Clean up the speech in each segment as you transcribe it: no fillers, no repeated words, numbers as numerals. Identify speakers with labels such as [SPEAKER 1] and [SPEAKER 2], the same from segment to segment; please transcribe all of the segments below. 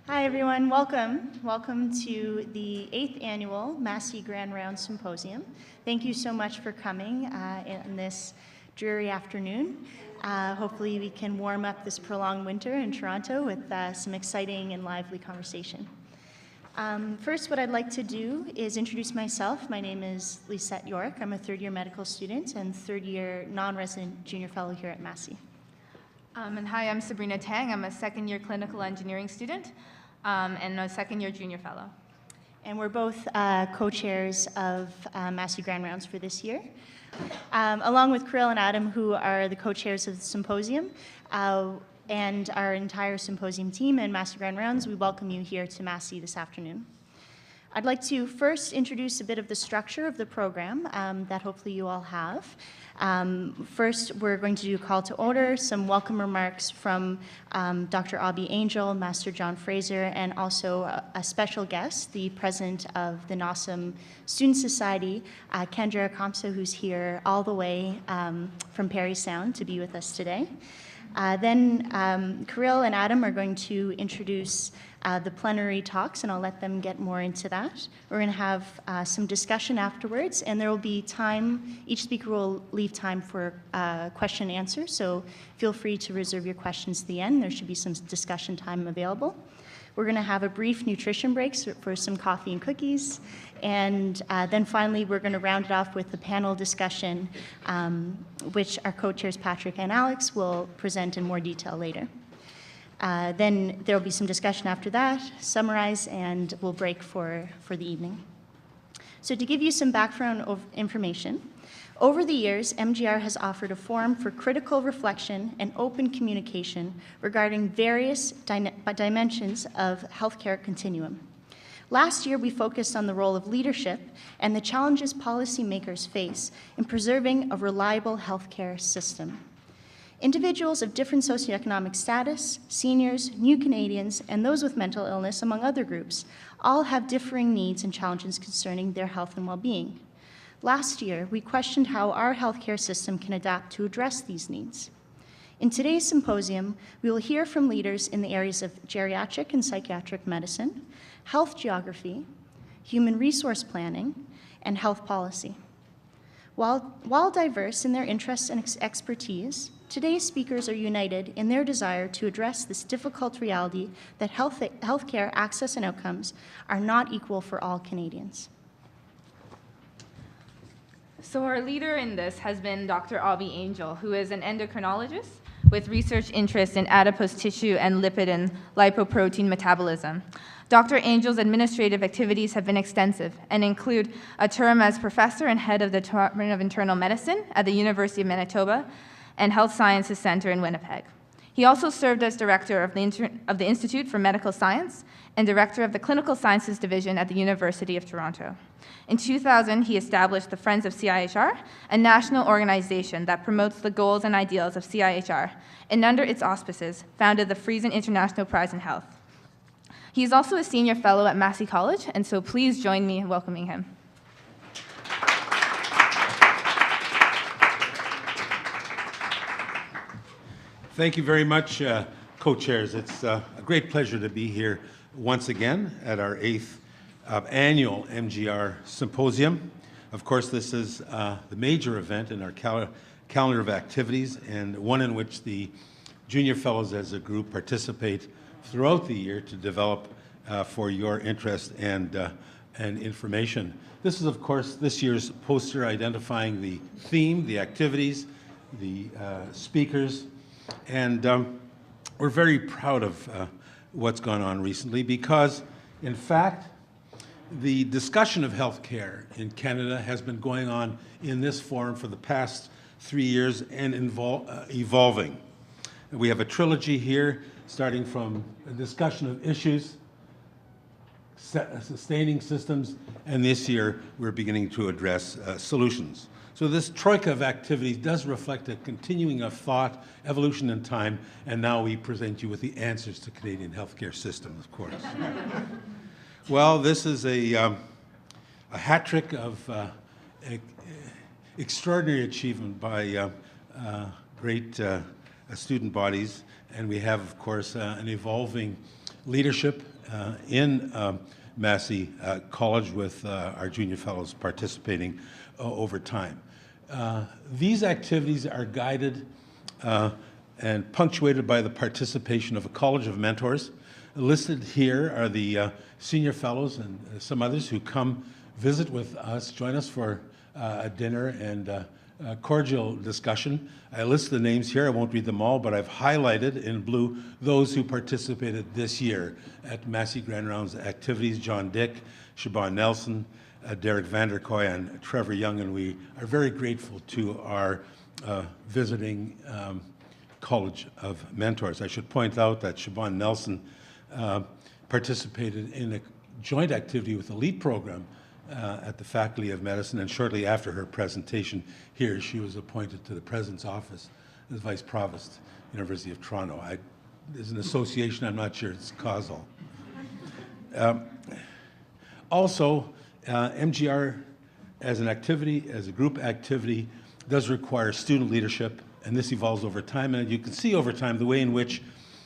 [SPEAKER 1] Hi everyone, welcome. Welcome to the 8th Annual Massey Grand Round Symposium. Thank you so much for coming in this dreary afternoon. Hopefully we can warm up this prolonged winter in Toronto with some exciting and lively conversation. First, what I'd like to do is introduce myself. My name is Lisette York. I'm a third-year medical student and third-year non-resident junior fellow here at Massey.
[SPEAKER 2] And hi, I'm Sabrina Tang. I'm a second-year clinical engineering student and a second-year junior fellow.
[SPEAKER 1] And we're both co-chairs of Massey Grand Rounds for this year. Along with Kirill and Adam, who are the co-chairs of the symposium, and our entire symposium team and Massey Grand Rounds, we welcome you here to Massey this afternoon. I'd like to first introduce a bit of the structure of the program that hopefully you all have. First, we're going to do a call to order, some welcome remarks from Dr. Abby Angel, Master John Fraser, and also a special guest, the president of the NOSM Student Society, Ken Geriatricians, who's here all the way from Parry Sound to be with us today. Then Kirill and Adam are going to introduce the plenary talks, and I'll let them get more into that. We're going to have some discussion afterwards, and there will be time. Each speaker will leave time for question and answer, so feel free to reserve your questions to the end. There should be some discussion time available. We're going to have a brief nutrition break for some coffee and cookies, and then finally we're going to round it off with a panel discussion, which our co-chairs Patrick and Alex will present in more detail later. Then there will be some discussion after that, summarize, and we'll break for the evening. So to give you some background information, over the years, MGR has offered a forum for critical reflection and open communication regarding various dimensions of healthcare continuum. Last year, we focused on the role of leadership and the challenges policymakers face in preserving a reliable healthcare system. Individuals of different socioeconomic status, seniors, new Canadians, and those with mental illness, among other groups, all have differing needs and challenges concerning their health and well-being. Last year, we questioned how our healthcare system can adapt to address these needs. In today's symposium, we will hear from leaders in the areas of geriatric and psychiatric medicine, health geography, human resource planning, and health policy. While diverse in their interests and expertise, today's speakers are united in their desire to address this difficult reality that healthcare access and outcomes are not equal for all Canadians.
[SPEAKER 2] So our leader in this has been Dr. Abby Angel, who is an endocrinologist with research interests in adipose tissue and lipid and lipoprotein metabolism. Dr. Angel's administrative activities have been extensive and include a term as professor and head of the Department of Internal Medicine at the University of Manitoba and Health Sciences Centre in Winnipeg. He also served as director of the Institute for Medical Science and director of the Clinical Sciences Division at the University of Toronto. In 2000, he established the Friends of CIHR, a national organization that promotes the goals and ideals of CIHR, and under its auspices, founded the Friesen International Prize in Health. He is also a senior fellow at Massey College, and so please join me in welcoming him.
[SPEAKER 3] Thank you very much, co-chairs. It's a great pleasure to be here once again at our 8th annual MGR Symposium. Of course, this is the major event in our calendar of activities, and one in which the junior fellows as a group participate throughout the year to develop for your interest and information. This is, of course, this year's poster identifying the theme, the activities, the speakers, and we're very proud of what's gone on recently because, in fact, the discussion of healthcare in Canada has been going on in this forum for the past 3 years and evolving. We have a trilogy here, starting from a discussion of issues, sustaining systems, and this year we're beginning to address solutions. So this troika of activities does reflect a continuing of thought, evolution in time, and now we present you with the answers to Canadian healthcare system, of course. Well, this is a hat trick of extraordinary achievement by great student bodies, and we have, of course, an evolving leadership in Massey College with our junior fellows participating over time. These activities are guided and punctuated by the participation of a College of Mentors. Listed here are the senior fellows and some others who come visit with us, join us for a dinner and a cordial discussion. I list the names here. I won't read them all, but I've highlighted in blue those who participated this year at Massey Grand Rounds activities: John Dick, Siobhan Nelson, Derek Vanderkoy, and Trevor Young, and we are very grateful to our visiting College of Mentors. I should point out that Siobhan Nelson participated in a joint activity with the LEAP program at the Faculty of Medicine, and shortly after her presentation here, she was appointed to the President's Office as Vice Provost, University of Toronto. There's an association, I'm not sure it's causal. Also, MGR as an activity, as a group activity, does require student leadership, and this evolves over time, and you can see over time the way in which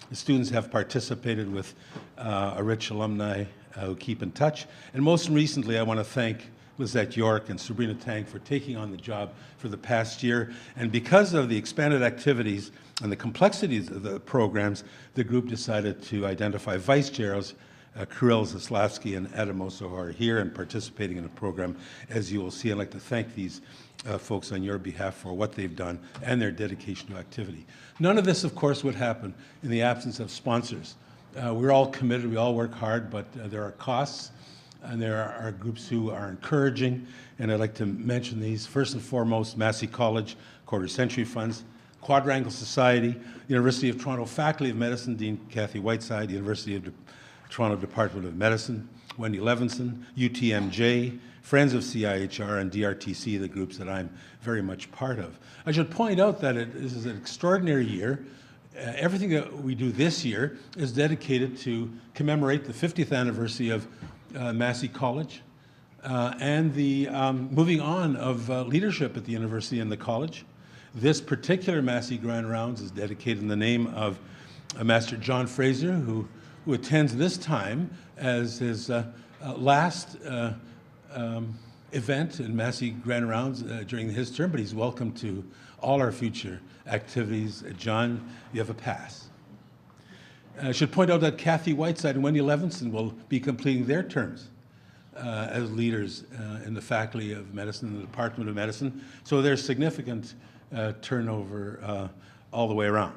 [SPEAKER 3] the students have participated with a rich alumni who keep in touch. And most recently, I want to thank Lizette York and Sabrina Tang for taking on the job for the past year. And because of the expanded activities and the complexities of the programs, the group decided to identify vice chairs, Kirill Zaslavsky and Adamoso, who are here and participating in the program, as you will see. I'd like to thank these folks on your behalf for what they've done and their dedication to activity. None of this, of course, would happen in the absence of sponsors. We're all committed, we all work hard, but there are costs, and there are groups who are encouraging, and I'd like to mention these. First and foremost, Massey College, Quarter Century Funds, Quadrangle Society, University of Toronto Faculty of Medicine, Dean Kathy Whiteside, University of Toronto Department of Medicine, Wendy Levinson, UTMJ, Friends of CIHR, and DRTC, the groups that I'm very much part of. I should point out that this is an extraordinary year. Everything that we do this year is dedicated to commemorate the 50th anniversary of Massey College and the moving on of leadership at the university and the college. This particular Massey Grand Rounds is dedicated in the name of Master John Fraser, who attends this time as his last event in Massey Grand Rounds during his term, but he's welcome to all our future activities. John, you have a pass. I should point out that Kathy Whiteside and Wendy Levinson will be completing their terms as leaders in the Faculty of Medicine and the Department of Medicine, so there's significant turnover all the way around.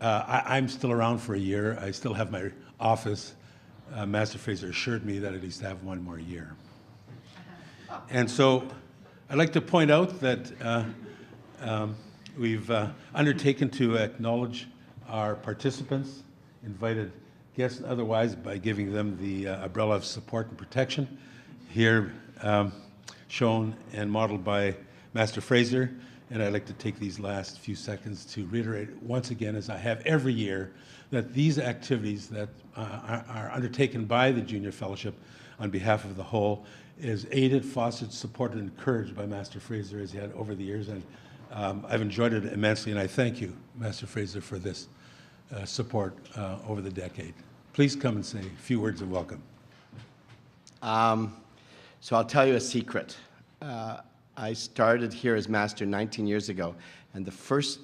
[SPEAKER 3] I'm still around for a year. I still have my office. Master Fraser assured me that at least I have one more year. And so I'd like to point out that we've undertaken to acknowledge our participants, invited guests and otherwise, by giving them the umbrella of support and protection, here shown and modeled by Master Fraser. And I'd like to take these last few seconds to reiterate once again, as I have every year, that these activities that are undertaken by the Junior Fellowship on behalf of the whole is aided, fostered, supported, and encouraged by Master Fraser as he had over the years. And I've enjoyed it immensely, and I thank you, Master Fraser, for this support over the decade. Please come and say a few words of welcome.
[SPEAKER 4] So I'll tell you a secret. I started here as master 19 years ago, and the first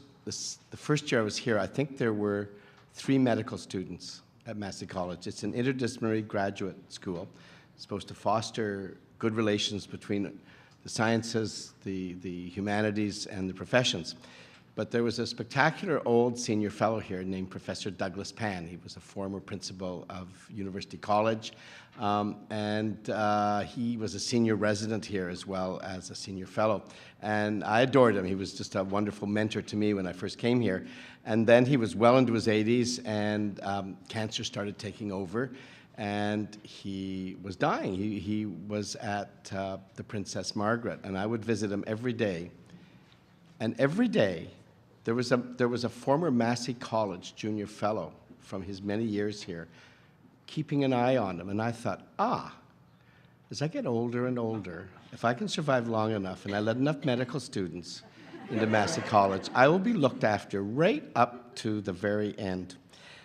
[SPEAKER 4] year I was here, I think there were 3 medical students at Massey College. It's an interdisciplinary graduate school. It's supposed to foster good relations between the sciences, the humanities, and the professions. But there was a spectacular old senior fellow here named Professor Douglas Pan. He was a former principal of University College, and he was a senior resident here as well as a senior fellow. And I adored him. He was just a wonderful mentor to me when I first came here. And then he was well into his 80s, and cancer started taking over, and he was dying. He was at the Princess Margaret, and I would visit him every day. And every day, there was a former Massey College junior fellow from his many years here keeping an eye on him. And I thought, as I get older and older, if I can survive long enough and I let enough medical students into Massey College, I will be looked after right up to the very end.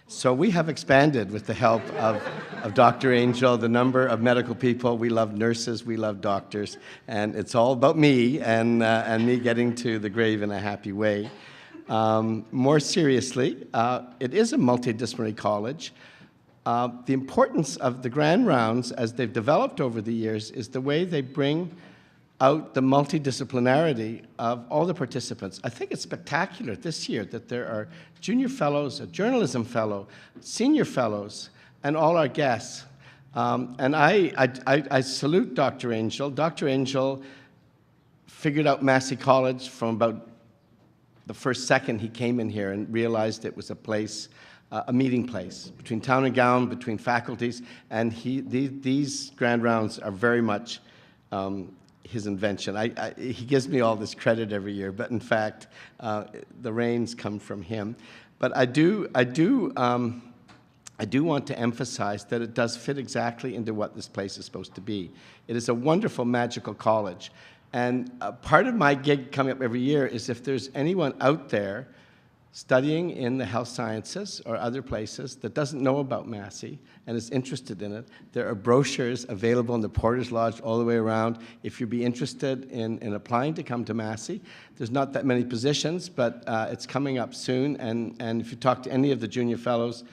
[SPEAKER 4] So we have expanded with the help of Dr. Angel, the number of medical people. We love nurses, we love doctors, and it's all about me and me getting to the grave in a happy way. More seriously, it is a multidisciplinary college. The importance of the Grand Rounds, as they've developed over the years, is the way they bring out the multidisciplinarity of all the participants. I think it's spectacular this year that there are junior fellows, a journalism fellow, senior fellows, and all our guests. And I salute Dr. Angel. Dr. Angel figured out Massey College from about the first second he came in here and realized it was a place, a meeting place between town and gown, between faculties, and these Grand Rounds are very much his invention. He gives me all this credit every year, but in fact, the reins come from him. But I do want to emphasize that it does fit exactly into what this place is supposed to be. It is a wonderful, magical college. And part of my gig coming up every year is if there's anyone out there studying in the health sciences or other places that doesn't know about Massey and is interested in it, there are brochures available in the Porter's Lodge all the way around. If you'd be interested in applying to come to Massey, there's not that many positions, but it's coming up soon. And if you talk to any of the junior fellows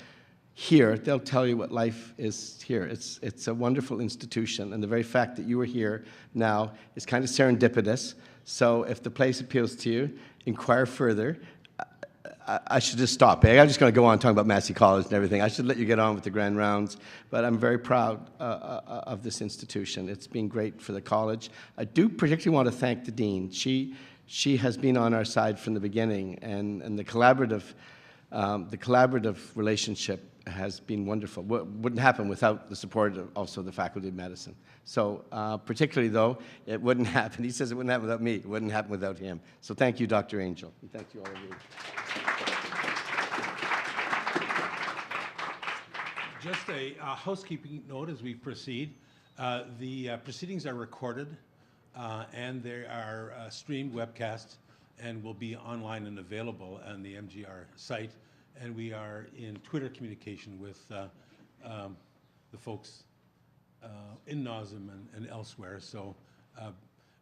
[SPEAKER 4] here, they'll tell you what life is here. It's a wonderful institution, and the very fact that you are here now is kind of serendipitous. So if the place appeals to you, inquire further. I should just stop. I'm just going to go on talking about Massey College and everything. I should let you get on with the Grand Rounds, but I'm very proud of this institution. It's been great for the college. I do particularly want to thank the dean. She has been on our side from the beginning, and the collaborative relationship has been wonderful. Wouldn't happen without the support of also the Faculty of Medicine. So particularly though, it wouldn't happen. He says it wouldn't happen without me. It wouldn't happen without him. So thank you, Dr. Angel. And thank you all of you.
[SPEAKER 3] Just a housekeeping note as we proceed. The proceedings are recorded and they are streamed, webcast, and will be online and available on the MGR site. And we are in Twitter communication with the folks in NOSM and elsewhere. So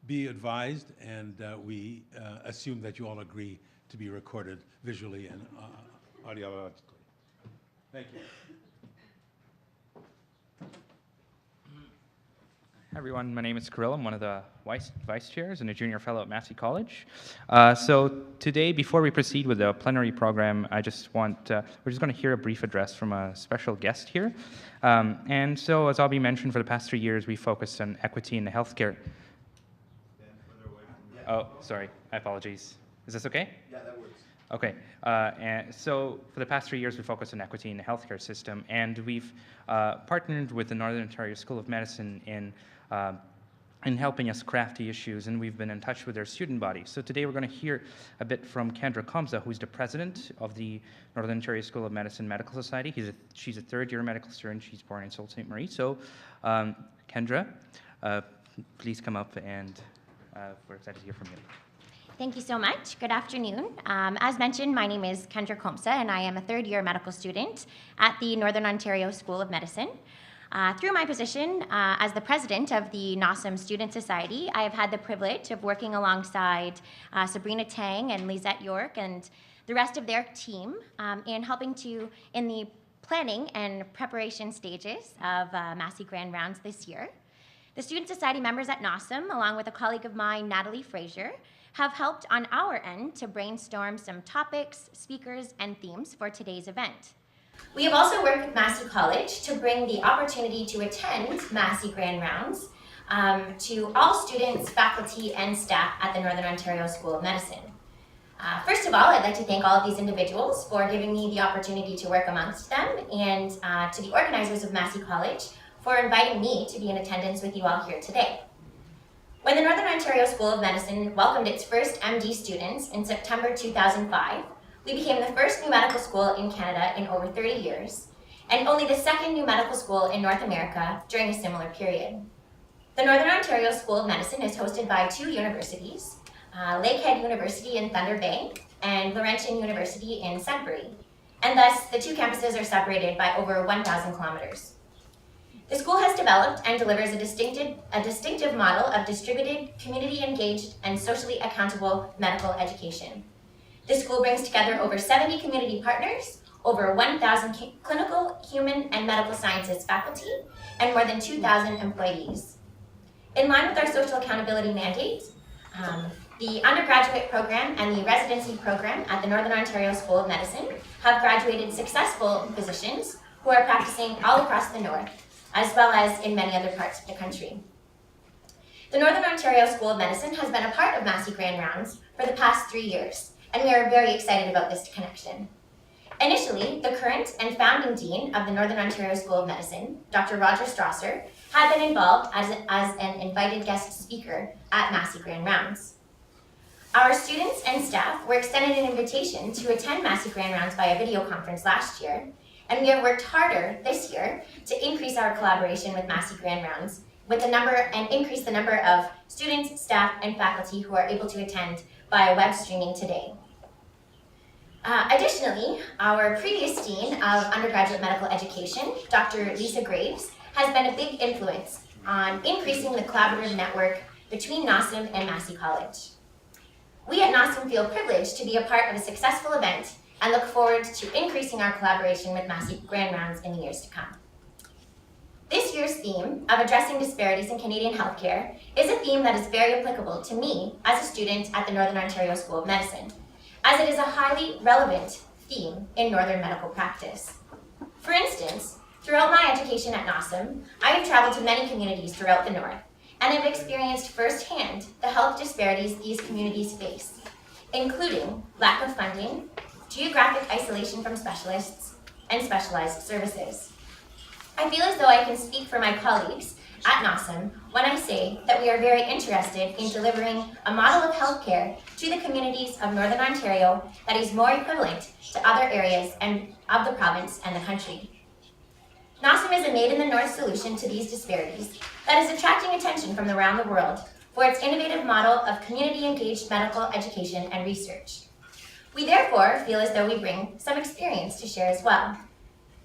[SPEAKER 3] be advised, and we assume that you all agree to be recorded visually and audiologically. Thank you.
[SPEAKER 5] Hi everyone, my name is Kirill. I'm one of the vice chairs and a junior fellow at Massey College. So today, before we proceed with the plenary program, we're just going to hear a brief address from a special guest here. And so, as Abhi mentioned, for the past 3 years, we focused on equity in the healthcare. Oh, sorry, my apologies. Is this okay?
[SPEAKER 4] Yeah, that works.
[SPEAKER 5] Okay, and so for the past 3 years, we focused on equity in the healthcare system, and we've partnered with the Northern Ontario School of Medicine in helping us craft the issues, and we've been in touch with their student body. So today we're going to hear a bit from Kendra Komsa, who's the president of the Northern Ontario School of Medicine Medical Society. She's a third-year medical student. She's born in Sault Ste. Marie. So Kendra, please come up, and we're excited to hear from you.
[SPEAKER 6] Thank you so much. Good afternoon. As mentioned, my name is Kendra Komsa, and I am a third-year medical student at the Northern Ontario School of Medicine. Through my position as the president of the NOSM Student Society, I have had the privilege of working alongside Sabrina Tang and Lisette York and the rest of their team in helping in the planning and preparation stages of Massey Grand Rounds this year. The Student Society members at NOSM, along with a colleague of mine, Natalie Fraser, have helped on our end to brainstorm some topics, speakers, and themes for today's event. We have also worked with Massey College to bring the opportunity to attend Massey Grand Rounds to all students, faculty, and staff at the Northern Ontario School of Medicine. First of all, I'd like to thank all of these individuals for giving me the opportunity to work amongst them, and to the organizers of Massey College for inviting me to be in attendance with you all here today. When the Northern Ontario School of Medicine welcomed its first MD students in September 2005, we became the first new medical school in Canada in over 30 years, and only the second new medical school in North America during a similar period. The Northern Ontario School of Medicine is hosted by 2 universities, Lakehead University in Thunder Bay and Laurentian University in Sudbury. and thus the two campuses are separated by over 1,000 kilometers. The school has developed and delivers a distinctive model of distributed, community-engaged, and socially accountable medical education. The school brings together over 70 community partners, over 1,000 clinical, human, and medical sciences faculty, and more than 2,000 employees. In line with our social accountability mandate, the undergraduate program and the residency program at the Northern Ontario School of Medicine have graduated successful physicians who are practicing all across the North, as well as in many other parts of the country. The Northern Ontario School of Medicine has been a part of Massey Grand Rounds for the past 3 years, and we are very excited about this connection. Initially, the current and founding dean of the Northern Ontario School of Medicine, Dr. Roger Strasser, had been involved as an invited guest speaker at Massey Grand Rounds. Our students and staff were extended an invitation to attend Massey Grand Rounds via video conference last year, and we have worked harder this year to increase our collaboration with Massey Grand Rounds increase the number of students, staff, and faculty who are able to attend via web streaming today. Additionally, our previous Dean of Undergraduate Medical Education, Dr. Lisa Graves, has been a big influence on increasing the collaborative network between NOSM and Massey College. We at NOSM feel privileged to be a part of a successful event and look forward to increasing our collaboration with Massey Grand Rounds in the years to come. This year's theme of addressing disparities in Canadian healthcare is a theme that is very applicable to me as a student at the Northern Ontario School of Medicine, as it is a highly relevant theme in Northern medical practice. For instance, throughout my education at NOSM, I have traveled to many communities throughout the North and have experienced firsthand the health disparities these communities face, including lack of funding, geographic isolation from specialists, and specialized services. I feel as though I can speak for my colleagues at NOSM when I say that we are very interested in delivering a model of healthcare to the communities of Northern Ontario that is more equivalent to other areas of the province and the country. NOSM is a made-in-the-North solution to these disparities that is attracting attention from around the world for its innovative model of community-engaged medical education and research. We therefore feel as though we bring some experience to share as well,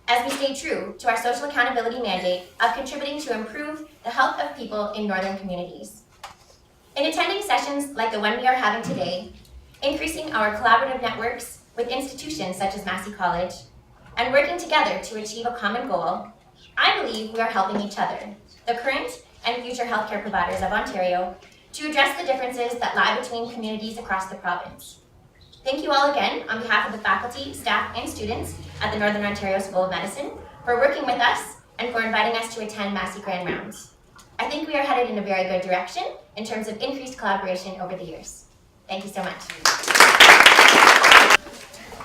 [SPEAKER 6] as we stay true to our social accountability mandate of contributing to improve the health of people in northern communities. In attending sessions like the one we are having today, increasing our collaborative networks with institutions such as Massey College, and working together to achieve a common goal, I believe we are helping each other, the current and future healthcare providers of Ontario, to address the differences that lie between communities across the province. Thank you all again on behalf of the faculty, staff, and students at the Northern Ontario School of Medicine for working with us and for inviting us to attend Massey Grand Rounds. I think we are headed in a very good direction in terms of increased collaboration over the years. Thank you so much.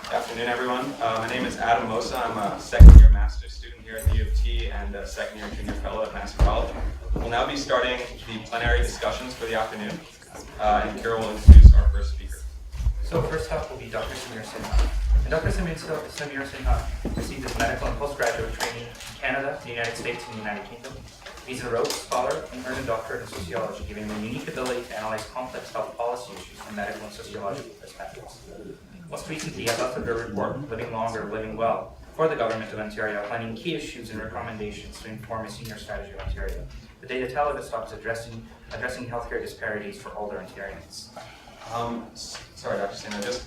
[SPEAKER 7] Good afternoon, everyone. My name is Adam Mosa. I'm a second-year master's student here at the U of T and a second-year junior fellow at Massey College. We'll now be starting the plenary discussions for the afternoon, and Carol will introduce our first speaker.
[SPEAKER 5] So first up will be Dr. Samir Sinha. And Dr. Samir Sinha received his medical and postgraduate training in Canada, the United States, and the United Kingdom. He's a Rhodes Scholar and earned a doctorate in sociology, giving him a unique ability to analyze complex health policy issues from medical and sociological perspectives. Most recently, he has authored a report, Living Longer, Living Well, for the Government of Ontario, outlining key issues and recommendations to inform a senior strategy of Ontario. The data tell of this talk is addressing healthcare disparities for older Ontarians.
[SPEAKER 7] Sorry, Dr. Sinha,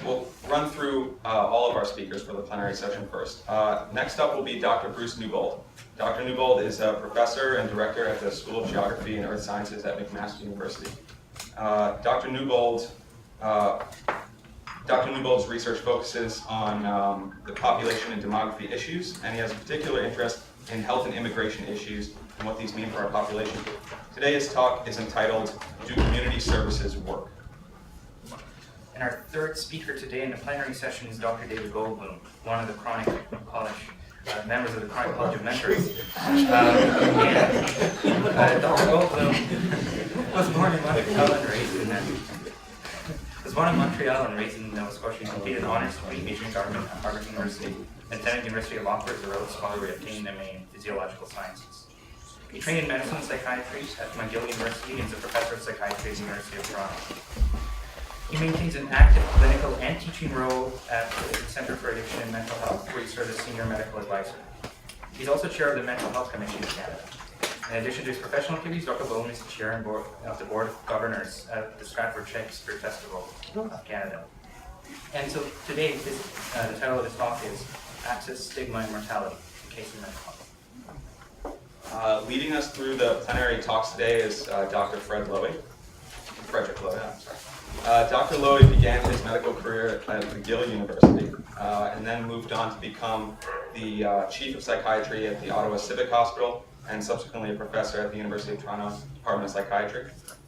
[SPEAKER 7] we'll run through all of our speakers for the plenary session first. Next up will be Dr. Bruce Newbold. Dr. Newbold is a professor and director at the School of Geography and Earth Sciences at McMaster University. Dr. Newbold's research focuses on the population and demography issues, and he has a particular interest in health and immigration issues and what these mean for our population. Today's talk is entitled, Do Community Services Work?
[SPEAKER 5] And our third speaker today in the plenary session is Dr. David Goldblum, one of the chronic college members of the Chronic College of Mentors. Dr. Goldblum was born in Montreal and raised in Nova Scotia. He completed an honors degree majoring in government at Harvard University and attended the University of Oxford as a Rhodes Scholar, where he obtained an MA in physiological sciences. He trained in medicine and psychiatry at McGill University and is a professor of psychiatry at the University of Toronto. He maintains an active clinical and teaching role at the Centre for Addiction and Mental Health, where he serves as Senior Medical Advisor. He's also chair of the Mental Health Commission in Canada. In addition to his professional activities, Dr. Bowman is the chair of the Board of Governors at the Stratford Shakespeare Festival of Canada. And so today, the title of his talk is Access, Stigma, and Mortality in Case of Mental Health.
[SPEAKER 7] Leading us through the plenary talks today is Dr. Frederick Lowy, I'm sorry. Dr. Lowy began his medical career at McGill University and then moved on to become the Chief of Psychiatry at the Ottawa Civic Hospital and subsequently a professor at the University of Toronto Department of Psychiatry.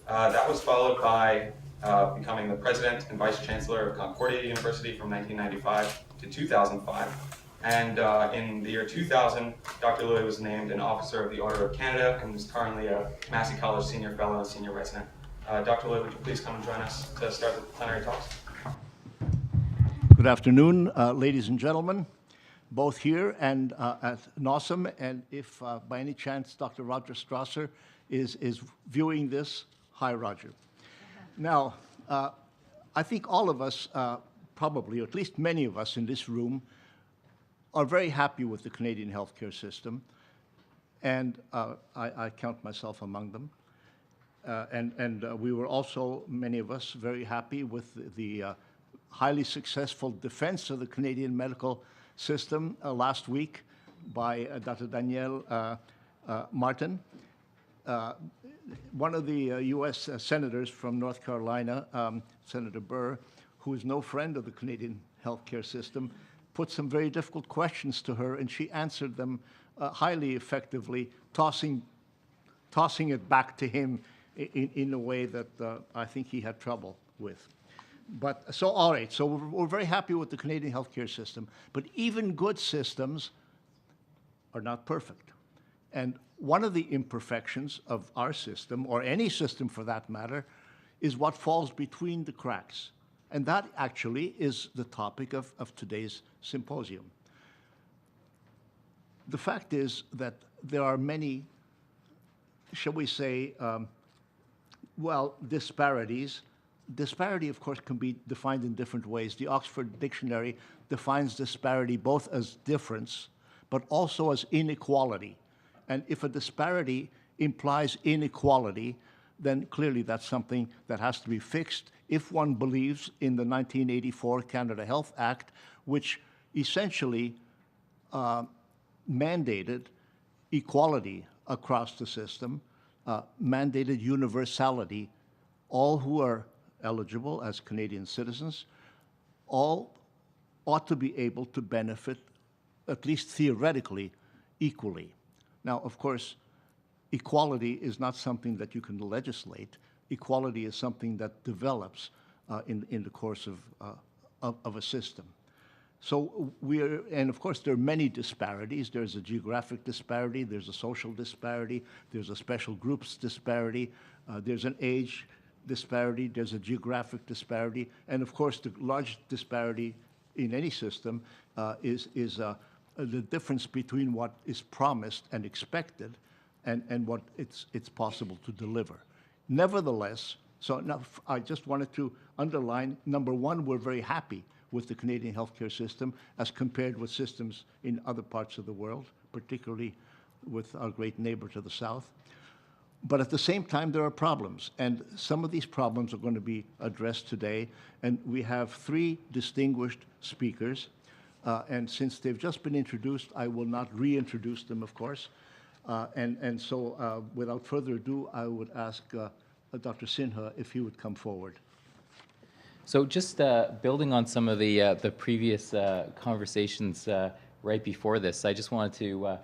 [SPEAKER 7] That was followed by becoming the President and Vice Chancellor of Concordia University from 1995 to 2005. And in the year 2000, Dr. Lowy was named an Officer of the Order of Canada and is currently a Massey College Senior Fellow and Senior Resident. Dr. Lowy, would you please come and join us to start the plenary talks?
[SPEAKER 8] Good afternoon, ladies and gentlemen, both here and at NOSM, and if by any chance Dr. Roger Strasser is viewing this, hi Roger. Now, I think all of us, probably, or at least many of us in this room, are very happy with the Canadian healthcare system, and I count myself among them. We were also, many of us, very happy with the highly successful defense of the Canadian medical system last week by Dr. Danielle Martin. One of the U.S. senators from North Carolina, Senator Burr, who is no friend of the Canadian healthcare system, put some very difficult questions to her, and she answered them highly effectively, tossing it back to him in a way that I think he had trouble with. But so, all right, so we're very happy with the Canadian healthcare system, but even good systems are not perfect. And one of the imperfections of our system, or any system for that matter, is what falls between the cracks. And that actually is the topic of today's symposium. The fact is that there are many, shall we say, disparities. Disparity, of course, can be defined in different ways. The Oxford Dictionary defines disparity both as difference, but also as inequality. And if a disparity implies inequality, then clearly that's something that has to be fixed if one believes in the 1984 Canada Health Act, which essentially mandated equality across the system, mandated universality. All who are eligible as Canadian citizens, all ought to be able to benefit, at least theoretically, equally. Now, of course, equality is not something that you can legislate. Equality is something that develops in the course of a system. So and of course there are many disparities. There's a geographic disparity, there's a social disparity, there's a special groups disparity, there's an age disparity, there's a geographic disparity, and of course the large disparity in any system is the difference between what is promised and expected and what it's possible to deliver. Nevertheless, so now I just wanted to underline, number one, we're very happy with the Canadian healthcare system as compared with systems in other parts of the world, particularly with our great neighbor to the south. But at the same time, there are problems, and some of these problems are going to be addressed today, and we have three distinguished speakers, and since they've just been introduced, I will not reintroduce them, of course, so without further ado, I would ask Dr. Sinha if he would come forward.
[SPEAKER 9] So just building on some of the previous conversations right before this, I just wanted to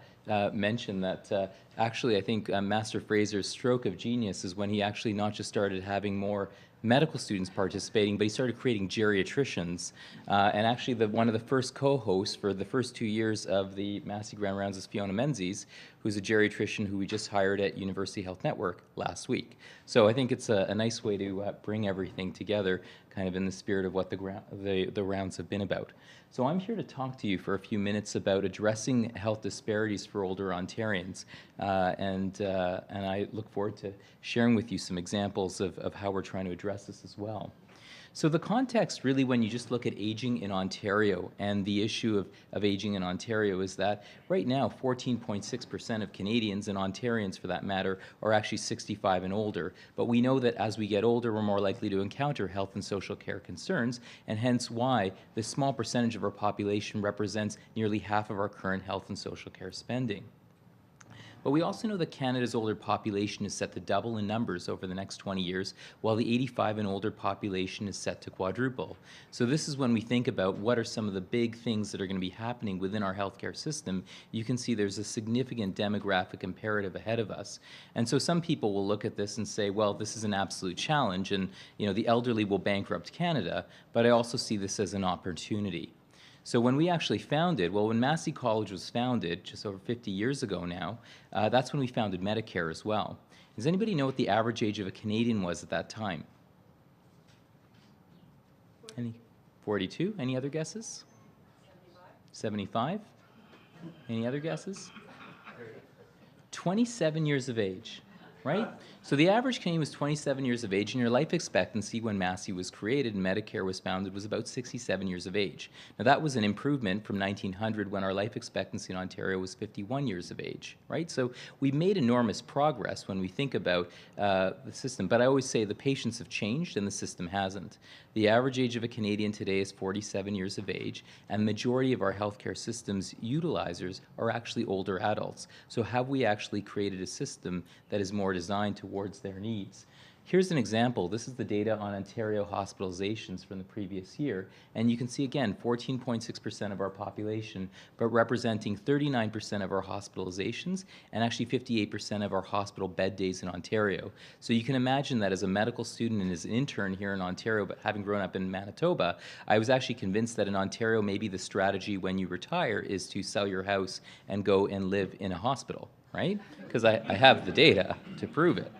[SPEAKER 9] mention that actually I think Master Fraser's stroke of genius is when he actually not just started having more medical students participating, but he started creating geriatricians. And actually one of the first co-hosts for the first 2 years of the Massey Grand Rounds is Fiona Menzies, who's a geriatrician who we just hired at University Health Network last week. So I think it's a nice way to bring everything together, kind of in the spirit of what the rounds have been about. So I'm here to talk to you for a few minutes about addressing health disparities for older Ontarians, and I look forward to sharing with you some examples of how we're trying to address this as well. So the context really, when you just look at aging in Ontario and the issue of aging in Ontario, is that right now 14.6% of Canadians, and Ontarians for that matter, are actually 65 and older. But we know that as we get older, we're more likely to encounter health and social care concerns, and hence why this small percentage of our population represents nearly half of our current health and social care spending. But we also know that Canada's older population is set to double in numbers over the next 20 years, while the 85 and older population is set to quadruple. So this is when we think about what are some of the big things that are going to be happening within our healthcare system. You can see there's a significant demographic imperative ahead of us. And so some people will look at this and say, well, this is an absolute challenge, and the elderly will bankrupt Canada, but I also see this as an opportunity. So when we actually founded, well, when Massey College was founded, just over 50 years ago now, that's when we founded Medicare as well. Does anybody know what the average age of a Canadian was at that time? 42? Any other guesses? 75? Any other guesses? 27 years of age, right? So the average Canadian was 27 years of age, and your life expectancy when Massey was created and Medicare was founded was about 67 years of age. Now that was an improvement from 1900, when our life expectancy in Ontario was 51 years of age, right? So we've made enormous progress when we think about the system, but I always say the patients have changed and the system hasn't. The average age of a Canadian today is 47 years of age, and the majority of our healthcare system's utilizers are actually older adults. So have we actually created a system that is more designed towards their needs? Here's an example. This is the data on Ontario hospitalizations from the previous year. And you can see, again, 14.6% of our population, but representing 39% of our hospitalizations and actually 58% of our hospital bed days in Ontario. So you can imagine that as a medical student and as an intern here in Ontario, but having grown up in Manitoba, I was actually convinced that in Ontario, maybe the strategy when you retire is to sell your house and go and live in a hospital, right? Because I have the data to prove it.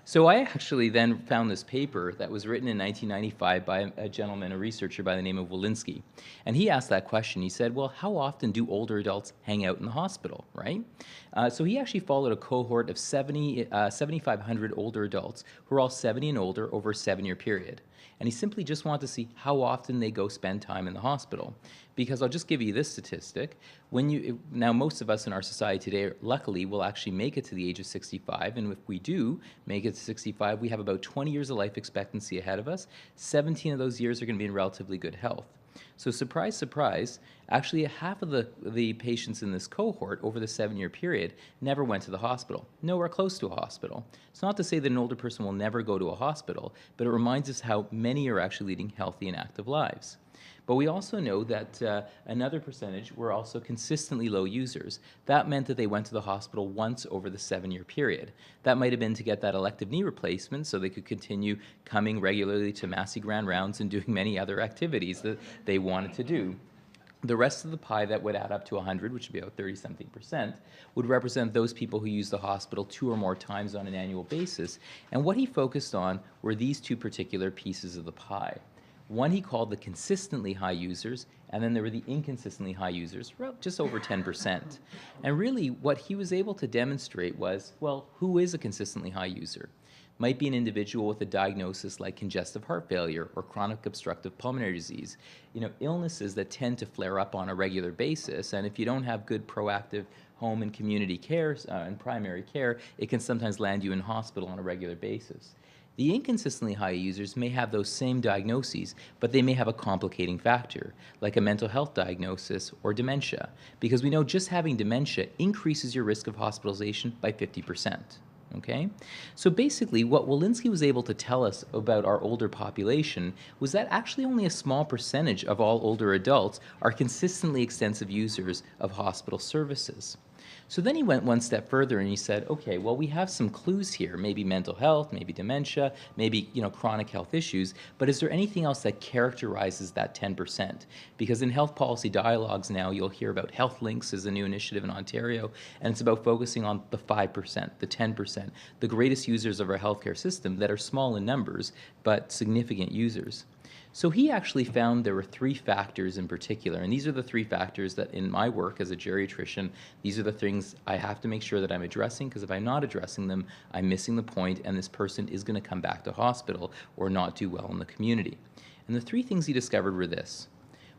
[SPEAKER 9] So I actually then found this paper that was written in 1995 by a gentleman, a researcher by the name of Walensky. And he asked that question. He said, well, how often do older adults hang out in the hospital, right? So he actually followed a cohort of 7,500 older adults who are all 70 and older over a 7-year period. And he simply just wanted to see how often they go spend time in the hospital. Because I'll just give you this statistic. Now most of us in our society today, luckily, will actually make it to the age of 65. And if we do make it to 65, we have about 20 years of life expectancy ahead of us. 17 of those years are going to be in relatively good health. So surprise, surprise, actually half of the patients in this cohort over the 7-year period never went to the hospital, nowhere close to a hospital. It's not to say that an older person will never go to a hospital, but it reminds us how many are actually leading healthy and active lives. But we also know that another percentage were also consistently low users. That meant that they went to the hospital once over the 7-year period. That might have been to get that elective knee replacement so they could continue coming regularly to Massey Grand Rounds and doing many other activities that they wanted to do. The rest of the pie that would add up to 100, which would be about 30-something%, would represent those people who use the hospital 2 or more times on an annual basis. And what he focused on were these 2 particular pieces of the pie. One he called the consistently high users, and then there were the inconsistently high users, just over 10%. And really what he was able to demonstrate was, well, who is a consistently high user? Might be an individual with a diagnosis like congestive heart failure or chronic obstructive pulmonary disease. Illnesses that tend to flare up on a regular basis, and if you don't have good proactive home and community care and primary care, it can sometimes land you in hospital on a regular basis. The inconsistently high users may have those same diagnoses, but they may have a complicating factor, like a mental health diagnosis or dementia, because we know just having dementia increases your risk of hospitalization by 50%. Okay? So basically, what Walensky was able to tell us about our older population was that actually only a small percentage of all older adults are consistently extensive users of hospital services. So then he went one step further and he said, okay, well, we have some clues here, maybe mental health, maybe dementia, maybe chronic health issues, but is there anything else that characterizes that 10%? Because in health policy dialogues now, you'll hear about Health Links as a new initiative in Ontario, and it's about focusing on the 5%, the 10%, the greatest users of our healthcare system that are small in numbers, but significant users. So he actually found there were 3 factors in particular, and these are the 3 factors that in my work as a geriatrician, these are the things I have to make sure that I'm addressing, because if I'm not addressing them, I'm missing the point, and this person is going to come back to hospital or not do well in the community. And the 3 things he discovered were this.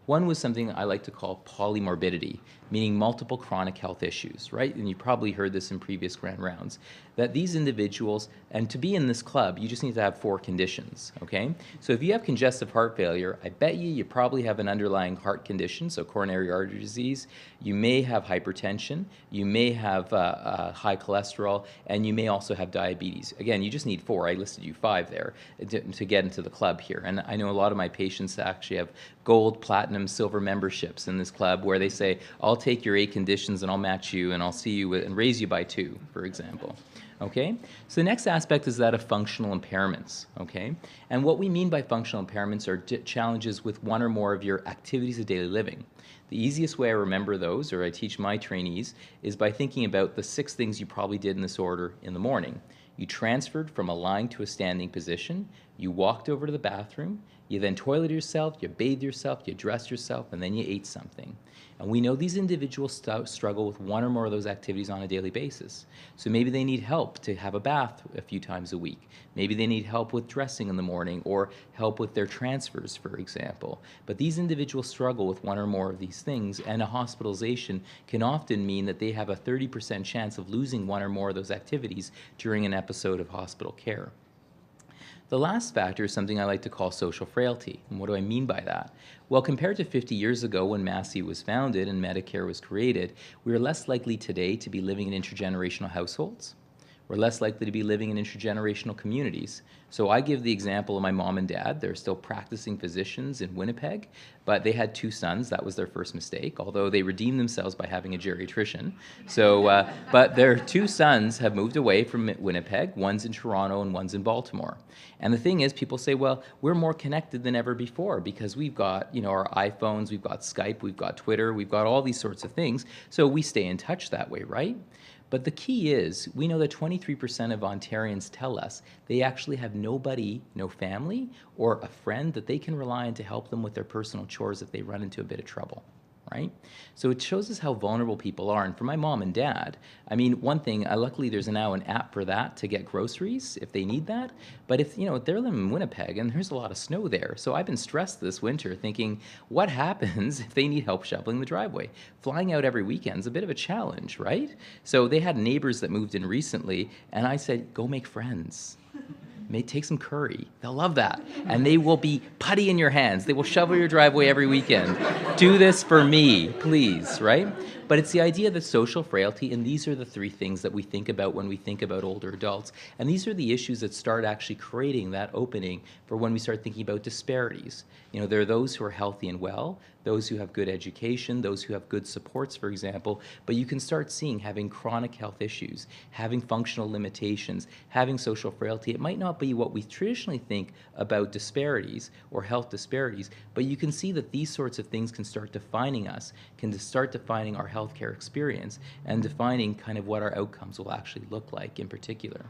[SPEAKER 9] One was something I like to call polymorbidity, meaning multiple chronic health issues, right? And you probably heard this in previous grand rounds, that these individuals, and to be in this club, you just need to have 4 conditions, okay? So if you have congestive heart failure, I bet you probably have an underlying heart condition, so coronary artery disease. You may have hypertension, you may have high cholesterol, and you may also have diabetes. Again, you just need 4. I listed you 5 there to get into the club here. And I know a lot of my patients actually have gold, platinum, silver memberships in this club where they say, I'll take your 8 conditions and I'll match you and I'll see you and raise you by 2, for example. Okay? So the next aspect is that of functional impairments. Okay? And what we mean by functional impairments are challenges with 1 or more of your activities of daily living. The easiest way I remember those, or I teach my trainees, is by thinking about the 6 things you probably did in this order in the morning. You transferred from a lying to a standing position, you walked over to the bathroom, you then toileted yourself, you bathed yourself, you dressed yourself, and then you ate something. And we know these individuals struggle with 1 or more of those activities on a daily basis. So maybe they need help to have a bath a few times a week. Maybe they need help with dressing in the morning or help with their transfers, for example. But these individuals struggle with 1 or more of these things, and a hospitalization can often mean that they have a 30% chance of losing 1 or more of those activities during an episode of hospital care. The last factor is something I like to call social frailty. And what do I mean by that? Well, compared to 50 years ago when Massey was founded and Medicare was created, we are less likely today to be living in intergenerational households. We're less likely to be living in intergenerational communities. So I give the example of my mom and dad. They're still practicing physicians in Winnipeg, but they had 2 sons. That was their first mistake, although they redeemed themselves by having a geriatrician. So, but their 2 sons have moved away from Winnipeg. One's in Toronto and one's in Baltimore. And the thing is, people say, well, we're more connected than ever before because we've got, our iPhones, we've got Skype, we've got Twitter, we've got all these sorts of things. So we stay in touch that way, right? But the key is, we know that 23% of Ontarians tell us they actually have nobody, no family, or a friend that they can rely on to help them with their personal chores if they run into a bit of trouble, right? So it shows us how vulnerable people are. And for my mom and dad, I mean, one thing, luckily there's now an app for that to get groceries if they need that. But if, they're living in Winnipeg and there's a lot of snow there. So I've been stressed this winter thinking, what happens if they need help shoveling the driveway? Flying out every weekend is a bit of a challenge, right? So they had neighbors that moved in recently and I said, go make friends. Take some curry. They'll love that. And they will be putty in your hands. They will shovel your driveway every weekend. Do this for me, please, right? But it's the idea that social frailty, and these are the 3 things that we think about when we think about older adults. And these are the issues that start actually creating that opening for when we start thinking about disparities. There are those who are healthy and well, those who have good education, those who have good supports, for example, but you can start seeing having chronic health issues, having functional limitations, having social frailty. It might not be what we traditionally think about disparities or health disparities, but you can see that these sorts of things can start defining us, can start defining our healthcare experience, and defining kind of what our outcomes will actually look like in particular.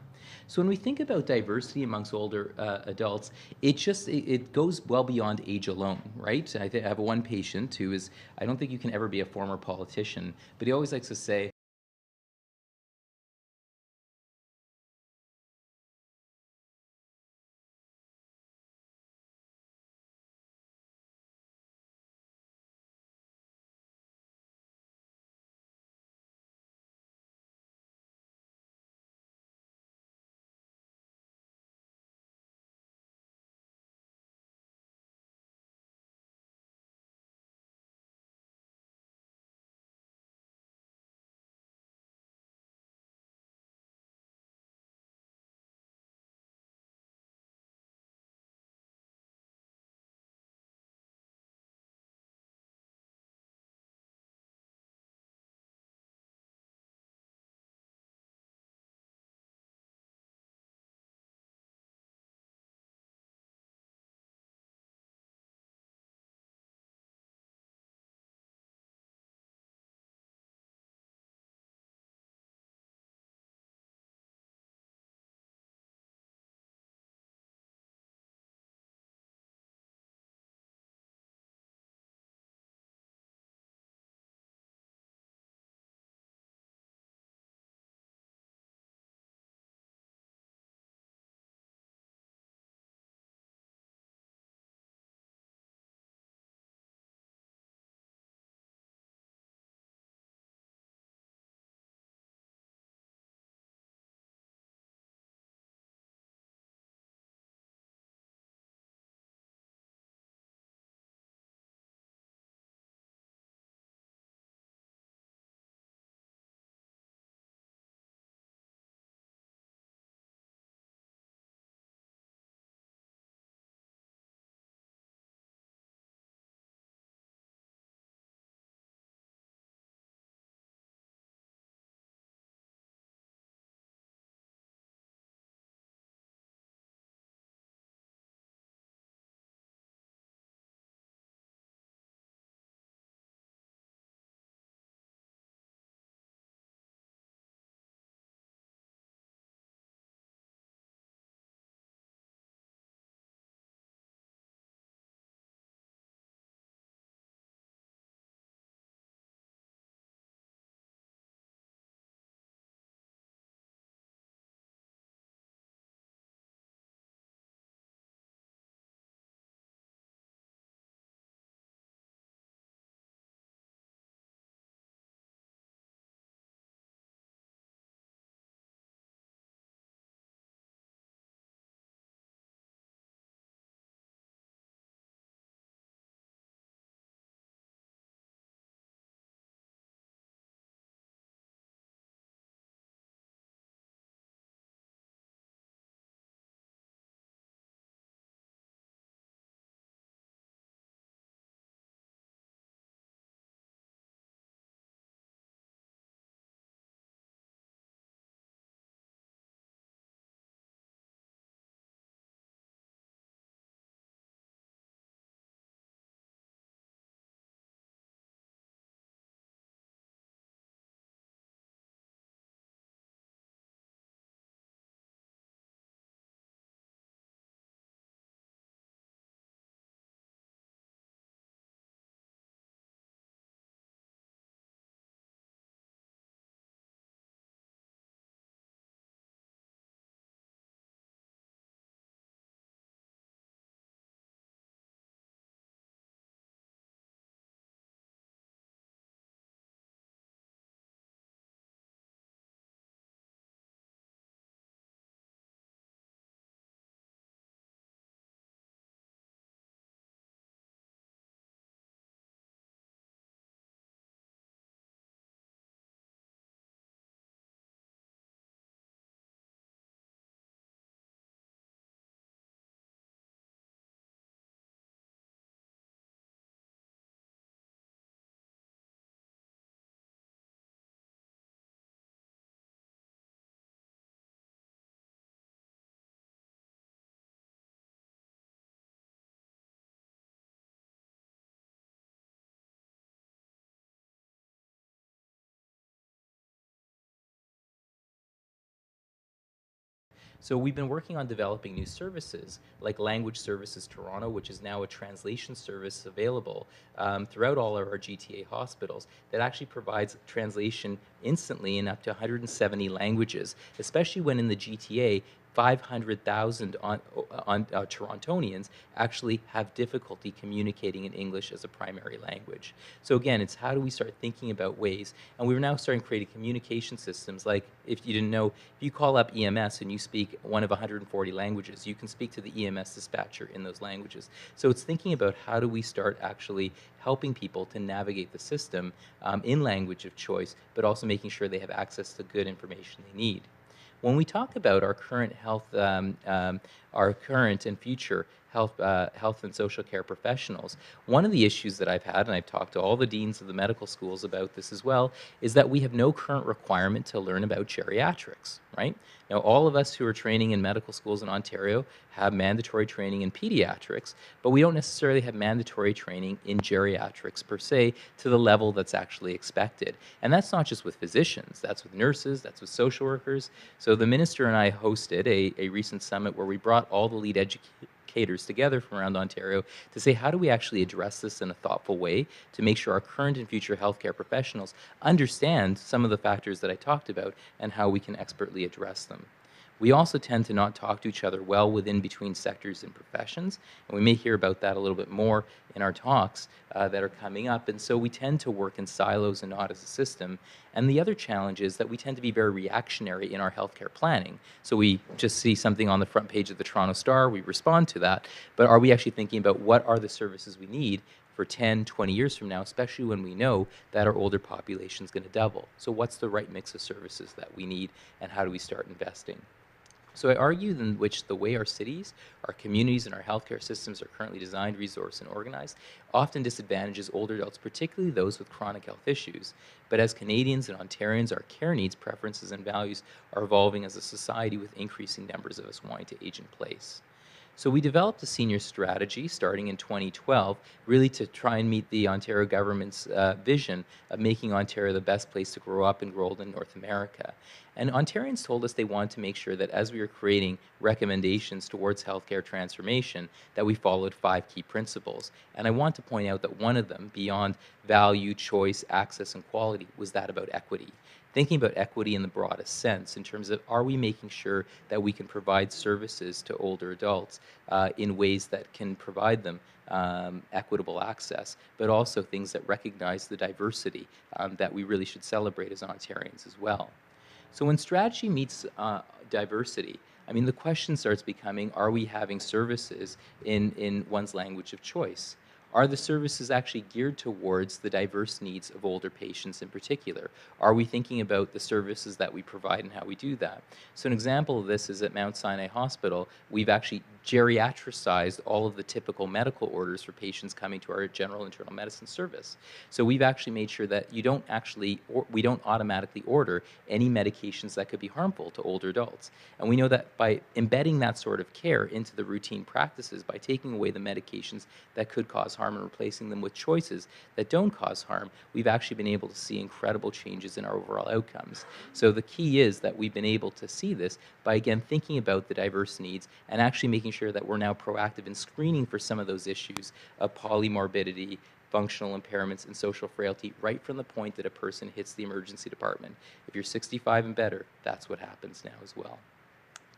[SPEAKER 9] So when we think about diversity amongst older adults, it goes well beyond age alone, right? I have one patient who is, I don't think you can ever be a former politician, but he always likes to say, So we've been working on developing new services like Language Services Toronto, which is now a translation service available throughout all of our GTA hospitals that actually provides translation instantly in up to 170 languages, especially when in the GTA, 500,000 Torontonians actually have difficulty communicating in English as a primary language. So again, it's how do we start thinking about ways, and we're now starting creating communication systems like, if you didn't know, if you call up EMS and you speak one of 140 languages, you can speak to the EMS dispatcher in those languages. So it's thinking about how do we start actually helping people to navigate the system in language of choice, but also making sure they have access to good information they need. When we talk about our current health, our current and future health and social care professionals, one of the issues that I've had, and I've talked to all the deans of the medical schools about this as well, is that we have no current requirement to learn about geriatrics, right? Now, all of us who are training in medical schools in Ontario have mandatory training in pediatrics, but we don't necessarily have mandatory training in geriatrics per se to the level that's actually expected. And that's not just with physicians, that's with nurses, that's with social workers. So the minister and I hosted a recent summit where we brought all the lead educators together from around Ontario to say, how do we actually address this in a thoughtful way to make sure our current and future healthcare professionals understand some of the factors that I talked about and how we can expertly address them. We also tend to not talk to each other well within between sectors and professions, and we may hear about that a little bit more in our talks that are coming up, and so we tend to work in silos and not as a system. And the other challenge is that we tend to be very reactionary in our healthcare planning. So we just see something on the front page of the Toronto Star, we respond to that, but are we actually thinking about what are the services we need for 10, 20 years from now, especially when we know that our older population is going to double? So what's the right mix of services that we need, and how do we start investing? So I argue in which the way our cities, our communities, and our healthcare systems are currently designed, resourced, and organized often disadvantages older adults, particularly those with chronic health issues. But as Canadians and Ontarians, our care needs, preferences, and values are evolving as a society with increasing numbers of us wanting to age in place. So we developed a senior strategy starting in 2012, really to try and meet the Ontario government's vision of making Ontario the best place to grow up and grow old in North America. And Ontarians told us they wanted to make sure that as we were creating recommendations towards healthcare transformation, that we followed 5 key principles. And I want to point out that one of them, beyond value, choice, access, and quality, was that about equity. Thinking about equity in the broadest sense in terms of, are we making sure that we can provide services to older adults in ways that can provide them equitable access, but also things that recognize the diversity that we really should celebrate as Ontarians as well. So when strategy meets diversity, I mean, the question starts becoming, are we having services in one's language of choice? Are the services actually geared towards the diverse needs of older patients in particular? Are we thinking about the services that we provide and how we do that? So an example of this is at Mount Sinai Hospital, we've actually geriatricized all of the typical medical orders for patients coming to our general internal medicine service. So we've actually made sure that we don't automatically order any medications that could be harmful to older adults. And we know that by embedding that sort of care into the routine practices, by taking away the medications that could cause harm and replacing them with choices that don't cause harm, we've actually been able to see incredible changes in our overall outcomes. So the key is that we've been able to see this by, again, thinking about the diverse needs and actually making sure that we're now proactive in screening for some of those issues of polymorbidity, functional impairments, and social frailty right from the point that a person hits the emergency department. If you're 65 and better, that's what happens now as well.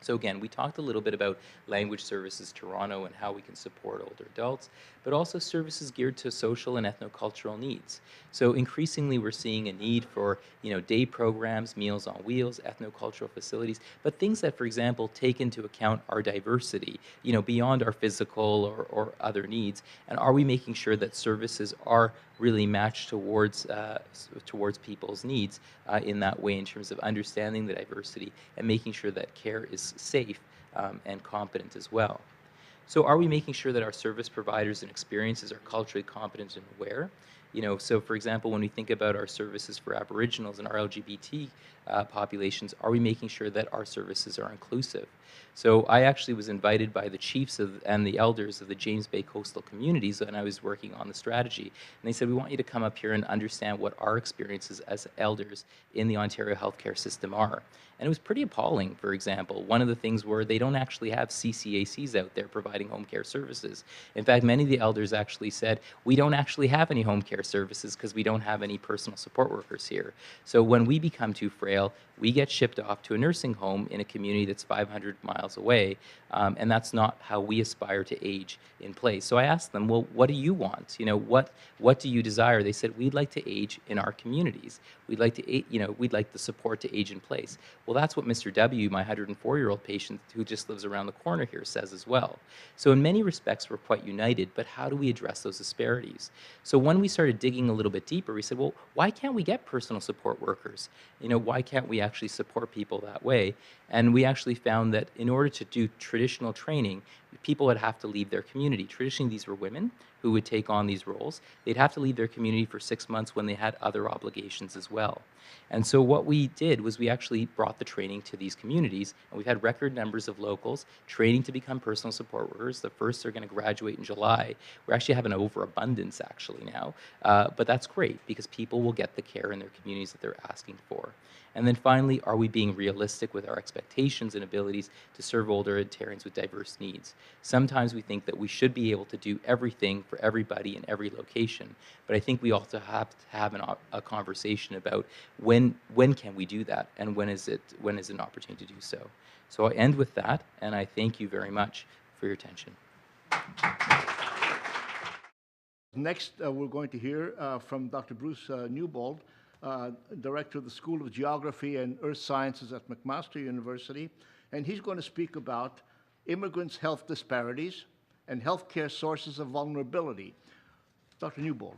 [SPEAKER 9] So again, we talked a little bit about Language Services Toronto and how we can support older adults, but also services geared to social and ethnocultural needs. So increasingly we're seeing a need for, day programs, Meals on Wheels, ethnocultural facilities, but things that, for example, take into account our diversity, beyond our physical or other needs. And are we making sure that services are really matched towards people's needs in that way, in terms of understanding the diversity and making sure that care is safe and competent as well. So are we making sure that our service providers and experiences are culturally competent and aware? So for example, when we think about our services for Aboriginals and our LGBT populations, are we making sure that our services are inclusive? So I actually was invited by the chiefs and the elders of the James Bay coastal communities when I was working on the strategy. And they said, we want you to come up here and understand what our experiences as elders in the Ontario healthcare system are. And it was pretty appalling, for example. One of the things were they don't actually have CCACs out there providing home care services. In fact, many of the elders actually said, we don't actually have any home care services because we don't have any personal support workers here. So when we become too frail, we get shipped off to a nursing home in a community that's 500 miles away, and that's not how we aspire to age in place. So I asked them, well, what do you want? What do you desire? They said, we'd like to age in our communities. We'd like to, we'd like the support to age in place. Well, that's what Mr. W, my 104-year-old patient who just lives around the corner here, says as well. So in many respects, we're quite united, but how do we address those disparities? So when we started digging a little bit deeper, we said, well, why can't we get personal support workers? Why can't we actually support people that way? And we actually found that in order to do traditional training, people would have to leave their community. Traditionally, these were women who would take on these roles. They'd have to leave their community for 6 months when they had other obligations as well. And so what we did was we actually brought the training to these communities, and we've had record numbers of locals training to become personal support workers. The first are going to graduate in July. We're actually having an overabundance actually now, but that's great because people will get the care in their communities that they're asking for. And then finally, are we being realistic with our expectations and abilities to serve older Ontarians with diverse needs? Sometimes we think that we should be able to do everything for everybody in every location, but I think we also have to have a conversation about when can we do that and when is an opportunity to do so. So I end with that, and I thank you very much for your attention.
[SPEAKER 8] Next, we're going to hear from Dr. Bruce Newbold, Director of the School of Geography and Earth Sciences at McMaster University, and he's going to speak about immigrants' health disparities and healthcare sources of vulnerability. Dr. Newbold.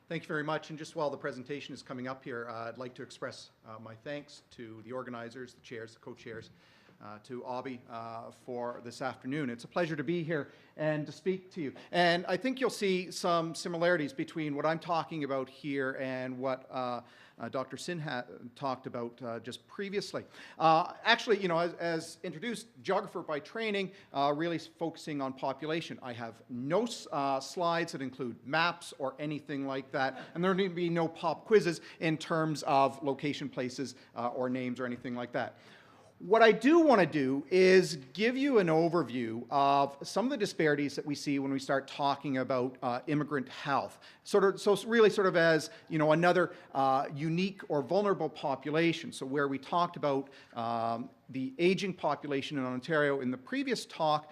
[SPEAKER 10] Thank you very much. And just while the presentation is coming up here, I'd like to express my thanks to the organizers, the chairs, the co-chairs, to Abhi for this afternoon. It's a pleasure to be here and to speak to you. And I think you'll see some similarities between what I'm talking about here and what Dr. Sinha talked about just previously. Actually, as introduced, geographer by training, really focusing on population. I have no slides that include maps or anything like that, and there need to be no pop quizzes in terms of location, places, or names or anything like that. What I do want to do is give you an overview of some of the disparities that we see when we start talking about immigrant health. So really sort of as, another unique or vulnerable population. So where we talked about the aging population in Ontario in the previous talk,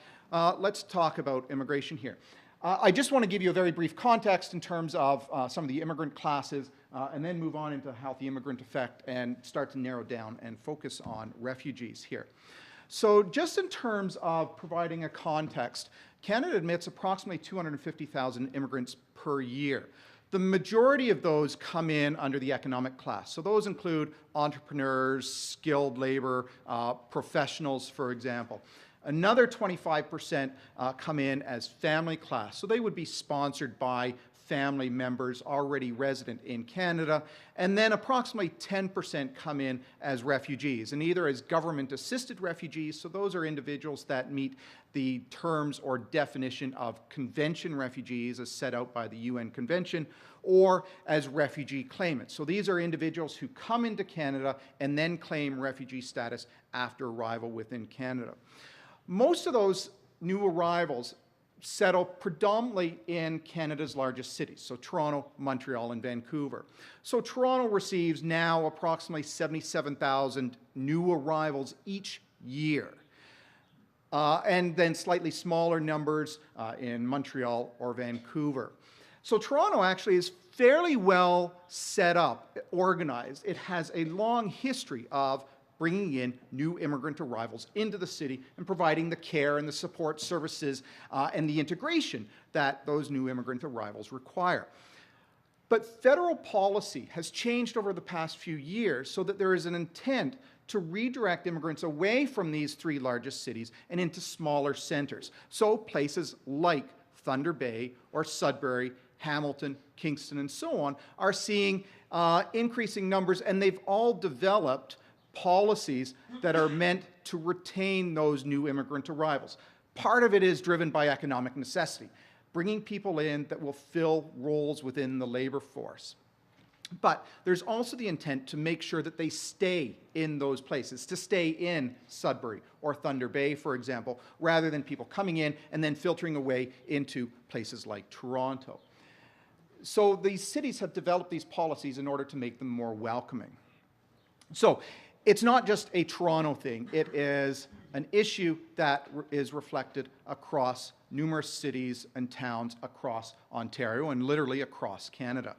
[SPEAKER 10] let's talk about immigration here. I just want to give you a very brief context in terms of some of the immigrant classes, and then move on into how the immigrant effect and start to narrow down and focus on refugees here. So just in terms of providing a context, Canada admits approximately 250,000 immigrants per year. The majority of those come in under the economic class. So those include entrepreneurs, skilled labor, professionals, for example. Another 25% come in as family class. So they would be sponsored by family members already resident in Canada, and then approximately 10% come in as refugees, and either as government-assisted refugees, so those are individuals that meet the terms or definition of convention refugees as set out by the UN Convention, or as refugee claimants. So these are individuals who come into Canada and then claim refugee status after arrival within Canada. Most of those new arrivals settle predominantly in Canada's largest cities, so Toronto, Montreal, and Vancouver. So Toronto receives now approximately 77,000 new arrivals each year. And then slightly smaller numbers in Montreal or Vancouver. So Toronto actually is fairly well set up, organized. It has a long history of bringing in new immigrant arrivals into the city and providing the care and the support services and the integration that those new immigrant arrivals require. But federal policy has changed over the past few years so that there is an intent to redirect immigrants away from these three largest cities and into smaller centers. So places like Thunder Bay or Sudbury, Hamilton, Kingston, and so on are seeing increasing numbers, and they've all developed policies that are meant to retain those new immigrant arrivals. Part of it is driven by economic necessity, bringing people in that will fill roles within the labor force. But there's also the intent to make sure that they stay in those places, to stay in Sudbury or Thunder Bay, for example, rather than people coming in and then filtering away into places like Toronto. So these cities have developed these policies in order to make them more welcoming. So it's not just a Toronto thing. It is an issue that is reflected across numerous cities and towns across Ontario and literally across Canada.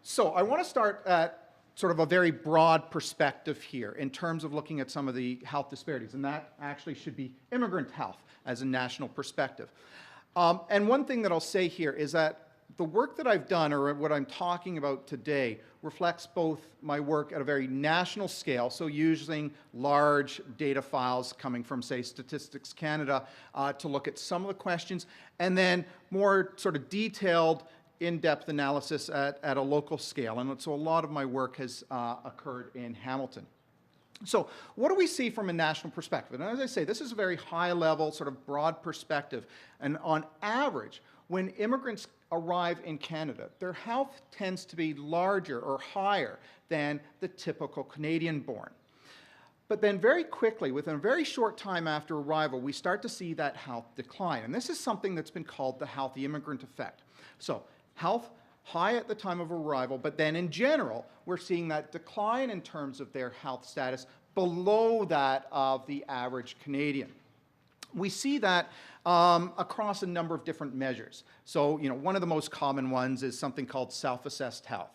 [SPEAKER 10] So I want to start at sort of a very broad perspective here in terms of looking at some of the health disparities, and that actually should be immigrant health as a national perspective. And one thing that I'll say here is that the work that I've done, or what I'm talking about today, reflects both my work at a very national scale, so using large data files coming from, say, Statistics Canada to look at some of the questions, and then more sort of detailed, in-depth analysis at a local scale. And so a lot of my work has occurred in Hamilton. So what do we see from a national perspective? And as I say, this is a very high-level, sort of broad perspective. And on average, when immigrants arrive in Canada, their health tends to be larger or higher than the typical Canadian-born. But then very quickly, within a very short time after arrival, we start to see that health decline. And this is something that's been called the healthy immigrant effect. So health high at the time of arrival, but then in general, we're seeing that decline in terms of their health status below that of the average Canadian. We see that across a number of different measures. So, one of the most common ones is something called self-assessed health.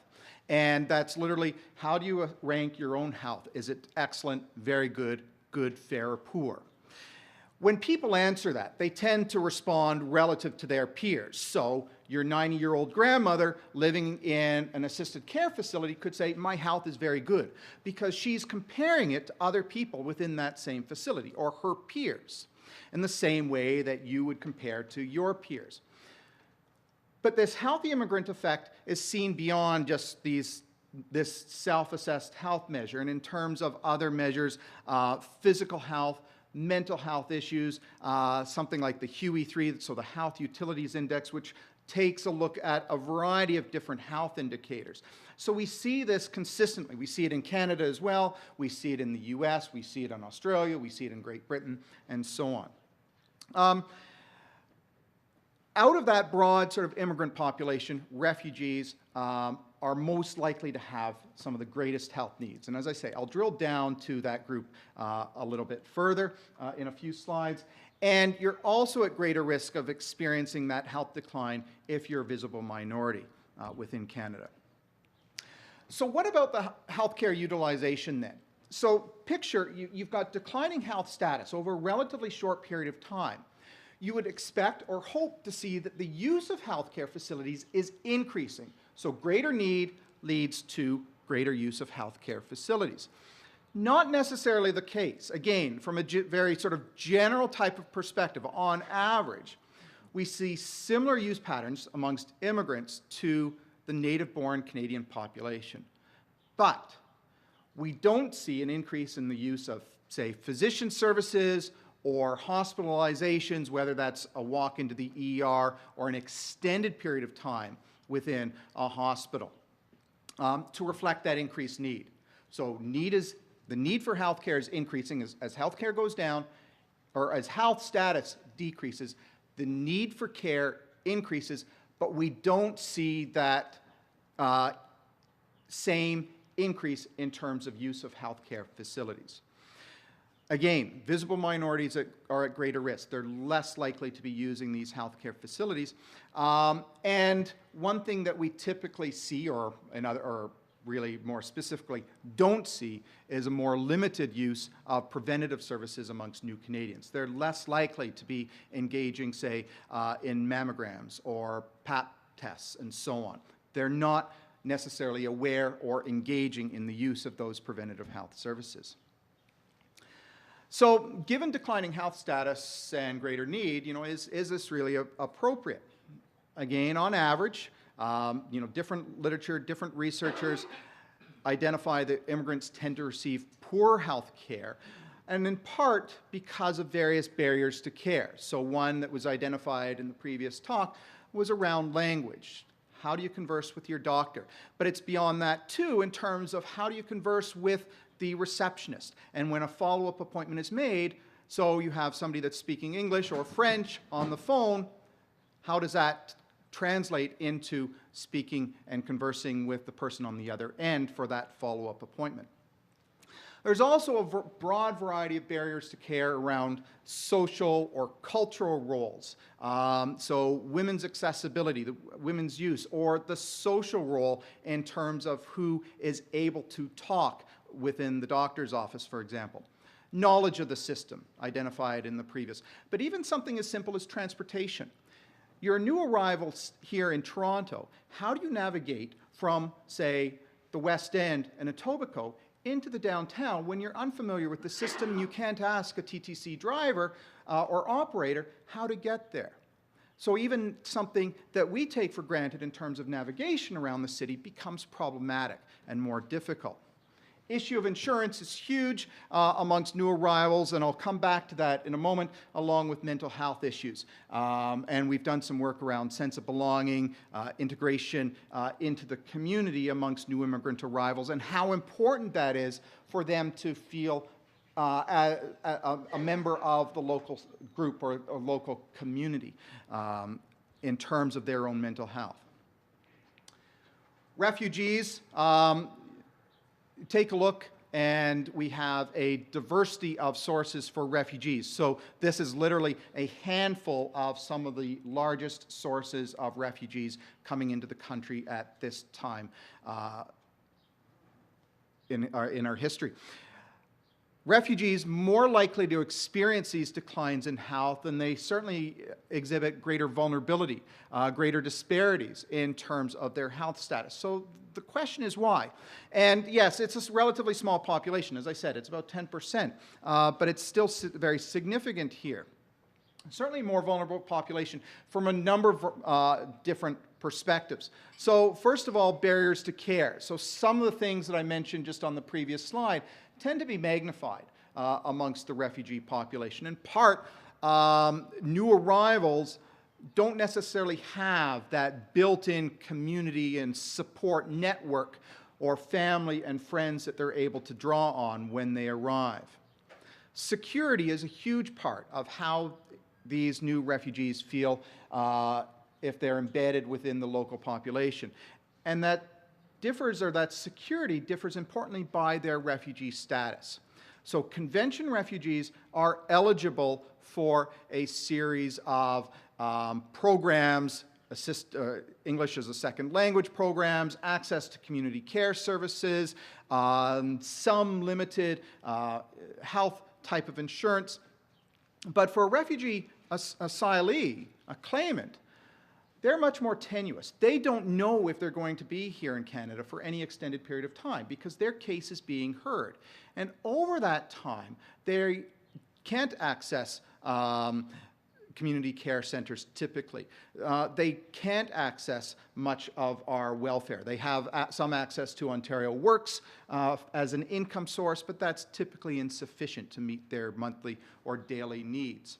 [SPEAKER 10] And that's literally, how do you rank your own health? Is it excellent, very good, good, fair, or poor? When people answer that, they tend to respond relative to their peers. So your 90-year-old grandmother living in an assisted care facility could say, my health is very good, because she's comparing it to other people within that same facility, or her peers, in the same way that you would compare to your peers. But this healthy immigrant effect is seen beyond just this self-assessed health measure, and in terms of other measures, physical health, mental health issues, something like the HUE-3, so the Health Utilities Index, which takes a look at a variety of different health indicators. So we see this consistently. We see it in Canada as well. We see it in the US. We see it in Australia. We see it in Great Britain, and so on. Out of that broad sort of immigrant population, refugees are most likely to have some of the greatest health needs. And as I say, I'll drill down to that group a little bit further in a few slides. And you're also at greater risk of experiencing that health decline if you're a visible minority within Canada. So what about the healthcare utilization then? So picture you've got declining health status over a relatively short period of time. You would expect or hope to see that the use of healthcare facilities is increasing. So greater need leads to greater use of healthcare facilities. Not necessarily the case. Again, from a very sort of general type of perspective, on average, we see similar use patterns amongst immigrants to the native-born Canadian population. But we don't see an increase in the use of, say, physician services or hospitalizations, whether that's a walk into the ER or an extended period of time within a hospital, to reflect that increased need. So the need for healthcare is increasing as healthcare goes down, or as health status decreases, the need for care increases, but we don't see that same increase in terms of use of healthcare facilities. Again, visible minorities are at greater risk. They're less likely to be using these healthcare facilities. And one thing that we typically see, or really more specifically don't see, is a more limited use of preventative services amongst new Canadians. They're less likely to be engaging, say, in mammograms or Pap tests and so on. They're not necessarily aware or engaging in the use of those preventative health services. So given declining health status and greater need, is this really appropriate? Again, on average, different literature, different researchers identify that immigrants tend to receive poor health care, and in part because of various barriers to care. So one that was identified in the previous talk was around language. How do you converse with your doctor? But it's beyond that too, in terms of how do you converse with the receptionist. And when a follow-up appointment is made, so you have somebody that's speaking English or French on the phone, how does that translate into speaking and conversing with the person on the other end for that follow-up appointment? There's also a broad variety of barriers to care around social or cultural roles. So women's accessibility, women's use, or the social role in terms of who is able to talk within the doctor's office, for example. Knowledge of the system, identified in the previous. But even something as simple as transportation. You're a new arrival here in Toronto. How do you navigate from, say, the West End and Etobicoke into the downtown when you're unfamiliar with the system and you can't ask a TTC driver or operator how to get there? So even something that we take for granted in terms of navigation around the city becomes problematic and more difficult. Issue of insurance is huge amongst new arrivals, and I'll come back to that in a moment, along with mental health issues. And we've done some work around sense of belonging, integration into the community amongst new immigrant arrivals, and how important that is for them to feel a member of the local group or local community in terms of their own mental health. Refugees. Take a look, and we have a diversity of sources for refugees. So this is literally a handful of some of the largest sources of refugees coming into the country at this time in our history. Refugees more likely to experience these declines in health, and they certainly exhibit greater vulnerability, greater disparities in terms of their health status. So the question is why? And yes, it's a relatively small population. As I said, it's about 10%, but it's still very significant here. Certainly a more vulnerable population from a number of different perspectives. So first of all, barriers to care. So some of the things that I mentioned just on the previous slide tend to be magnified amongst the refugee population. In part, new arrivals don't necessarily have that built-in community and support network or family and friends that they're able to draw on when they arrive. Security is a huge part of how these new refugees feel if they're embedded within the local population. And that differs, or that security differs importantly by their refugee status. So convention refugees are eligible for a series of programs, English as a second language programs, access to community care services, some limited health type of insurance. But for a refugee asylee, a claimant, they're much more tenuous. They don't know if they're going to be here in Canada for any extended period of time because their case is being heard. And over that time, they can't access community care centers typically. They can't access much of our welfare. They have some access to Ontario Works as an income source, but that's typically insufficient to meet their monthly or daily needs.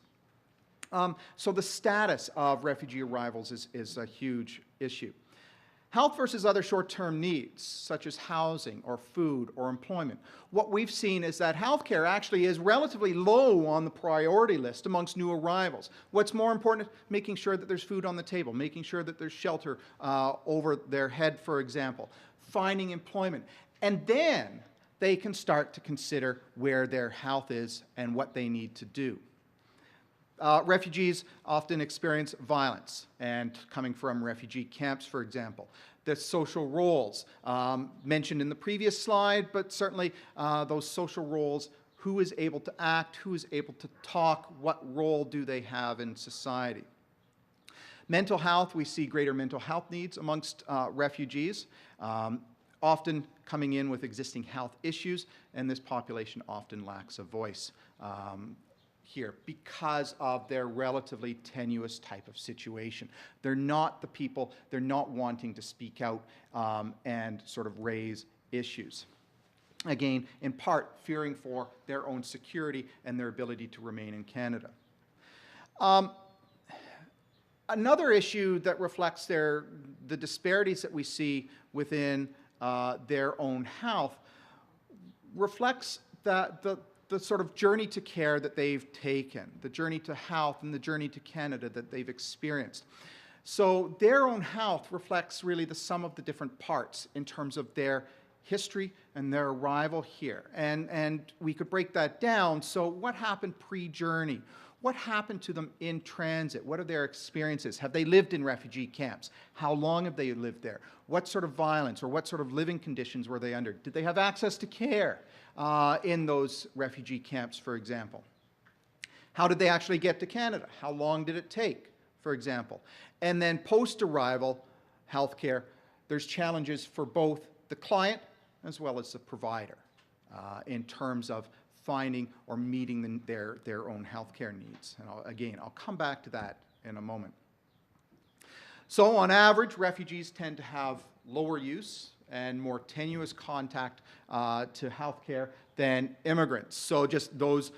[SPEAKER 10] So the status of refugee arrivals is a huge issue. Health versus other short-term needs, such as housing or food or employment. What we've seen is that healthcare actually is relatively low on the priority list amongst new arrivals. What's more important, making sure that there's food on the table, making sure that there's shelter over their head, for example, finding employment. And then they can start to consider where their health is and what they need to do. Refugees often experience violence, and coming from refugee camps, for example. The social roles mentioned in the previous slide, but certainly those social roles, who is able to act, who is able to talk, what role do they have in society. Mental health, we see greater mental health needs amongst refugees, often coming in with existing health issues, and this population often lacks a voice here because of their relatively tenuous type of situation. They're not the people, they're not wanting to speak out and sort of raise issues. Again, in part, fearing for their own security and their ability to remain in Canada. Another issue that reflects the disparities that we see within their own health reflects the sort of journey to care that they've taken, the journey to health and the journey to Canada that they've experienced. So their own health reflects really the sum of the different parts in terms of their history and their arrival here. And we could break that down. So what happened pre-journey? What happened to them in transit? What are their experiences? Have they lived in refugee camps? How long have they lived there? What sort of violence or what sort of living conditions were they under? Did they have access to care in those refugee camps, for example? How did they actually get to Canada? How long did it take, for example? And then post-arrival healthcare, there's challenges for both the client as well as the provider in terms of finding or meeting their own healthcare needs. And I'll come back to that in a moment. So on average, refugees tend to have lower use and more tenuous contact to healthcare than immigrants. So just those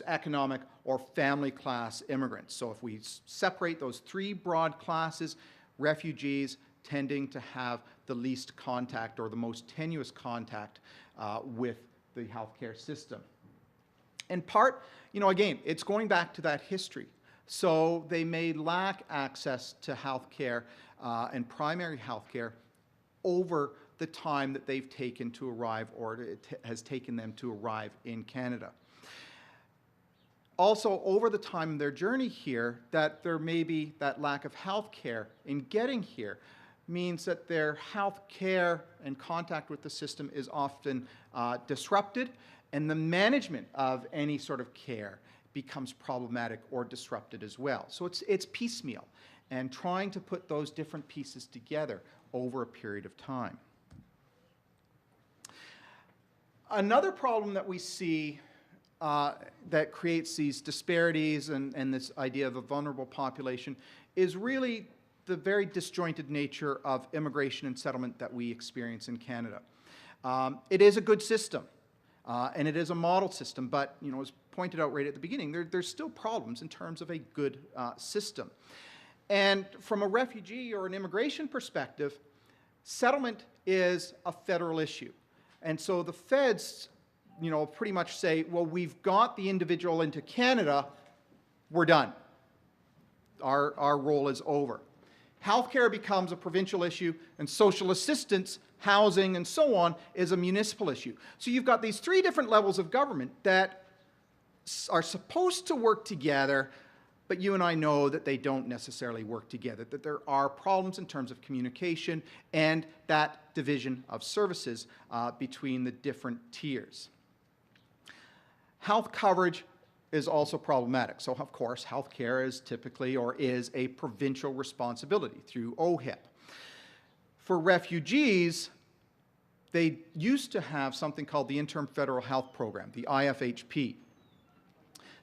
[SPEAKER 10] economic or family class immigrants. So if we separate those three broad classes, refugees tending to have the least contact or the most tenuous contact with the healthcare system. In part, again, it's going back to that history. So they may lack access to health care and primary health care over the time that they've taken to arrive or it has taken them to arrive in Canada. Also, over the time of their journey here, that there may be that lack of health care in getting here means that their health care and contact with the system is often disrupted, and the management of any sort of care becomes problematic or disrupted as well. So it's piecemeal and trying to put those different pieces together over a period of time. Another problem that we see that creates these disparities and this idea of a vulnerable population is really the very disjointed nature of immigration and settlement that we experience in Canada. It is a good system. And it is a model system, but as pointed out right at the beginning, there's still problems in terms of a good system. And from a refugee or an immigration perspective, settlement is a federal issue. And so the feds, pretty much say, well, we've got the individual into Canada, we're done. Our role is over. Healthcare becomes a provincial issue, and social assistance, housing, and so on is a municipal issue. So you've got these three different levels of government that are supposed to work together, but you and I know that they don't necessarily work together, that there are problems in terms of communication and that division of services between the different tiers. Health coverage is also problematic. So, of course, healthcare is typically or is a provincial responsibility through OHIP. For refugees, they used to have something called the Interim Federal Health Program, the IFHP.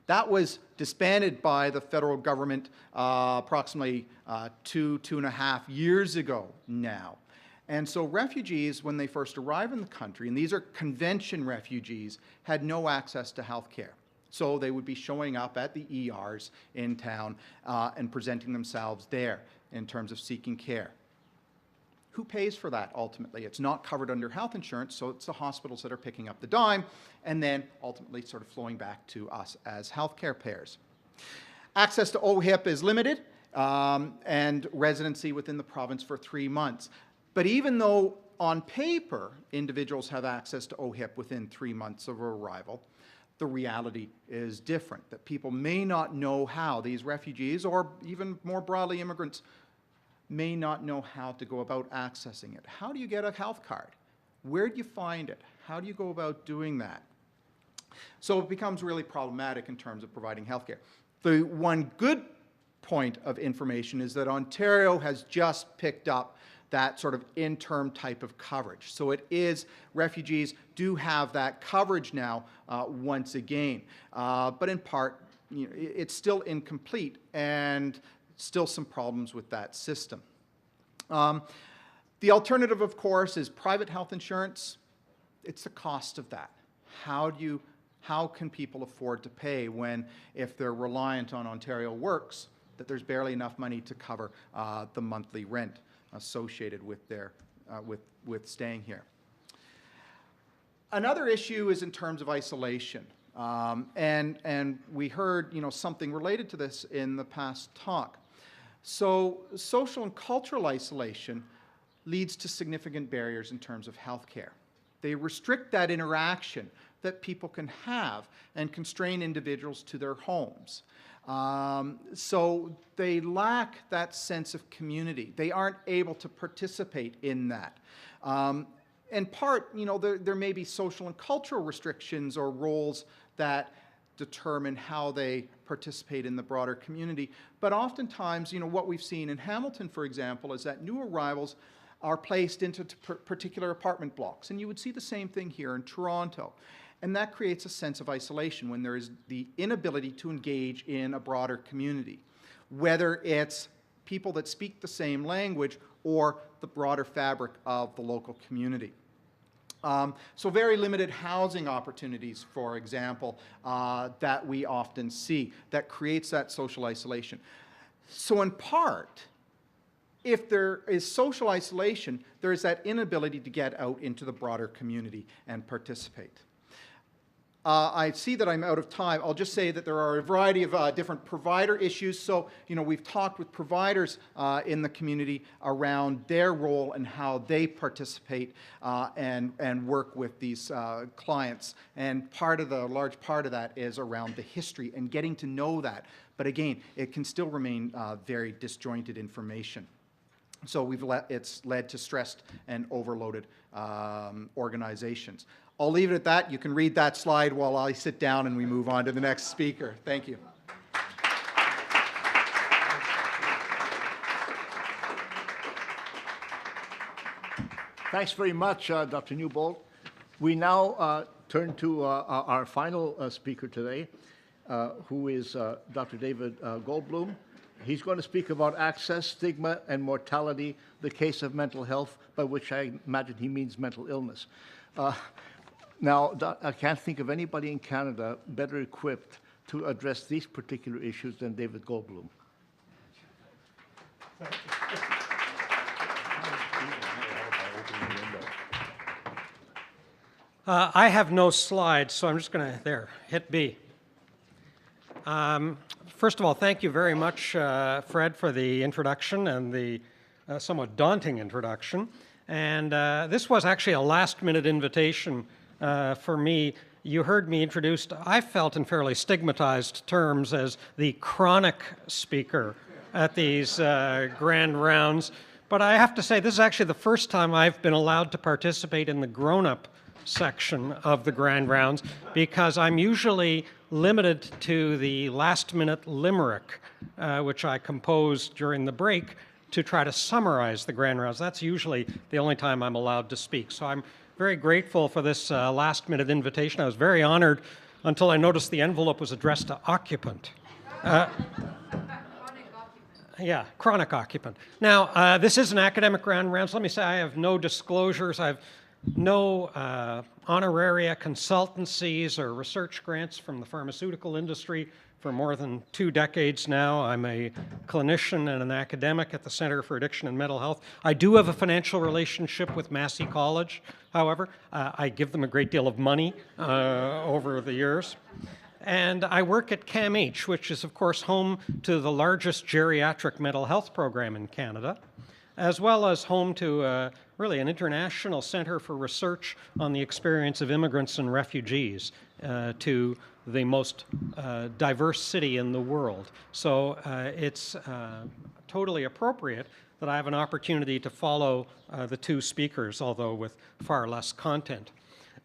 [SPEAKER 10] That was disbanded by the federal government approximately 2.5 years ago now. And so refugees, when they first arrive in the country, and these are convention refugees, had no access to health care. So they would be showing up at the ERs in town and presenting themselves there in terms of seeking care. Who pays for that ultimately? It's not covered under health insurance, so it's the hospitals that are picking up the dime and then ultimately sort of flowing back to us as healthcare payers. Access to OHIP is limited and residency within the province for 3 months. But even though on paper individuals have access to OHIP within 3 months of arrival, the reality is different, that people may not know how, these refugees or even more broadly immigrants may not know how to go about accessing it. How do you get a health card? Where do you find it? How do you go about doing that? So it becomes really problematic in terms of providing health care. The one good point of information is that Ontario has just picked up that sort of interim type of coverage. So it is, refugees do have that coverage now once again. But in part, you know, it's still incomplete and still some problems with that system. The alternative, of course, is private health insurance. It's the cost of that. How can people afford to pay when, if they're reliant on Ontario Works, that there's barely enough money to cover the monthly rent associated with their with staying here. Another issue is in terms of isolation, and we heard, you know, something related to this in the past talk. So social and cultural isolation leads to significant barriers in terms of healthcare. They restrict that interaction that people can have and constrain individuals to their homes. So they lack that sense of community. They aren't able to participate in that. In part, you know, there may be social and cultural restrictions or roles that determine how they participate in the broader community. But oftentimes, you know, what we've seen in Hamilton, for example, is that new arrivals are placed into particular apartment blocks. And you would see the same thing here in Toronto. And that creates a sense of isolation when there is the inability to engage in a broader community, whether it's people that speak the same language or the broader fabric of the local community. So very limited housing opportunities, for example, that we often see, that creates that social isolation. So in part, if there is social isolation, there is that inability to get out into the broader community and participate. I see that I'm out of time. I'll just say that there are a variety of different provider issues. So, you know, we've talked with providers in the community around their role and how they participate and work with these clients. And large part of that is around the history and getting to know that. But again, it can still remain very disjointed information. So it's led to stressed and overloaded organizations. I'll leave it at that. You can read that slide while I sit down and we move on to the next speaker. Thank you.
[SPEAKER 8] Thanks very much, Dr. Newbold. We now turn to our final speaker today, who is Dr. David Goldblum. He's going to speak about access, stigma, and mortality, the case of mental health, by which I imagine he means mental illness. Now, I can't think of anybody in Canada better equipped to address these particular issues than David Goldblum.
[SPEAKER 11] I have no slides, so I'm just going to, hit B. First of all, thank you very much, Fred, for the introduction and the somewhat daunting introduction. And this was actually a last-minute invitation for me. You heard me introduced, I felt in fairly stigmatized terms, as the chronic speaker at these grand rounds. But I have to say, this is actually the first time I've been allowed to participate in the grown-up section of the grand rounds, because I'm usually limited to the last-minute limerick, which I composed during the break to try to summarize the grand rounds. That's usually the only time I'm allowed to speak. So I'm very grateful for this last-minute invitation. I was very honored until I noticed the envelope was addressed to occupant. Yeah, chronic occupant. Now, this is an academic grand round, so let me say I have no disclosures. I have no honoraria, consultancies, or research grants from the pharmaceutical industry for more than 2 decades now. I'm a clinician and an academic at the Center for Addiction and Mental Health. I do have a financial relationship with Massey College, however. I give them a great deal of money over the years. And I work at CAMH, which is, of course, home to the largest geriatric mental health program in Canada, as well as home to really an international center for research on the experience of immigrants and refugees to the most diverse city in the world. So it's totally appropriate that I have an opportunity to follow the 2 speakers, although with far less content.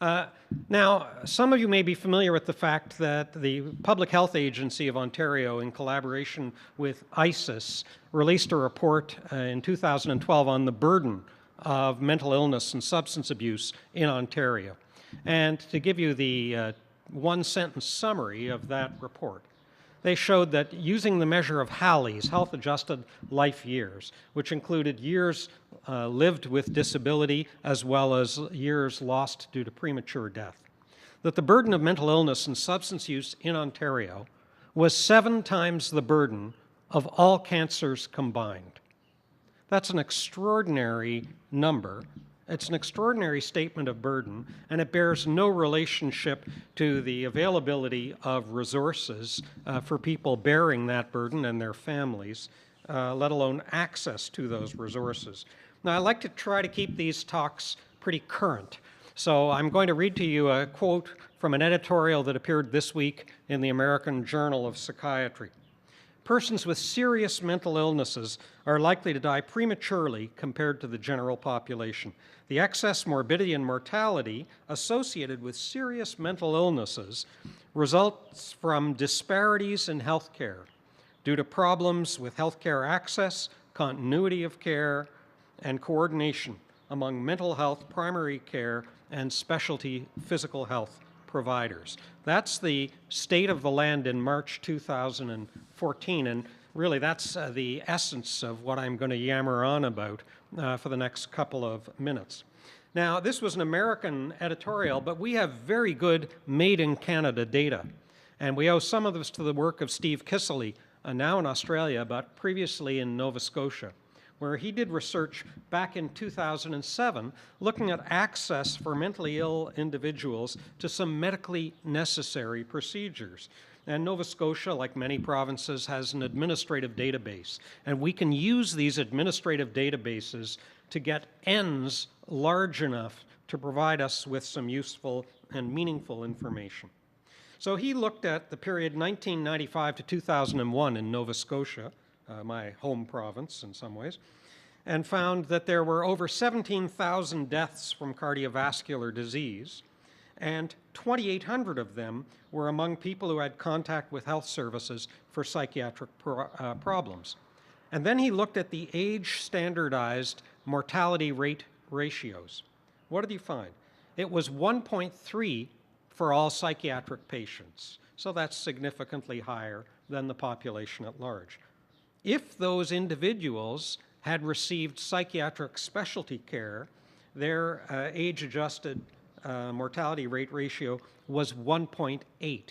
[SPEAKER 11] Now, some of you may be familiar with the fact that the Public Health Agency of Ontario, in collaboration with ISIS, released a report in 2012 on the burden of mental illness and substance abuse in Ontario. And to give you the one-sentence summary of that report, they showed that using the measure of HALYs, health-adjusted life years, which included years lived with disability as well as years lost due to premature death, that the burden of mental illness and substance use in Ontario was 7 times the burden of all cancers combined. That's an extraordinary number. It's an extraordinary statement of burden, and it bears no relationship to the availability of resources for people bearing that burden and their families, let alone access to those resources. Now, I like to try to keep these talks pretty current, so I'm going to read to you a quote from an editorial that appeared this week in the American Journal of Psychiatry. Persons with serious mental illnesses are likely to die prematurely compared to the general population. The excess morbidity and mortality associated with serious mental illnesses results from disparities in health care due to problems with health care access, continuity of care, and coordination among mental health, primary care, and specialty physical health providers. That's the state of the land in March 2014, and really that's the essence of what I'm going to yammer on about for the next couple of minutes. Now, this was an American editorial, but we have very good made-in-Canada data, and we owe some of this to the work of Steve Kissely, now in Australia, but previously in Nova Scotia, where he did research back in 2007 looking at access for mentally ill individuals to some medically necessary procedures. And Nova Scotia, like many provinces, has an administrative database. And we can use these administrative databases to get Ns large enough to provide us with some useful and meaningful information. So he looked at the period 1995 to 2001 in Nova Scotia, my home province in some ways, and found that there were over 17,000 deaths from cardiovascular disease, and 2,800 of them were among people who had contact with health services for psychiatric problems. And then he looked at the age-standardized mortality rate ratios. What did he find? It was 1.3 for all psychiatric patients, so that's significantly higher than the population at large. If those individuals had received psychiatric specialty care, their age-adjusted mortality rate ratio was 1.8.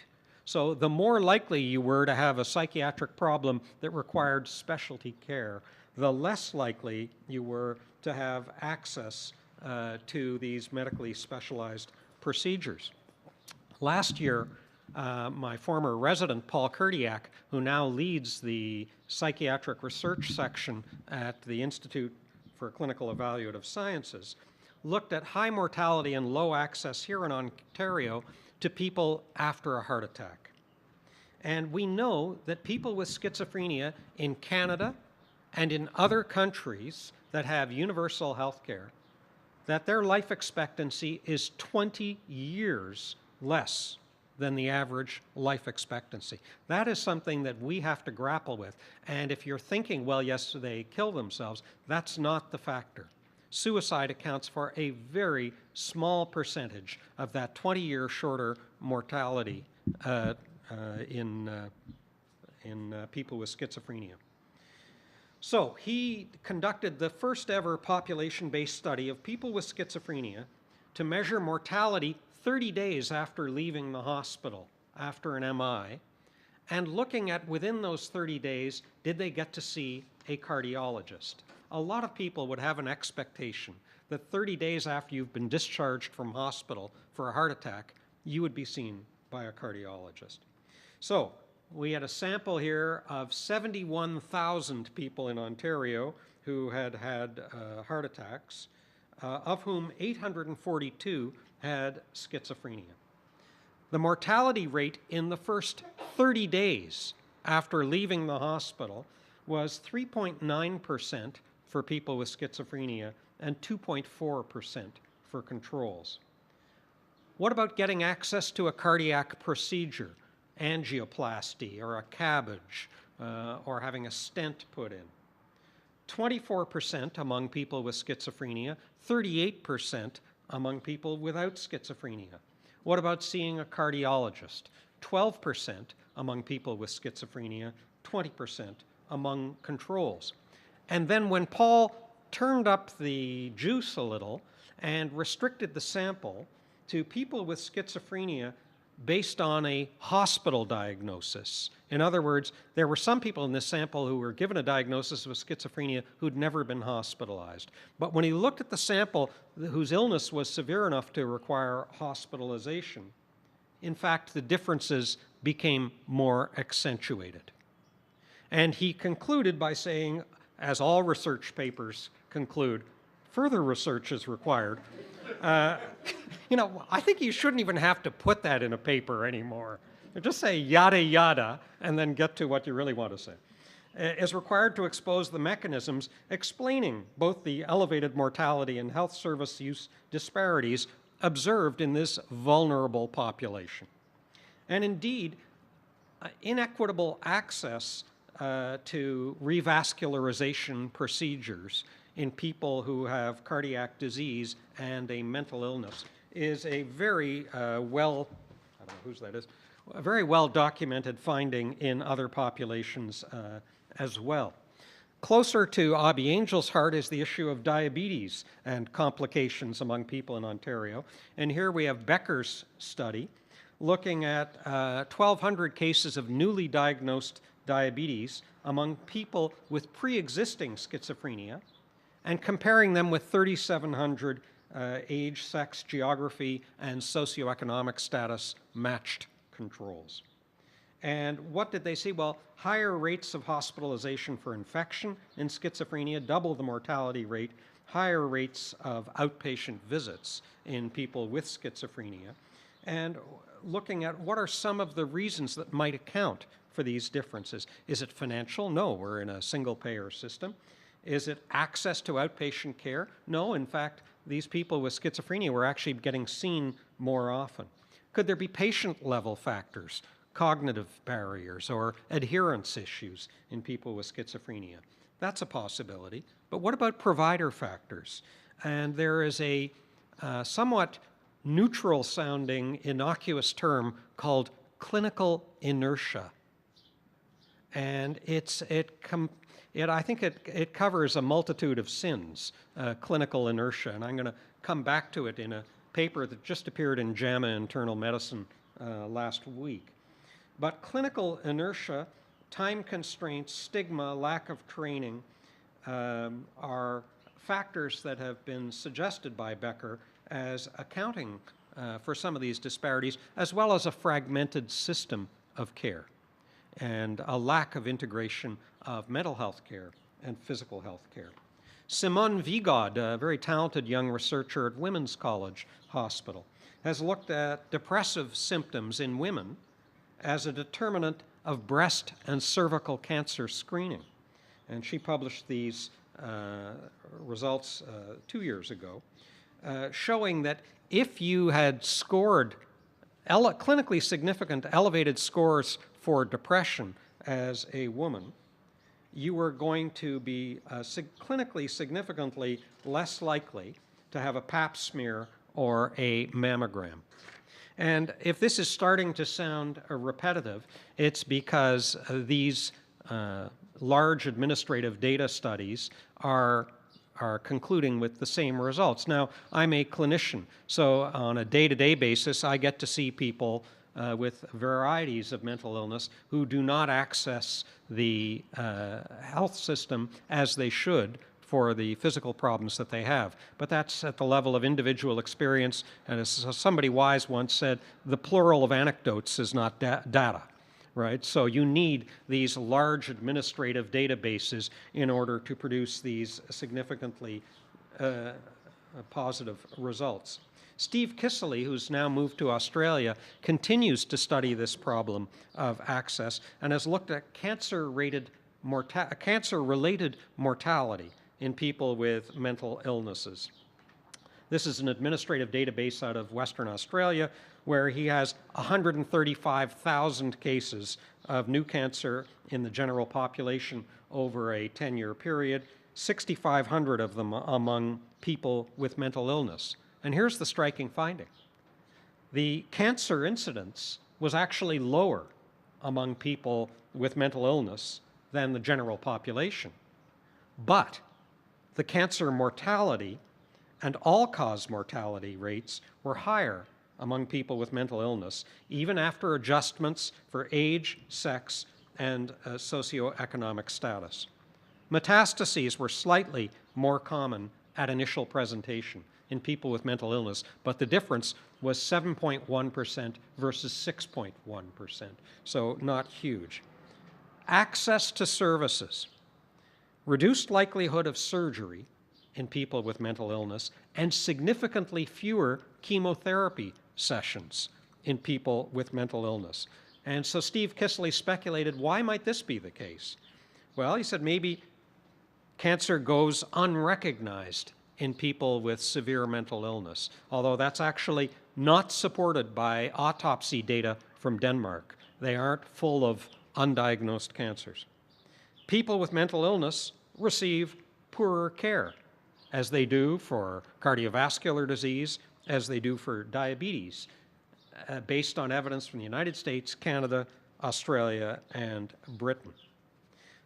[SPEAKER 11] So the more likely you were to have a psychiatric problem that required specialty care, the less likely you were to have access to these medically specialized procedures. Last year, my former resident, Paul Kurdiak, who now leads the psychiatric research section at the Institute for Clinical Evaluative Sciences, looked at high mortality and low access here in Ontario to people after a heart attack. And we know that people with schizophrenia in Canada and in other countries that have universal health care, that their life expectancy is 20 years less than the average life expectancy. That is something that we have to grapple with. And if you're thinking, well, yes, they kill themselves, that's not the factor. Suicide accounts for a very small percentage of that 20-year shorter mortality in people with schizophrenia. So he conducted the first ever population-based study of people with schizophrenia to measure mortality 30 days after leaving the hospital after an MI, and looking at within those 30 days, did they get to see a cardiologist? A lot of people would have an expectation that 30 days after you've been discharged from hospital for a heart attack, you would be seen by a cardiologist. So we had a sample here of 71,000 people in Ontario who had had heart attacks, of whom 842 had schizophrenia. The mortality rate in the first 30 days after leaving the hospital was 3.9% for people with schizophrenia and 2.4% for controls. What about getting access to a cardiac procedure, angioplasty or a CABG, or having a stent put in? 24% among people with schizophrenia, 38% among people without schizophrenia. What about seeing a cardiologist? 12% among people with schizophrenia, 20% among controls. And then when Paul turned up the juice a little and restricted the sample to people with schizophrenia based on a hospital diagnosis. In other words, there were some people in this sample who were given a diagnosis of schizophrenia who'd never been hospitalized. But when he looked at the sample whose illness was severe enough to require hospitalization, in fact, the differences became more accentuated. And he concluded by saying, as all research papers conclude, further research is required. You know, I think you shouldn't even have to put that in a paper anymore. Just say yada yada and then get to what you really want to say. Is required to expose the mechanisms explaining both the elevated mortality and health service use disparities observed in this vulnerable population. And indeed, inequitable access to revascularization procedures in people who have cardiac disease and a mental illness is a very I don't know whose that is, a very well documented finding in other populations as well. Closer to Abby Angel's heart is the issue of diabetes and complications among people in Ontario. And here we have Becker's study looking at 1,200 cases of newly diagnosed diabetes among people with pre-existing schizophrenia and comparing them with 3,700 age, sex, geography, and socioeconomic status matched controls. And what did they see? Well, higher rates of hospitalization for infection in schizophrenia, double the mortality rate, higher rates of outpatient visits in people with schizophrenia, and looking at what are some of the reasons that might account for these differences. Is it financial? No, we're in a single-payer system. Is it access to outpatient care? No, in fact, these people with schizophrenia were actually getting seen more often. Could there be patient-level factors, cognitive barriers, or adherence issues in people with schizophrenia? That's a possibility. But what about provider factors? And there is a somewhat neutral-sounding, innocuous term called clinical inertia. And I think it covers a multitude of sins, clinical inertia, and I'm going to come back to it in a paper that just appeared in JAMA Internal Medicine last week. But clinical inertia, time constraints, stigma, lack of training are factors that have been suggested by Becker as accounting for some of these disparities, as well as a fragmented system of care and a lack of integration of mental health care and physical health care. Simone Vigod, a very talented young researcher at Women's College Hospital, has looked at depressive symptoms in women as a determinant of breast and cervical cancer screening. And she published these results 2 years ago, showing that if you had scored clinically significant elevated scores for depression as a woman, you were going to be clinically significantly less likely to have a pap smear or a mammogram. And if this is starting to sound repetitive, it's because these large administrative data studies are concluding with the same results. Now, I'm a clinician, so on a day-to-day basis, I get to see people with varieties of mental illness who do not access the health system as they should for the physical problems that they have. But that's at the level of individual experience, and as somebody wise once said, the plural of anecdotes is not data, right? So you need these large administrative databases in order to produce these significantly positive results. Steve Kissely, who's now moved to Australia, continues to study this problem of access and has looked at cancer-related mortality in people with mental illnesses. This is an administrative database out of Western Australia where he has 135,000 cases of new cancer in the general population over a 10-year period, 6,500 of them among people with mental illness. And here's the striking finding. The cancer incidence was actually lower among people with mental illness than the general population. But the cancer mortality and all-cause mortality rates were higher among people with mental illness, even after adjustments for age, sex, and socioeconomic status. Metastases were slightly more common at initial presentation in people with mental illness, but the difference was 7.1% versus 6.1%, so not huge. Access to services, reduced likelihood of surgery in people with mental illness, and significantly fewer chemotherapy sessions in people with mental illness. And so Steve Kissley speculated, why might this be the case? Well, he said maybe cancer goes unrecognized in people with severe mental illness, although that's actually not supported by autopsy data from Denmark. They aren't full of undiagnosed cancers. People with mental illness receive poorer care, as they do for cardiovascular disease, as they do for diabetes, based on evidence from the United States, Canada, Australia, and Britain.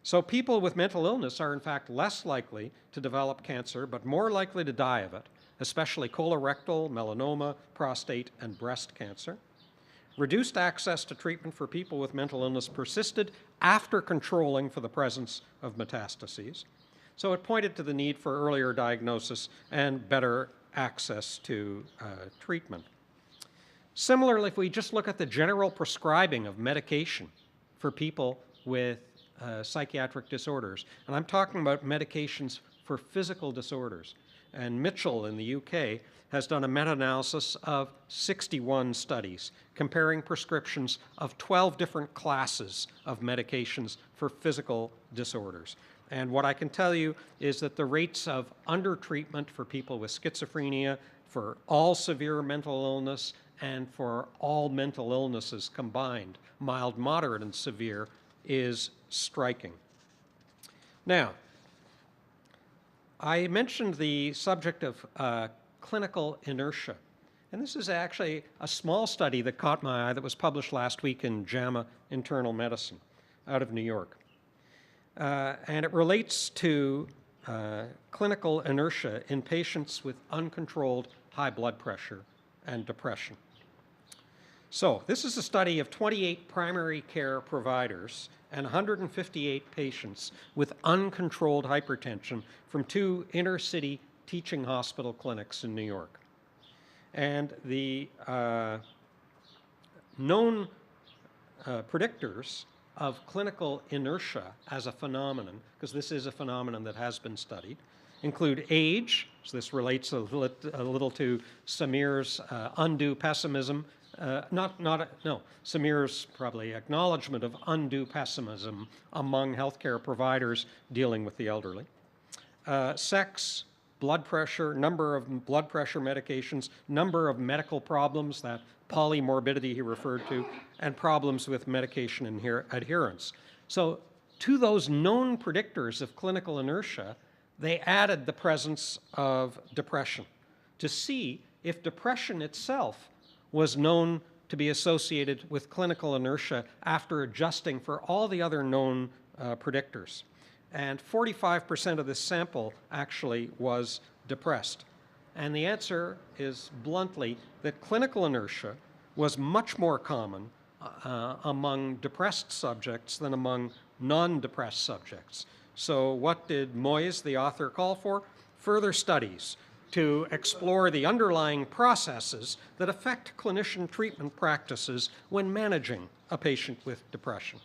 [SPEAKER 11] So people with mental illness are in fact less likely to develop cancer, but more likely to die of it, especially colorectal, melanoma, prostate, and breast cancer. Reduced access to treatment for people with mental illness persisted after controlling for the presence of metastases. So it pointed to the need for earlier diagnosis and better access to treatment. Similarly, if we just look at the general prescribing of medication for people with psychiatric disorders, and I'm talking about medications for physical disorders, and Mitchell in the UK has done a meta-analysis of 61 studies comparing prescriptions of 12 different classes of medications for physical disorders. And what I can tell you is that the rates of undertreatment for people with schizophrenia, for all severe mental illness, and for all mental illnesses combined, mild, moderate, and severe, is striking. Now, I mentioned the subject of clinical inertia. And this is actually a small study that caught my eye that was published last week in JAMA Internal Medicine out of New York. And it relates to clinical inertia in patients with uncontrolled high blood pressure and depression. So this is a study of 28 primary care providers and 158 patients with uncontrolled hypertension from 2 inner-city teaching hospital clinics in New York. And the known predictors of clinical inertia as a phenomenon, because this is a phenomenon that has been studied, include age. So this relates a little to Samir's undue pessimism. Samir's probably acknowledgement of undue pessimism among healthcare providers dealing with the elderly. Sex, blood pressure, number of blood pressure medications, number of medical problems, that polymorbidity he referred to, and problems with medication adherence. So to those known predictors of clinical inertia, they added the presence of depression to see if depression itself was known to be associated with clinical inertia after adjusting for all the other known predictors. And 45% of this sample actually was depressed. And the answer is bluntly that clinical inertia was much more common among depressed subjects than among non-depressed subjects. So what did Moyes, the author, call for? Further studies to explore the underlying processes that affect clinician treatment practices when managing a patient with depression.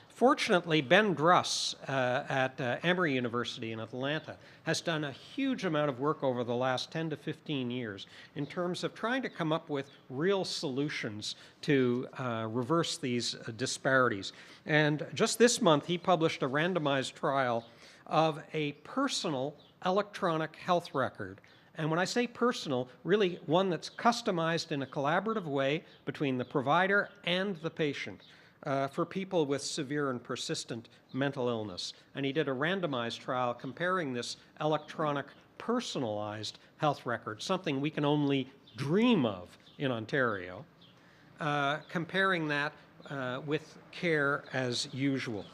[SPEAKER 11] Fortunately, Ben Druss at Emory University in Atlanta has done a huge amount of work over the last 10 to 15 years in terms of trying to come up with real solutions to reverse these disparities. And just this month, he published a randomized trial of a personal electronic health record And when I say personal, really one that's customized in a collaborative way between the provider and the patient for people with severe and persistent mental illness. And he did a randomized trial comparing this electronic personalized health record, something we can only dream of in Ontario, comparing that with care as usual.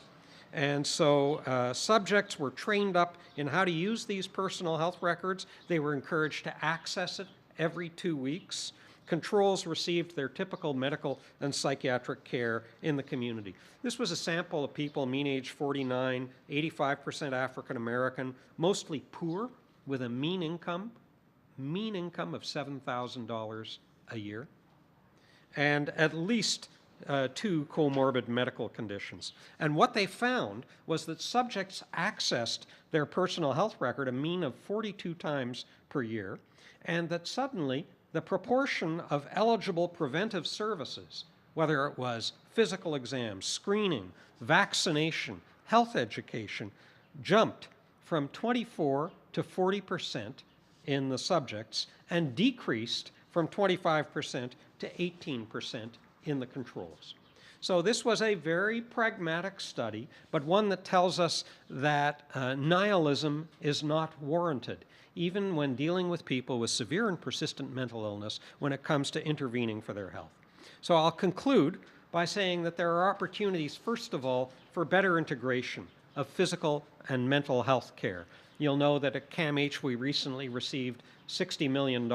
[SPEAKER 11] And so subjects were trained up in how to use these personal health records. They were encouraged to access it every 2 weeks. Controls received their typical medical and psychiatric care in the community. This was a sample of people, mean age 49, 85% African American, mostly poor, with a mean income of $7,000 a year, and at least 2 comorbid medical conditions. And what they found was that subjects accessed their personal health record a mean of 42 times per year, and that suddenly the proportion of eligible preventive services, whether it was physical exams, screening, vaccination, health education, jumped from 24 to 40% in the subjects and decreased from 25% to 18% in the controls. So this was a very pragmatic study, but one that tells us that nihilism is not warranted, even when dealing with people with severe and persistent mental illness when it comes to intervening for their health. So I'll conclude by saying that there are opportunities, first of all, for better integration of physical and mental health care. You'll know that at CAMH we recently received $60 million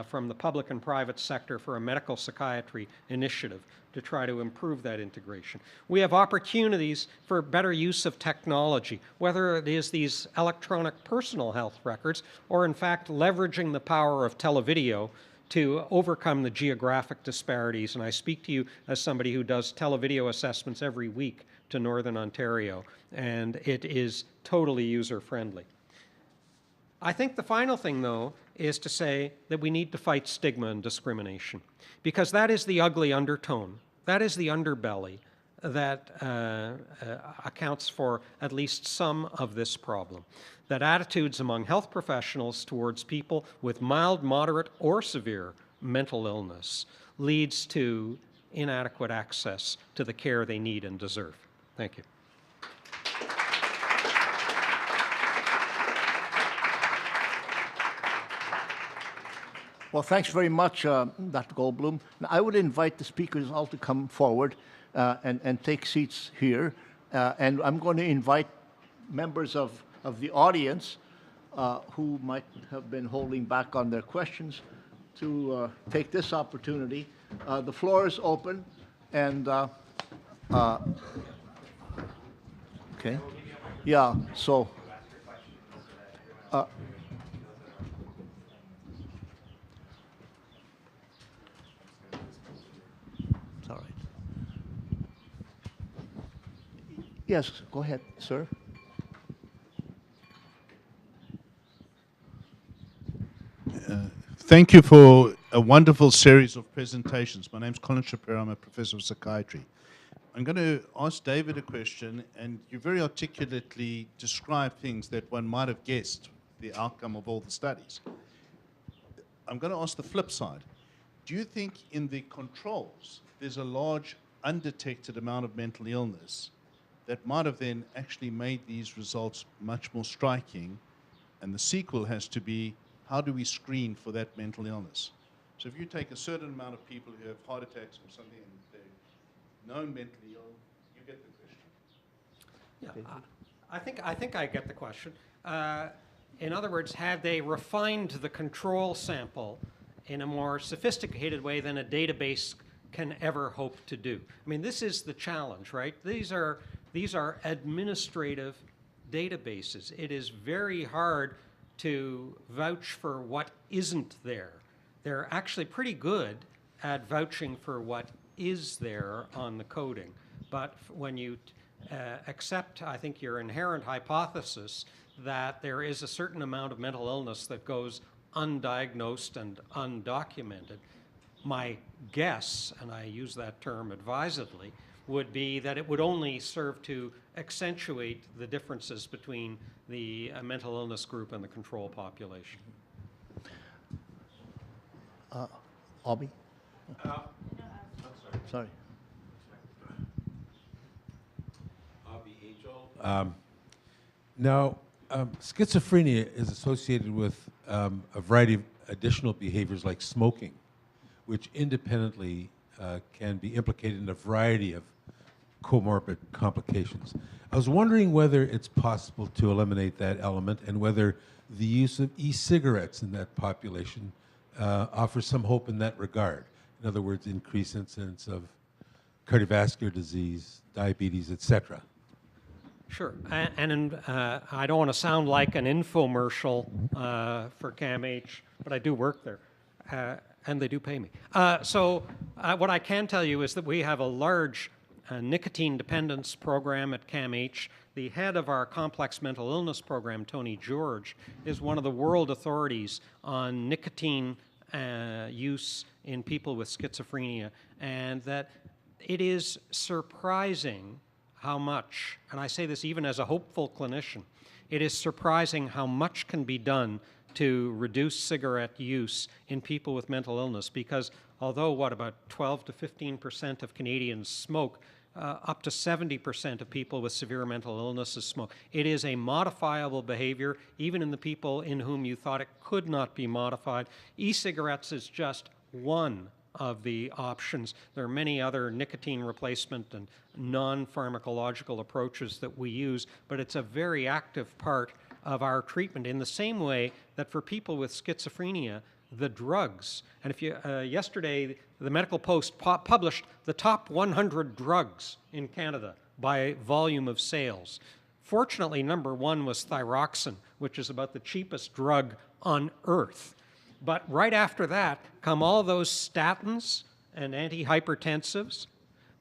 [SPEAKER 11] from the public and private sector for a medical psychiatry initiative to try to improve that integration. We have opportunities for better use of technology, whether it is these electronic personal health records or in fact leveraging the power of televideo to overcome the geographic disparities. And I speak to you as somebody who does televideo assessments every week to Northern Ontario, and it is totally user-friendly. I think the final thing, though, is to say that we need to fight stigma and discrimination, because that is the ugly undertone, that is the underbelly that accounts for at least some of this problem. That attitudes among health professionals towards people with mild, moderate, or severe mental illness leads to inadequate access to the care they need and deserve. Thank you.
[SPEAKER 8] Well, thanks very much, Dr. Goldblum. Now, I would invite the speakers all to come forward and take seats here. And I'm going to invite members of the audience who might have been holding back on their questions to take this opportunity. The floor is open, and okay, yeah. So. It's all right. Yes, go ahead, sir.
[SPEAKER 12] Thank you for a wonderful series of presentations. My name's Colin Shapiro. I'm a professor of psychiatry. I'm going to ask David a question, and you very articulately describe things that one might have guessed the outcome of all the studies. I'm going to ask the flip side. Do you think in the controls there's a large undetected amount of mental illness that might have then actually made these results much more striking, and the sequel has to be, how do we screen for that mental illness? So if you take a certain amount of people who have heart attacks or something and they're known mentally ill, you get the question.
[SPEAKER 11] Yeah, I think I get the question. In other words, had they refined the control sample in a more sophisticated way than a database can ever hope to do? I mean, this is the challenge, right? These are administrative databases. It is very hard to vouch for what isn't there. They're actually pretty good at vouching for what is there on the coding. But when you accept, I think, your inherent hypothesis that there is a certain amount of mental illness that goes undiagnosed and undocumented, my guess, and I use that term advisedly, would be that it would only serve to accentuate the differences between the mental illness group and the control population.
[SPEAKER 8] Obi? Sorry.
[SPEAKER 3] Now, schizophrenia is associated with a variety of additional behaviors like smoking, which independently can be implicated in a variety of comorbid complications. I was wondering whether it's possible to eliminate that element and whether the use of e-cigarettes in that population offers some hope in that regard. In other words, increased incidence of cardiovascular disease, diabetes, etc.
[SPEAKER 11] Sure, and I don't want to sound like an infomercial for CAMH, but I do work there, and they do pay me. So what I can tell you is that we have a large nicotine dependence program at CAMH. The head of our complex mental illness program, Tony George, is one of the world authorities on nicotine use in people with schizophrenia, and that it is surprising how much, and I say this even as a hopeful clinician, it is surprising how much can be done to reduce cigarette use in people with mental illness, because although about 12 to 15% of Canadians smoke, up to 70% of people with severe mental illnesses smoke. It is a modifiable behavior, even in the people in whom you thought it could not be modified. E-cigarettes is just one of the options. There are many other nicotine replacement and non-pharmacological approaches that we use, but it's a very active part of our treatment in the same way that for people with schizophrenia, the drugs, and if you, yesterday, the Medical Post published the top 100 drugs in Canada by volume of sales. Fortunately, number one was thyroxine, which is about the cheapest drug on earth. But right after that come all those statins and antihypertensives.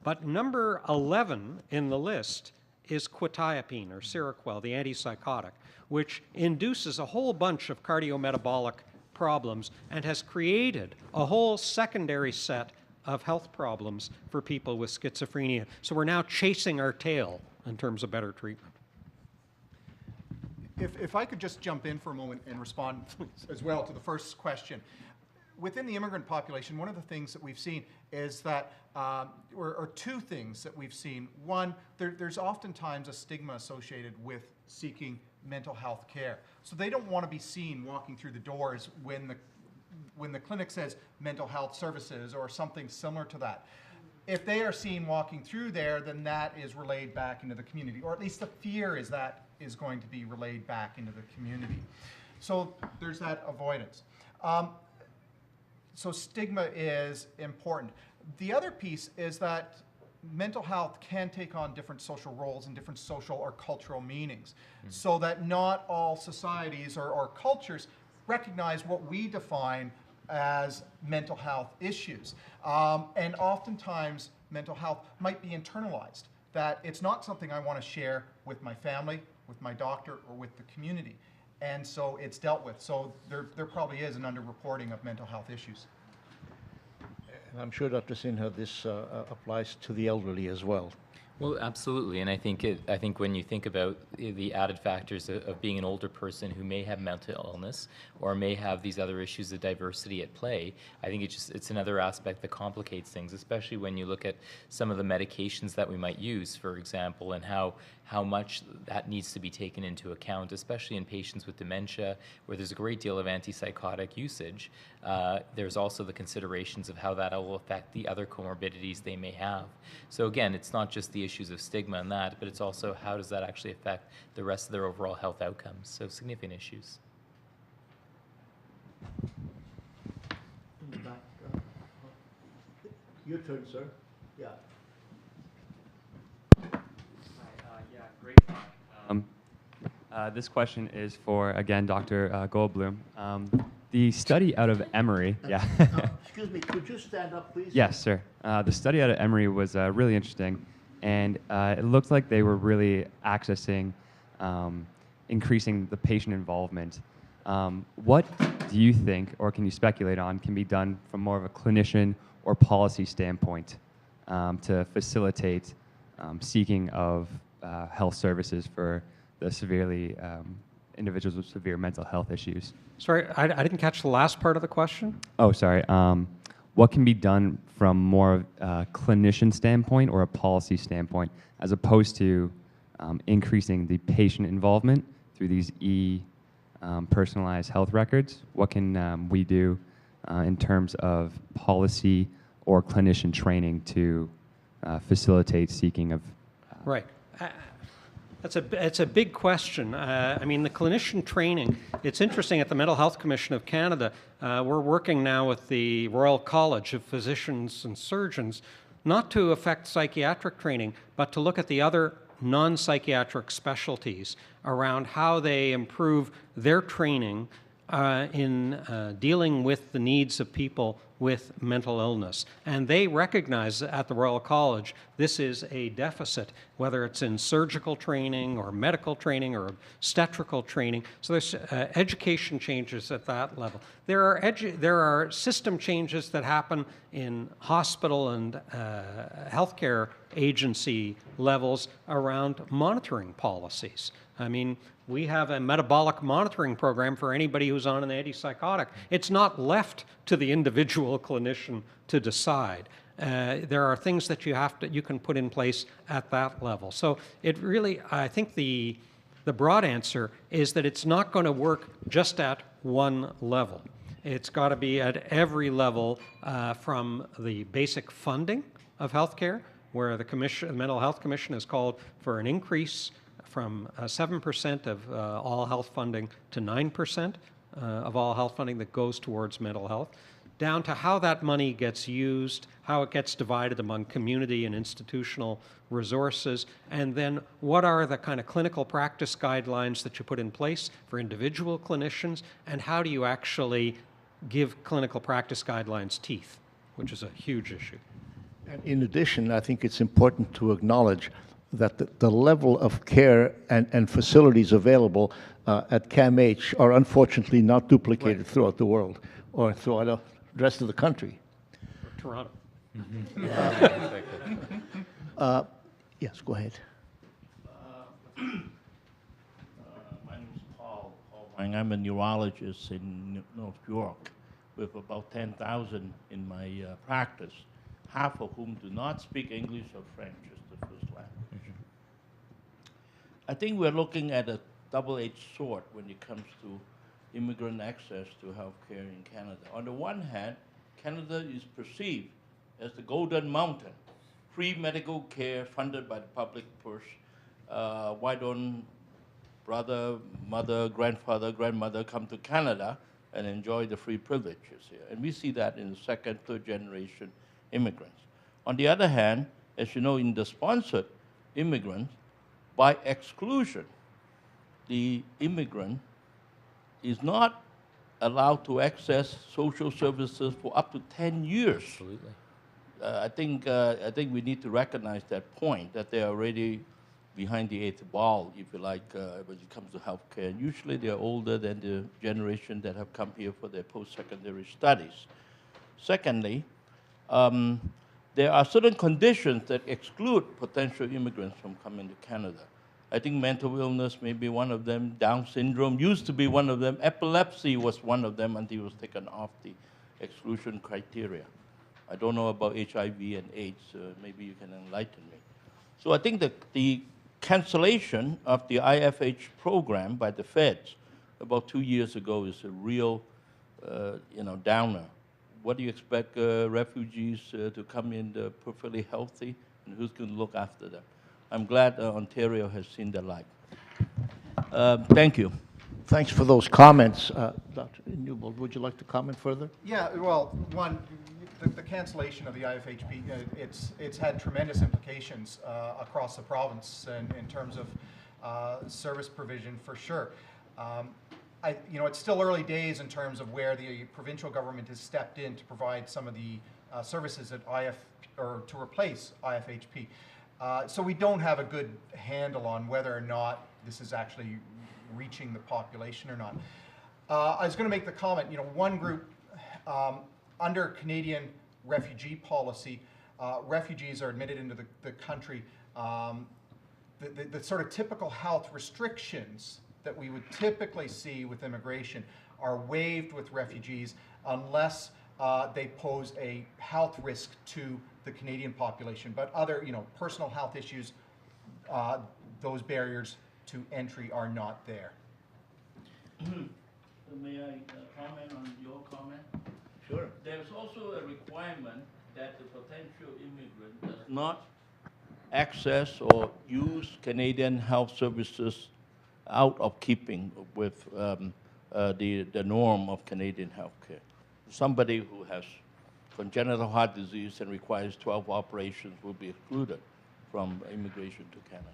[SPEAKER 11] But number 11 in the list is quetiapine, or Seroquel, the antipsychotic, which induces a whole bunch of cardiometabolic problems and has created a whole secondary set of health problems for people with schizophrenia. So we're now chasing our tail in terms of better treatment.
[SPEAKER 10] If I could just jump in for a moment and respond as well to the first question. Within the immigrant population, one of the things that we've seen is that, or two things that we've seen. One, there's oftentimes a stigma associated with seeking mental health care. So they don't want to be seen walking through the doors when the clinic says mental health services or something similar to that. If they are seen walking through there, then that is relayed back into the community, or at least the fear is that is going to be relayed back into the community. So there's that avoidance. So stigma is important. The other piece is that mental health can take on different social roles and different social or cultural meanings, so that not all societies or cultures recognize what we define as mental health issues. And oftentimes, mental health might be internalized, that it's not something I want to share with my family, with my doctor, or with the community. And so it's dealt with. So there probably is an underreporting of mental health issues.
[SPEAKER 8] And I'm sure, Dr. Sinha, this applies to the elderly as well.
[SPEAKER 9] Well, absolutely, and I think when you think about the added factors of being an older person who may have mental illness or may have these other issues of diversity at play, I think it's another aspect that complicates things, especially when you look at some of the medications that we might use, for example, and how much that needs to be taken into account, especially in patients with dementia, where there's a great deal of antipsychotic usage. There's also the considerations of how that will affect the other comorbidities they may have. So again, it's not just the issues of stigma and that, but it's also how does that actually affect the rest of their overall health outcomes. So significant issues.
[SPEAKER 8] In the back. Your turn, sir. Yeah.
[SPEAKER 13] Yeah, great talk. This question is for, again, Dr. Goldblum. The study out of Emory, yeah.
[SPEAKER 8] Excuse me, could you stand up, please?
[SPEAKER 13] Yes, sir. The study out of Emory was really interesting, and it looked like they were really accessing, increasing the patient involvement. What do you think, or can you speculate on, can be done from more of a clinician or policy standpoint to facilitate seeking of health services for the severely individuals with severe mental health issues.
[SPEAKER 11] Sorry, I didn't catch the last part of the question.
[SPEAKER 13] Oh, sorry. What can be done from more of a clinician standpoint or a policy standpoint, as opposed to increasing the patient involvement through these personalized health records? What can we do in terms of policy or clinician training to facilitate seeking of?
[SPEAKER 11] Right. It's a big question. I mean, the clinician training, it's interesting at the Mental Health Commission of Canada, we're working now with the Royal College of Physicians and Surgeons, not to affect psychiatric training, but to look at the other non-psychiatric specialties around how they improve their training in dealing with the needs of people with mental illness. And they recognize at the Royal College this is a deficit, whether it's in surgical training or medical training or obstetrical training. So there's education changes at that level. There are system changes that happen in hospital and healthcare agency levels around monitoring policies. I mean, we have a metabolic monitoring program for anybody who's on an antipsychotic. It's not left to the individual clinician to decide. There are things that you can put in place at that level. So it really, I think the broad answer is that it's not going to work just at one level. It's got to be at every level, from the basic funding of healthcare, where the Mental Health Commission has called for an increase from 7% of all health funding to 9% of all health funding that goes towards mental health, down to how that money gets used, how it gets divided among community and institutional resources, and then what are the kind of clinical practice guidelines that you put in place for individual clinicians, and how do you actually give clinical practice guidelines teeth, which is a huge issue.
[SPEAKER 8] And in addition, I think it's important to acknowledge that the level of care and facilities available at CAMH are unfortunately not duplicated throughout the world or throughout the rest of the country.
[SPEAKER 11] Toronto.
[SPEAKER 8] Yes, go ahead.
[SPEAKER 14] My name is Paul Wang. I'm a neurologist in North York with about 10,000 in my practice, half of whom do not speak English or French as the first language. I think we're looking at a double-edged sword when it comes to immigrant access to health care in Canada. On the one hand, Canada is perceived as the Golden Mountain, free medical care funded by the public purse. Why don't brother, mother, grandfather, grandmother come to Canada and enjoy the free privileges here? And we see that in the second, third generation immigrants. On the other hand, as you know, in the sponsored immigrants, by exclusion, the immigrant is not allowed to access social services for up to 10 years.
[SPEAKER 9] Absolutely.
[SPEAKER 14] I think we need to recognize that point, that they are already behind the eighth ball, if you like, when it comes to healthcare. And usually they're older than the generation that have come here for their post-secondary studies. Secondly, there are certain conditions that exclude potential immigrants from coming to Canada. I think mental illness may be one of them. Down syndrome used to be one of them. Epilepsy was one of them until it was taken off the exclusion criteria. I don't know about HIV and AIDS. Maybe you can enlighten me. So I think that the cancellation of the IFH program by the feds about 2 years ago is a real downer. What do you expect refugees to come in perfectly healthy, and who's going to look after them? I'm glad Ontario has seen the light. Thank you.
[SPEAKER 8] Thanks for those comments. Dr. Newbold, would you like to comment further?
[SPEAKER 10] Yeah, well, one, the cancellation of the IFHP, it's had tremendous implications across the province and in terms of service provision for sure. It's still early days in terms of where the provincial government has stepped in to provide some of the services at to replace IFHP. So we don't have a good handle on whether or not this is actually reaching the population or not. I was going to make the comment, one group under Canadian refugee policy, refugees are admitted into the country. The sort of typical health restrictions that we would typically see with immigration are waived with refugees unless they pose a health risk to the Canadian population. But other, personal health issues, those barriers to entry are not there.
[SPEAKER 14] May I comment on your comment? Sure. There's also a requirement that the potential immigrant does not access or use Canadian health services out of keeping with the norm of Canadian healthcare. Somebody who has congenital heart disease and requires 12 operations will be excluded from immigration to Canada.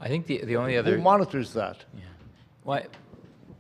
[SPEAKER 9] I think the only other...
[SPEAKER 8] Who monitors that?
[SPEAKER 9] Yeah. Well,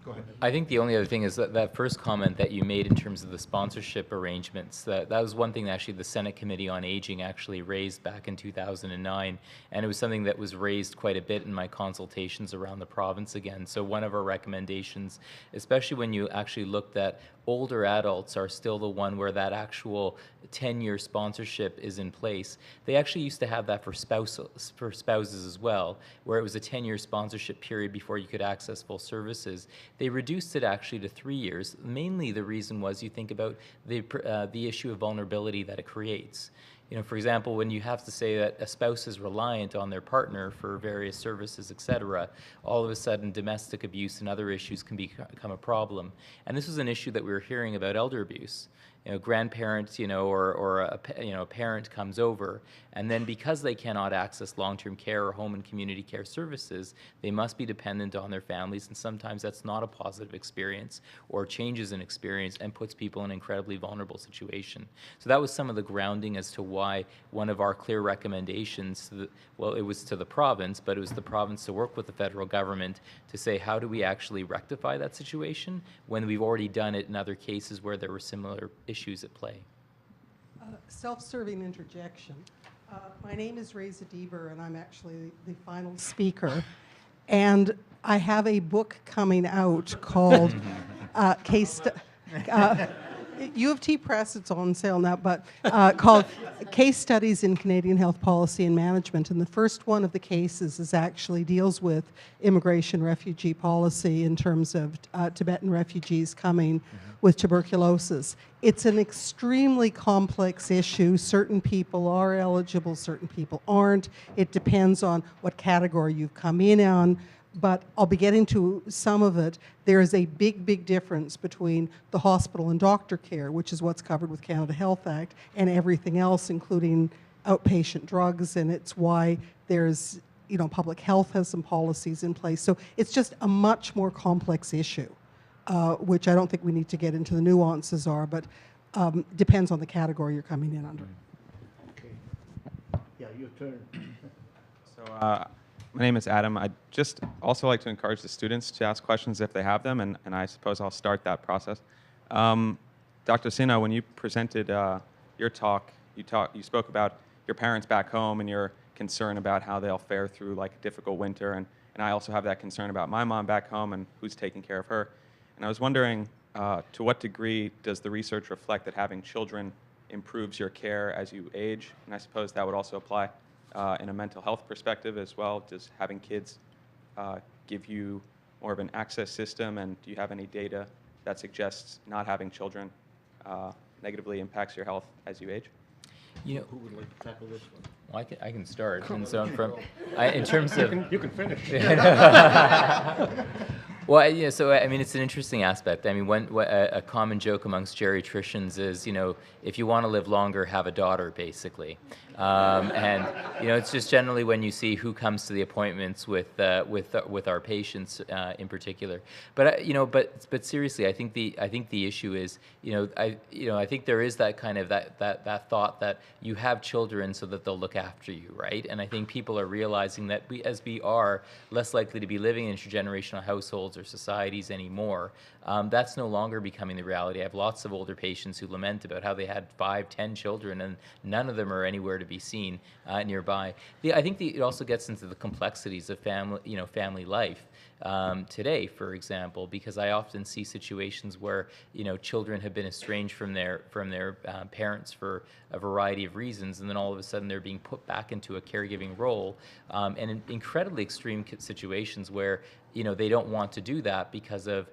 [SPEAKER 10] Go ahead.
[SPEAKER 9] I think the only other thing is that first comment that you made in terms of the sponsorship arrangements, that was one thing that actually the Senate Committee on Aging actually raised back in 2009, and it was something that was raised quite a bit in my consultations around the province again. So one of our recommendations, especially when you actually looked at older adults are still the one where that actual 10-year sponsorship is in place. They actually used to have that for spouses as well, where it was a 10-year sponsorship period before you could access full services. They reduced it actually to 3 years. Mainly the reason was you think about the issue of vulnerability that it creates. For example, when you have to say that a spouse is reliant on their partner for various services, etc., all of a sudden domestic abuse and other issues can become a problem. And this was an issue that we were hearing about elder abuse. Grandparents, or a parent comes over, and then because they cannot access long-term care or home and community care services, they must be dependent on their families, and sometimes that's not a positive experience or changes in experience and puts people in an incredibly vulnerable situation. So that was some of the grounding as to why one of our clear recommendations, well, it was to the province, but it was the province to work with the federal government to say, how do we actually rectify that situation when we've already done it in other cases where there were similar issues at play?
[SPEAKER 15] Self-serving interjection. My name is Reza Deber, and I'm actually the final speaker. And I have a book coming out called U of T Press, it's on sale now, but called Case Studies in Canadian Health Policy and Management. And the first one of the cases is actually deals with immigration refugee policy in terms of Tibetan refugees coming with tuberculosis. It's an extremely complex issue. Certain people are eligible, certain people aren't. It depends on what category you've come in on. But I'll be getting to some of it. There is a big, big difference between the hospital and doctor care, which is what's covered with Canada Health Act, and everything else, including outpatient drugs, and it's why there's, public health has some policies in place. So it's just a much more complex issue, which I don't think we need to get into the nuances are, but depends on the category you're coming in under.
[SPEAKER 8] Okay. Yeah, your turn.
[SPEAKER 16] So, my name is Adam. I'd just also like to encourage the students to ask questions if they have them, and I suppose I'll start that process. Dr. Sinha, when you presented your talk, you spoke about your parents back home and your concern about how they'll fare through like a difficult winter, and I also have that concern about my mom back home and who's taking care of her. And I was wondering, to what degree does the research reflect that having children improves your care as you age? And I suppose that would also apply in a mental health perspective as well. Does having kids give you more of an access system, and do you have any data that suggests not having children negatively impacts your health as you age?
[SPEAKER 8] Who would like to tackle this one?
[SPEAKER 9] Well, I can start. And so in terms of...
[SPEAKER 8] You can finish.
[SPEAKER 9] Well, yeah, so I mean, it's an interesting aspect. I mean, a common joke amongst geriatricians is, if you want to live longer, have a daughter, basically. And it's just generally when you see who comes to the appointments with our patients in particular. But but seriously, I think the issue is, I think there is that kind of that thought that you have children so that they'll look after you, right? And I think people are realizing that we are less likely to be living in intergenerational households households or societies anymore. That's no longer becoming the reality. I have lots of older patients who lament about how they had 5, 10 children and none of them are anywhere to be seen nearby. I think it also gets into the complexities of family life. Today, for example, because I often see situations where children have been estranged from their parents for a variety of reasons, and then all of a sudden they're being put back into a caregiving role, and in incredibly extreme situations where they don't want to do that because of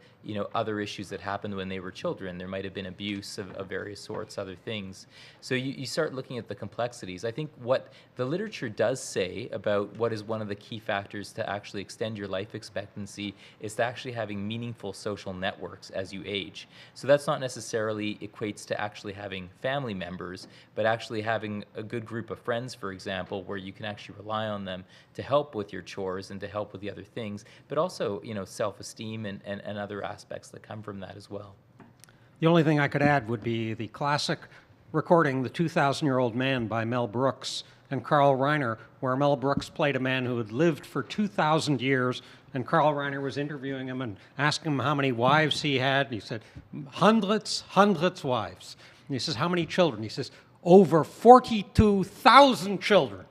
[SPEAKER 9] other issues that happened when they were children. There might have been abuse of various sorts, other things. So you start looking at the complexities. I think what the literature does say about what is one of the key factors to actually extend your life expectancy is to actually having meaningful social networks as you age. So that's not necessarily equates to actually having family members, but actually having a good group of friends, for example, where you can actually rely on them to help with your chores and to help with the other things, but also self-esteem and other aspects that come from that as well.
[SPEAKER 11] The only thing I could add would be the classic recording, The 2,000-Year-Old Man by Mel Brooks and Carl Reiner, where Mel Brooks played a man who had lived for 2,000 years, and Carl Reiner was interviewing him and asking him how many wives he had. And he said, hundreds wives. And he says, how many children? He says, over 42,000 children,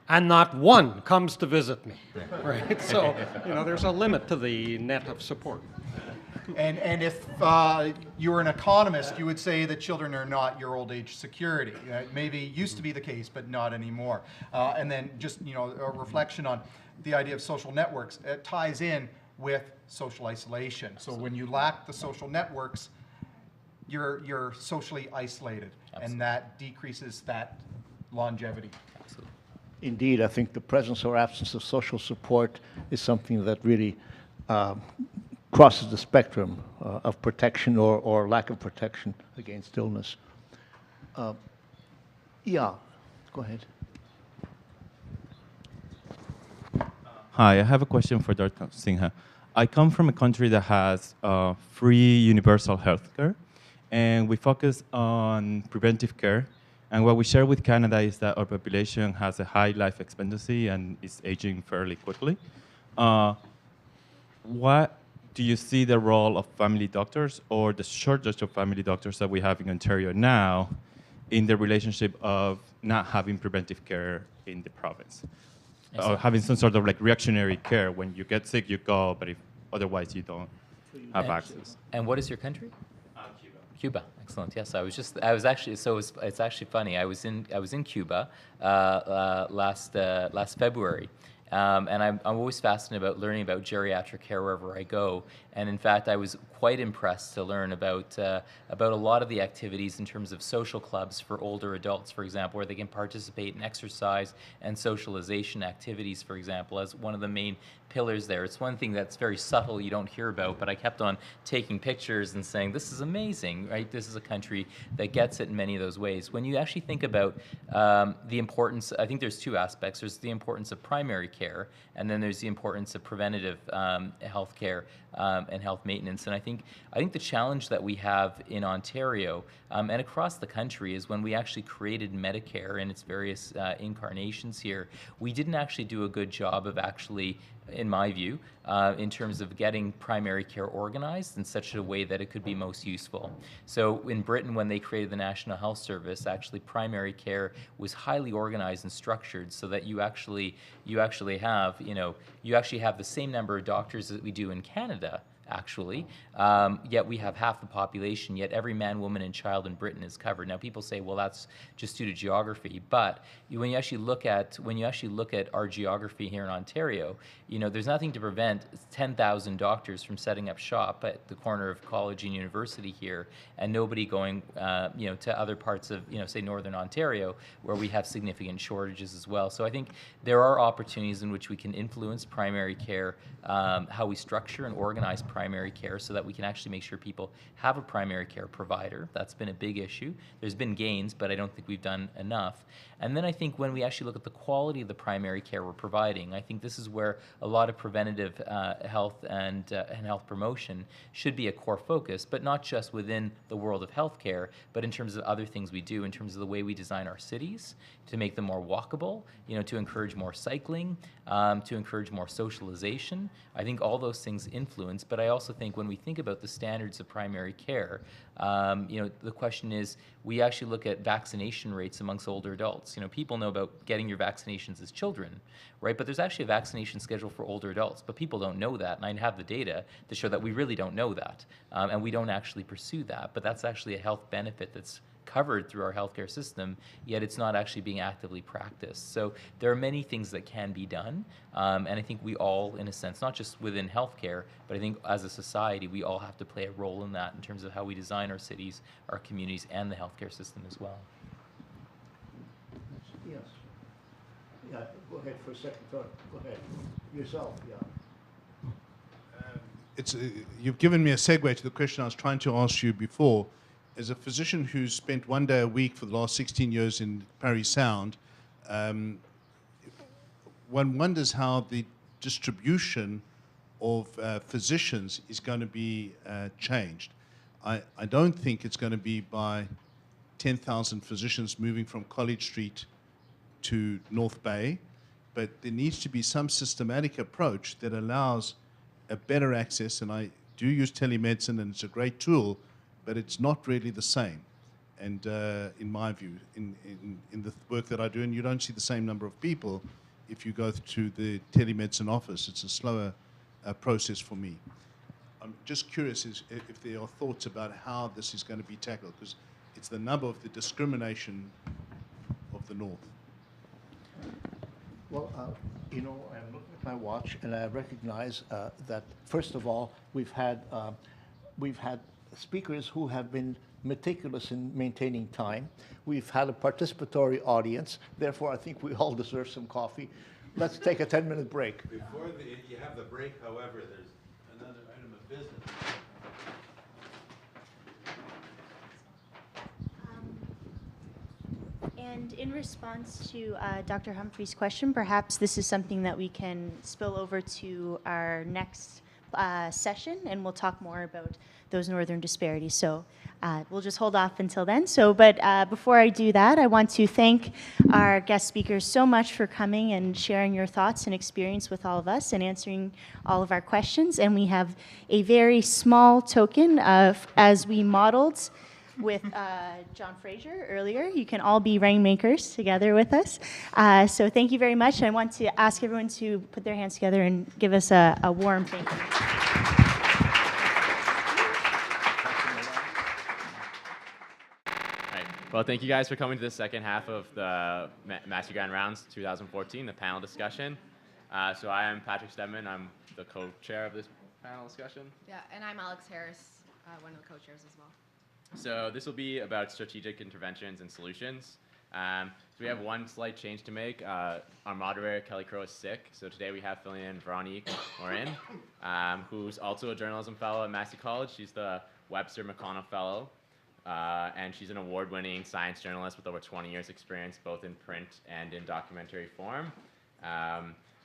[SPEAKER 11] and not one comes to visit me. Right? So, there's a limit to the net of support.
[SPEAKER 10] And if you were an economist, you would say that children are not your old age security. Maybe used to be the case, but not anymore. And then just a reflection on the idea of social networks. It ties in with social isolation. So when you lack the social networks, you're socially isolated, and that decreases that longevity.
[SPEAKER 9] Absolutely.
[SPEAKER 8] Indeed, I think the presence or absence of social support is something that really crosses the spectrum of protection or lack of protection against illness. Yeah, go ahead.
[SPEAKER 17] Hi, I have a question for Dr. Sinha. I come from a country that has free universal health care, and we focus on preventive care. And what we share with Canada is that our population has a high life expectancy and is aging fairly quickly. What do you see the role of family doctors or the shortage of family doctors that we have in Ontario now in the relationship of not having preventive care in the province? Or having some sort of reactionary care. When you get sick, you go, but if otherwise you don't have access.
[SPEAKER 9] And what is your country?
[SPEAKER 17] Cuba.
[SPEAKER 9] Cuba, excellent. Yes, it's actually funny. I was in Cuba last February. And I'm always fascinated about learning about geriatric care wherever I go. And in fact, I was quite impressed to learn about a lot of the activities in terms of social clubs for older adults, for example, where they can participate in exercise and socialization activities, for example, as one of the main pillars there. It's one thing that's very subtle you don't hear about, but I kept on taking pictures and saying, this is amazing, right? This is a country that gets it in many of those ways. When you actually think about the importance, I think there's two aspects. There's the importance of primary care, and then there's the importance of preventative health care and health maintenance. And I think the challenge that we have in Ontario and across the country is when we actually created Medicare in its various incarnations here, we didn't actually do a good job of actually, in my view, in terms of getting primary care organized in such a way that it could be most useful. So in Britain, when they created the National Health Service, actually primary care was highly organized and structured so that you actually have the same number of doctors that we do in Canada, actually, yet we have half the population, yet every man, woman, and child in Britain is covered. Now, people say, well, that's just due to geography, but when you actually look at our geography here in Ontario, there's nothing to prevent 10,000 doctors from setting up shop at the corner of college and university here, and nobody going, to other parts of, say, Northern Ontario, where we have significant shortages as well. So I think there are opportunities in which we can influence primary care, how we structure and organize primary primary care so that we can actually make sure people have a primary care provider. That's been a big issue. There's been gains, but I don't think we've done enough. And then I think when we actually look at the quality of the primary care we're providing, I think this is where a lot of preventative health and health promotion should be a core focus, but not just within the world of healthcare, but in terms of other things we do, in terms of the way we design our cities to make them more walkable, to encourage more cycling, to encourage more socialization. I think all those things influence, but I also think when we think about the standards of primary care, the question is, we actually look at vaccination rates amongst older adults. People know about getting your vaccinations as children, right? But there's actually a vaccination schedule for older adults, but people don't know that, and I have the data to show that we really don't know that, and we don't actually pursue that, but that's actually a health benefit that's covered through our healthcare system, yet it's not actually being actively practiced. So there are many things that can be done, and I think we all, in a sense, not just within healthcare, but I think as a society, we all have to play a role in that in terms of how we design our cities, our communities, and the healthcare system as well.
[SPEAKER 8] Yes. Yeah, go ahead for a second thought. Go ahead. Yourself, yeah.
[SPEAKER 12] You've given me a segue to the question I was trying to ask you before. As a physician who's spent 1 day a week for the last 16 years in Parry Sound, one wonders how the distribution of physicians is going to be changed. I don't think it's going to be by 10,000 physicians moving from College Street to North Bay, but there needs to be some systematic approach that allows a better access, and I do use telemedicine, and it's a great tool, but it's not really the same. And in my view, in the work that I do, and you don't see the same number of people if you go to the telemedicine office. It's a slower process for me. I'm just curious if there are thoughts about how this is going to be tackled, because it's the number of the discrimination of the North.
[SPEAKER 8] Well, I'm looking at my watch, and I recognize that, first of all, we've had speakers who have been meticulous in maintaining time. We've had a participatory audience. Therefore, I think we all deserve some coffee. Let's take a 10-minute break.
[SPEAKER 3] Before you have the break, however, there's another item of business.
[SPEAKER 1] And in response to Dr. Humphrey's question, perhaps this is something that we can spill over to our next session, and we'll talk more about those northern disparities. So we'll just hold off until then. But before I do that, I want to thank our guest speakers so much for coming and sharing your thoughts and experience with all of us and answering all of our questions. And we have a very small token of, as we modeled with John Fraser earlier. You can all be rainmakers together with us. So thank you very much. I want to ask everyone to put their hands together and give us a warm thank you.
[SPEAKER 18] Well, thank you guys for coming to the second half of the Massey Grand Rounds 2014, the panel discussion. So I am Patrick Stedman. I'm the co-chair of this panel discussion.
[SPEAKER 19] Yeah, and I'm Alex Harris, one of the co-chairs as well.
[SPEAKER 18] So this will be about strategic interventions and solutions. So we have one slight change to make. Our moderator, Kelly Crow, is sick. So today we have filling in Veronique Morin, who's also a journalism fellow at Massey College. She's the Webster McConnell Fellow. And she's an award-winning science journalist with over 20 years experience both in print and in documentary form.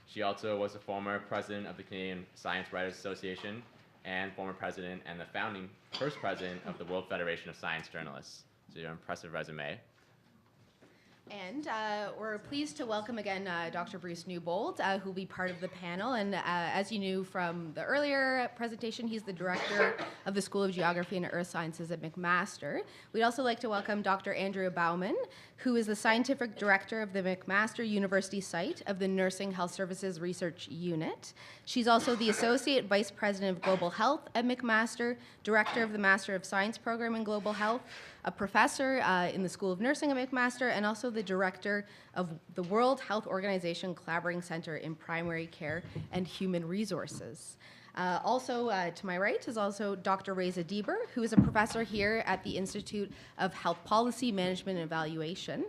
[SPEAKER 18] She also was a former president of the Canadian Science Writers Association and former president and the founding first president of the World Federation of Science Journalists. So your impressive resume.
[SPEAKER 19] And we're pleased to welcome again Dr. Bruce Newbold, who will be part of the panel. And as you knew from the earlier presentation, he's the director of the School of Geography and Earth Sciences at McMaster. We'd also like to welcome Dr. Andrea Bauman, who is the scientific director of the McMaster University site of the Nursing Health Services Research Unit. She's also the associate vice president of global health at McMaster, director of the Master of Science program in global health, a professor in the School of Nursing at McMaster, and also the director of the World Health Organization Collaborating Center in Primary Care and Human Resources. Also to my right is also Dr. Reza Dieber, who is a professor here at the Institute of Health Policy Management and Evaluation.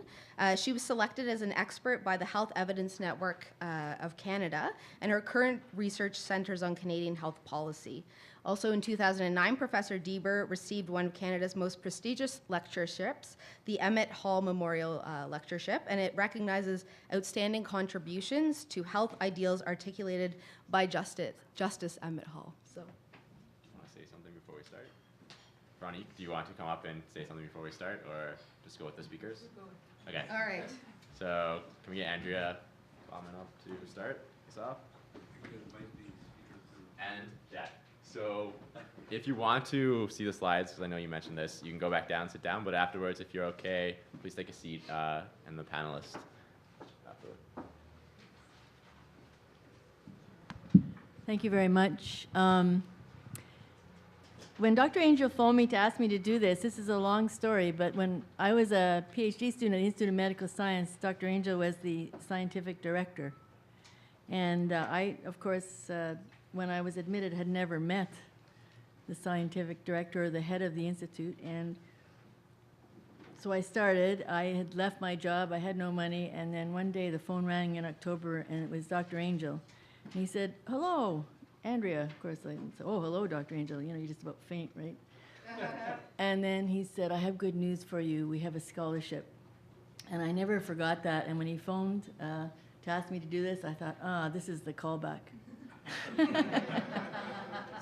[SPEAKER 19] She was selected as an expert by the Health Evidence Network of Canada, and her current research centers on Canadian health policy. Also in 2009, Professor Dieber received one of Canada's most prestigious lectureships, the Emmett Hall Memorial Lectureship, and it recognizes outstanding contributions to health ideals articulated by Justice Emmett Hall. So,
[SPEAKER 18] Want to say something before we start? Veronique, do you want to come up and say something before we start, or just go with the speakers? Okay.
[SPEAKER 19] all right.
[SPEAKER 18] So can we get Andrea Bauman up to start us off? And Jack. So if you want to see the slides, because I know you mentioned this, you can go back down, sit down, but afterwards, if you're okay, please take a seat and the panelists.
[SPEAKER 20] Thank you very much. When Dr. Angel phoned me to ask me to do this is a long story, but when I was a PhD student at the Institute of Medical Science, Dr. Angel was the scientific director. And I, of course, when I was admitted, had never met the scientific director or the head of the institute. And so I started. I had left my job. I had no money. And then one day the phone rang in October, and it was Dr. Angel. And he said, "Hello, Andrea." Of course, I said, "Oh, hello, Dr. Angel. You know, you're just about faint, right?" And then he said, "I have good news for you. We have a scholarship." And I never forgot that. And when he phoned to ask me to do this, I thought, this is the callback.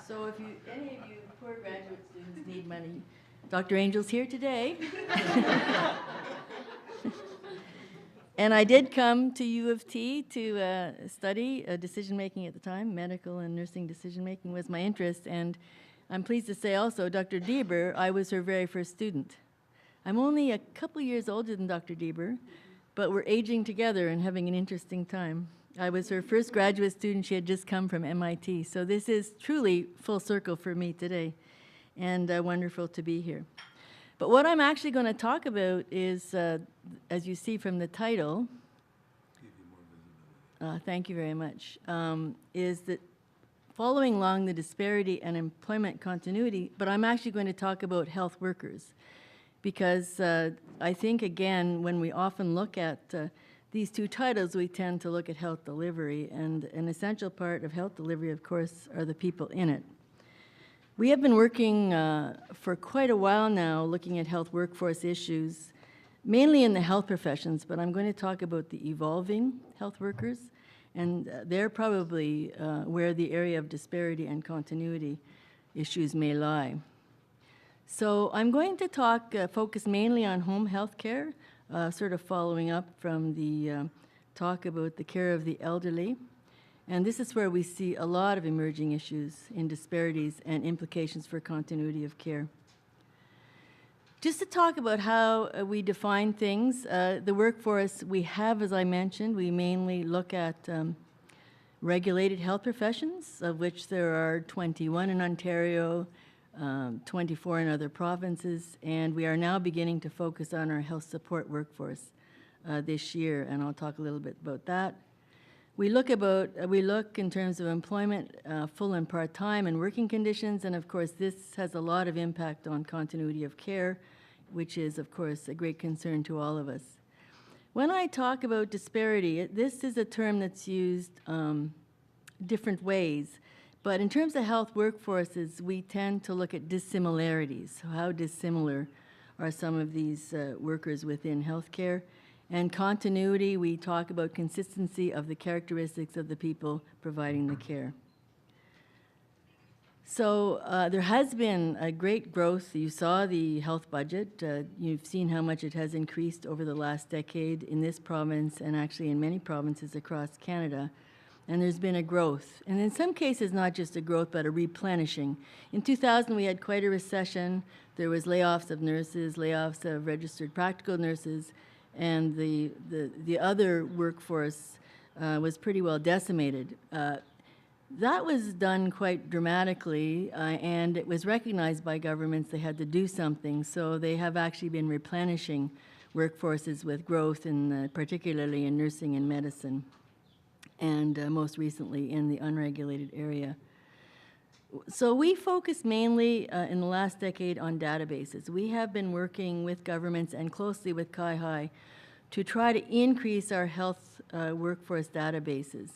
[SPEAKER 20] So if any of you poor graduate students need money, Dr. Angel's here today. And I did come to U of T to study decision-making at the time. Medical and nursing decision-making was my interest. And I'm pleased to say also, Dr. Dieber, I was her very first student. I'm only a couple years older than Dr. Dieber, but we're aging together and having an interesting time. I was her first graduate student. She had just come from MIT. So this is truly full circle for me today, and wonderful to be here. But what I'm actually going to talk about is, as you see from the title, thank you very much, is that following along the disparity and employment continuity, but I'm actually going to talk about health workers. Because I think, again, when we often look at these two titles, we tend to look at health delivery, and an essential part of health delivery, of course, are the people in it. We have been working for quite a while now looking at health workforce issues, mainly in the health professions, but I'm going to talk about the evolving health workers, and they're probably where the area of disparity and continuity issues may lie. So I'm going to focus mainly on home health care, sort of following up from the talk about the care of the elderly. And this is where we see a lot of emerging issues in disparities and implications for continuity of care. Just to talk about how we define things, the workforce we have, as I mentioned, we mainly look at regulated health professions, of which there are 21 in Ontario, 24 in other provinces, and we are now beginning to focus on our health support workforce this year, and I'll talk a little bit about that. We look in terms of employment, full and part-time, and working conditions, and of course this has a lot of impact on continuity of care, which is of course a great concern to all of us. When I talk about disparity, this is a term that's used different ways. But in terms of health workforces, we tend to look at dissimilarities. So how dissimilar are some of these workers within healthcare? And continuity, we talk about consistency of the characteristics of the people providing the care. So there has been a great growth. You saw the health budget. You've seen how much it has increased over the last decade in this province and actually in many provinces across Canada. And there's been a growth. And in some cases, not just a growth, but a replenishing. In 2000, we had quite a recession. There was layoffs of nurses, layoffs of registered practical nurses, and the other workforce was pretty well decimated. That was done quite dramatically, and it was recognized by governments they had to do something. So they have actually been replenishing workforces with growth, particularly in nursing and medicine, and most recently in the unregulated area. So we focus mainly in the last decade on databases. We have been working with governments and closely with CIHI to try to increase our health workforce databases.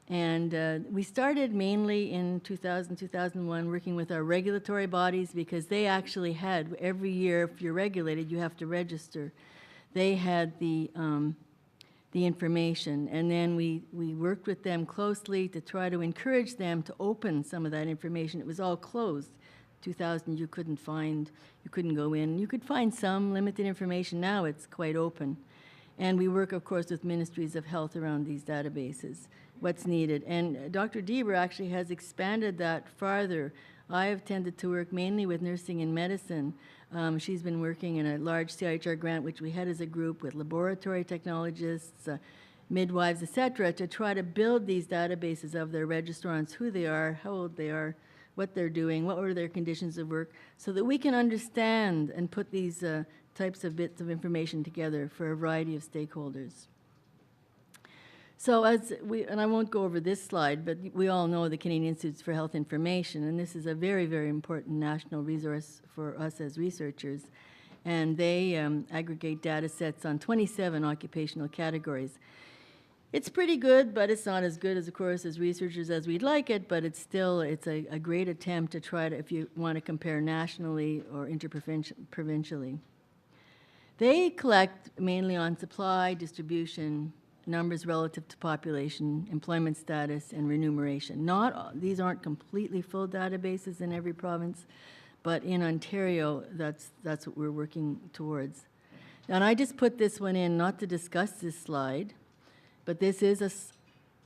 [SPEAKER 20] And we started mainly in 2000, 2001, working with our regulatory bodies because they actually had, every year, if you're regulated, you have to register. They had the information, and then we worked with them closely to try to encourage them to open some of that information. It was all closed. 2000, you couldn't go in. You could find some limited information. Now it's quite open. And we work, of course, with ministries of health around these databases, what's needed. And Dr. Deaver actually has expanded that farther. I have tended to work mainly with nursing and medicine. She's been working in a large CIHR grant, which we had as a group with laboratory technologists, midwives, et cetera, to try to build these databases of their registrants, who they are, how old they are, what they're doing, what were their conditions of work, so that we can understand and put these types of bits of information together for a variety of stakeholders. So and I won't go over this slide, but we all know the Canadian Institutes for Health Information, and this is a very, very important national resource for us as researchers. And they aggregate data sets on 27 occupational categories. It's pretty good, but it's not as good, as, of course, as researchers as we'd like it, but it's still, it's a great attempt to try to, if you want to compare nationally or interprovincially. They collect mainly on supply, distribution, numbers relative to population, employment status, and remuneration. These aren't completely full databases in every province, but in Ontario, that's what we're working towards. And I just put this one in not to discuss this slide, but this is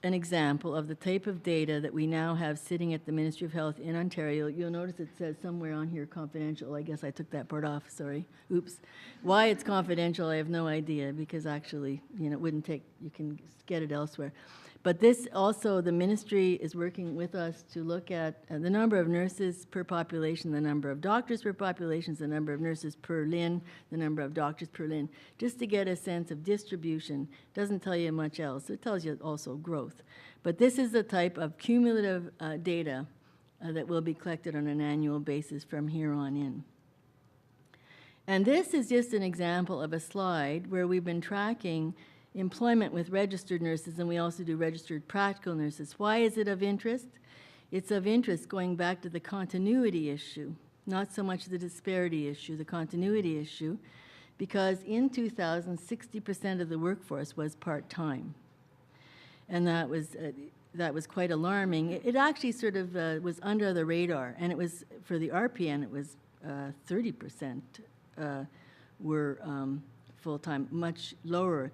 [SPEAKER 20] an example of the type of data that we now have sitting at the Ministry of Health in Ontario. You'll notice it says somewhere on here confidential. I guess I took that part off, sorry. Oops. Why it's confidential, I have no idea, because actually, it wouldn't take, you can get it elsewhere. But this also, the ministry is working with us to look at the number of nurses per population, the number of doctors per population, the number of nurses per LIN, the number of doctors per LIN, just to get a sense of distribution. Doesn't tell you much else. It tells you also growth. But this is the type of cumulative data that will be collected on an annual basis from here on in. And this is just an example of a slide where we've been tracking employment with registered nurses, and we also do registered practical nurses. Why is it of interest? It's of interest going back to the continuity issue, not so much the disparity issue, the continuity issue, because in 2000, 60% of the workforce was part-time. And that was quite alarming. It actually sort of was under the radar, and it was, for the RPN, it was 30% were full-time, much lower.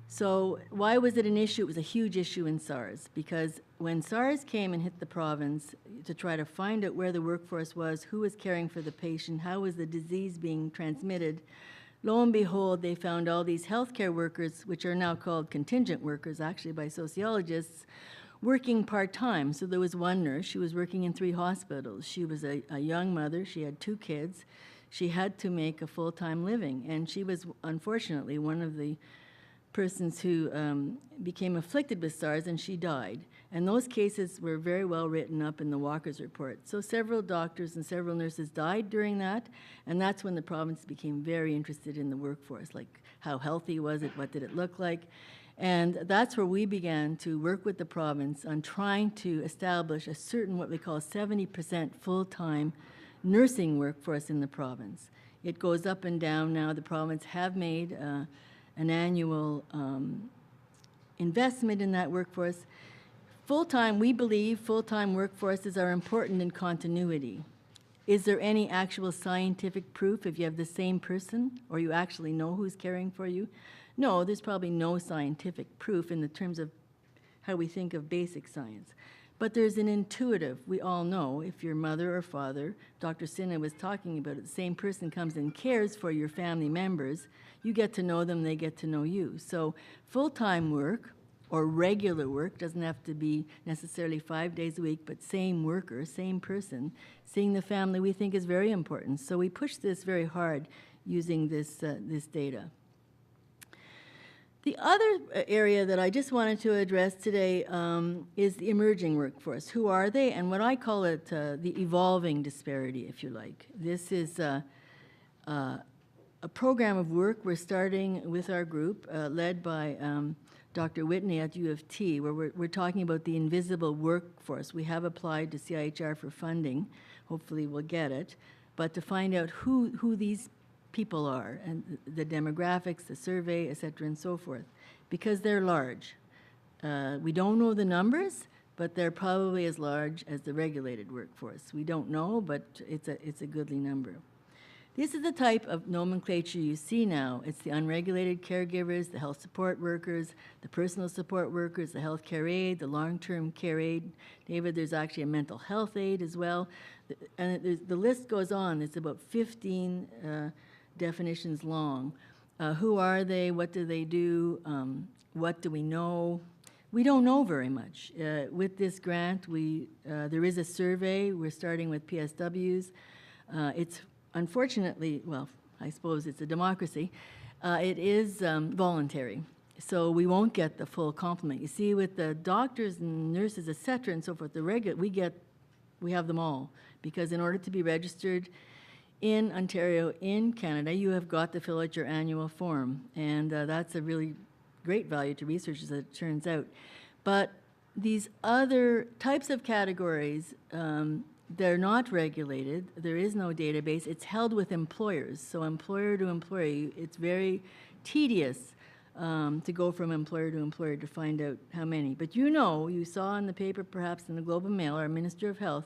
[SPEAKER 20] So why was it an issue? It was a huge issue in SARS, because when SARS came and hit the province to try to find out where the workforce was, who was caring for the patient, how was the disease being transmitted, lo and behold, they found all these healthcare workers, which are now called contingent workers, actually by sociologists, working part-time. So there was one nurse, she was working in 3 hospitals. She was a young mother, she had 2 kids. She had to make a full-time living, and she was unfortunately one of the persons who became afflicted with SARS, and she died. And those cases were very well written up in the Walker's report. So several doctors and several nurses died during that, and that's when the province became very interested in the workforce, like how healthy was it, what did it look like. And that's where we began to work with the province on trying to establish a certain, what we call 70% full-time nursing workforce in the province. It goes up and down now. The province have made an annual investment in that workforce. Full-time, we believe full-time workforces are important in continuity. Is there any actual scientific proof if you have the same person or you actually know who's caring for you? No, there's probably no scientific proof in the terms of how we think of basic science. But there's an intuitive, we all know, if your mother or father, Dr. Sinha was talking about it, the same person comes and cares for your family members, you get to know them, they get to know you. So full-time work or regular work doesn't have to be necessarily 5 days a week, but same worker, same person, seeing the family we think is very important. So we push this very hard using this data. The other area that I just wanted to address today is the emerging workforce. Who are they? And what I call it the evolving disparity, if you like. This is a program of work we're starting with our group, led by Dr. Whitney at U of T, where we're talking about the invisible workforce. We have applied to CIHR for funding. Hopefully we'll get it. But to find out who these people are and the demographics, the survey, et cetera, and so forth, because they're large. We don't know the numbers, but they're probably as large as the regulated workforce. We don't know, but it's a goodly number. This is the type of nomenclature you see now. It's the unregulated caregivers, the health support workers, the personal support workers, the healthcare aide, the long-term care aide. David, there's actually a mental health aide as well. And the list goes on. It's about 15 definitions long. Who are they? What do they do? What do we know? We don't know very much. With this grant, there is a survey. We're starting with PSWs. It's unfortunately, well, I suppose it's a democracy, it is voluntary. So we won't get the full complement. You see, with the doctors and nurses, et cetera, and so forth, we have them all. Because in order to be registered in Ontario, in Canada, you have got to fill out your annual form. And that's a really great value to researchers, as it turns out. But these other types of categories, they're not regulated. There is no database. It's held with employers. So employer to employee, it's very tedious to go from employer to employer to find out how many. But you saw in the paper, perhaps in the Globe and Mail, our Minister of Health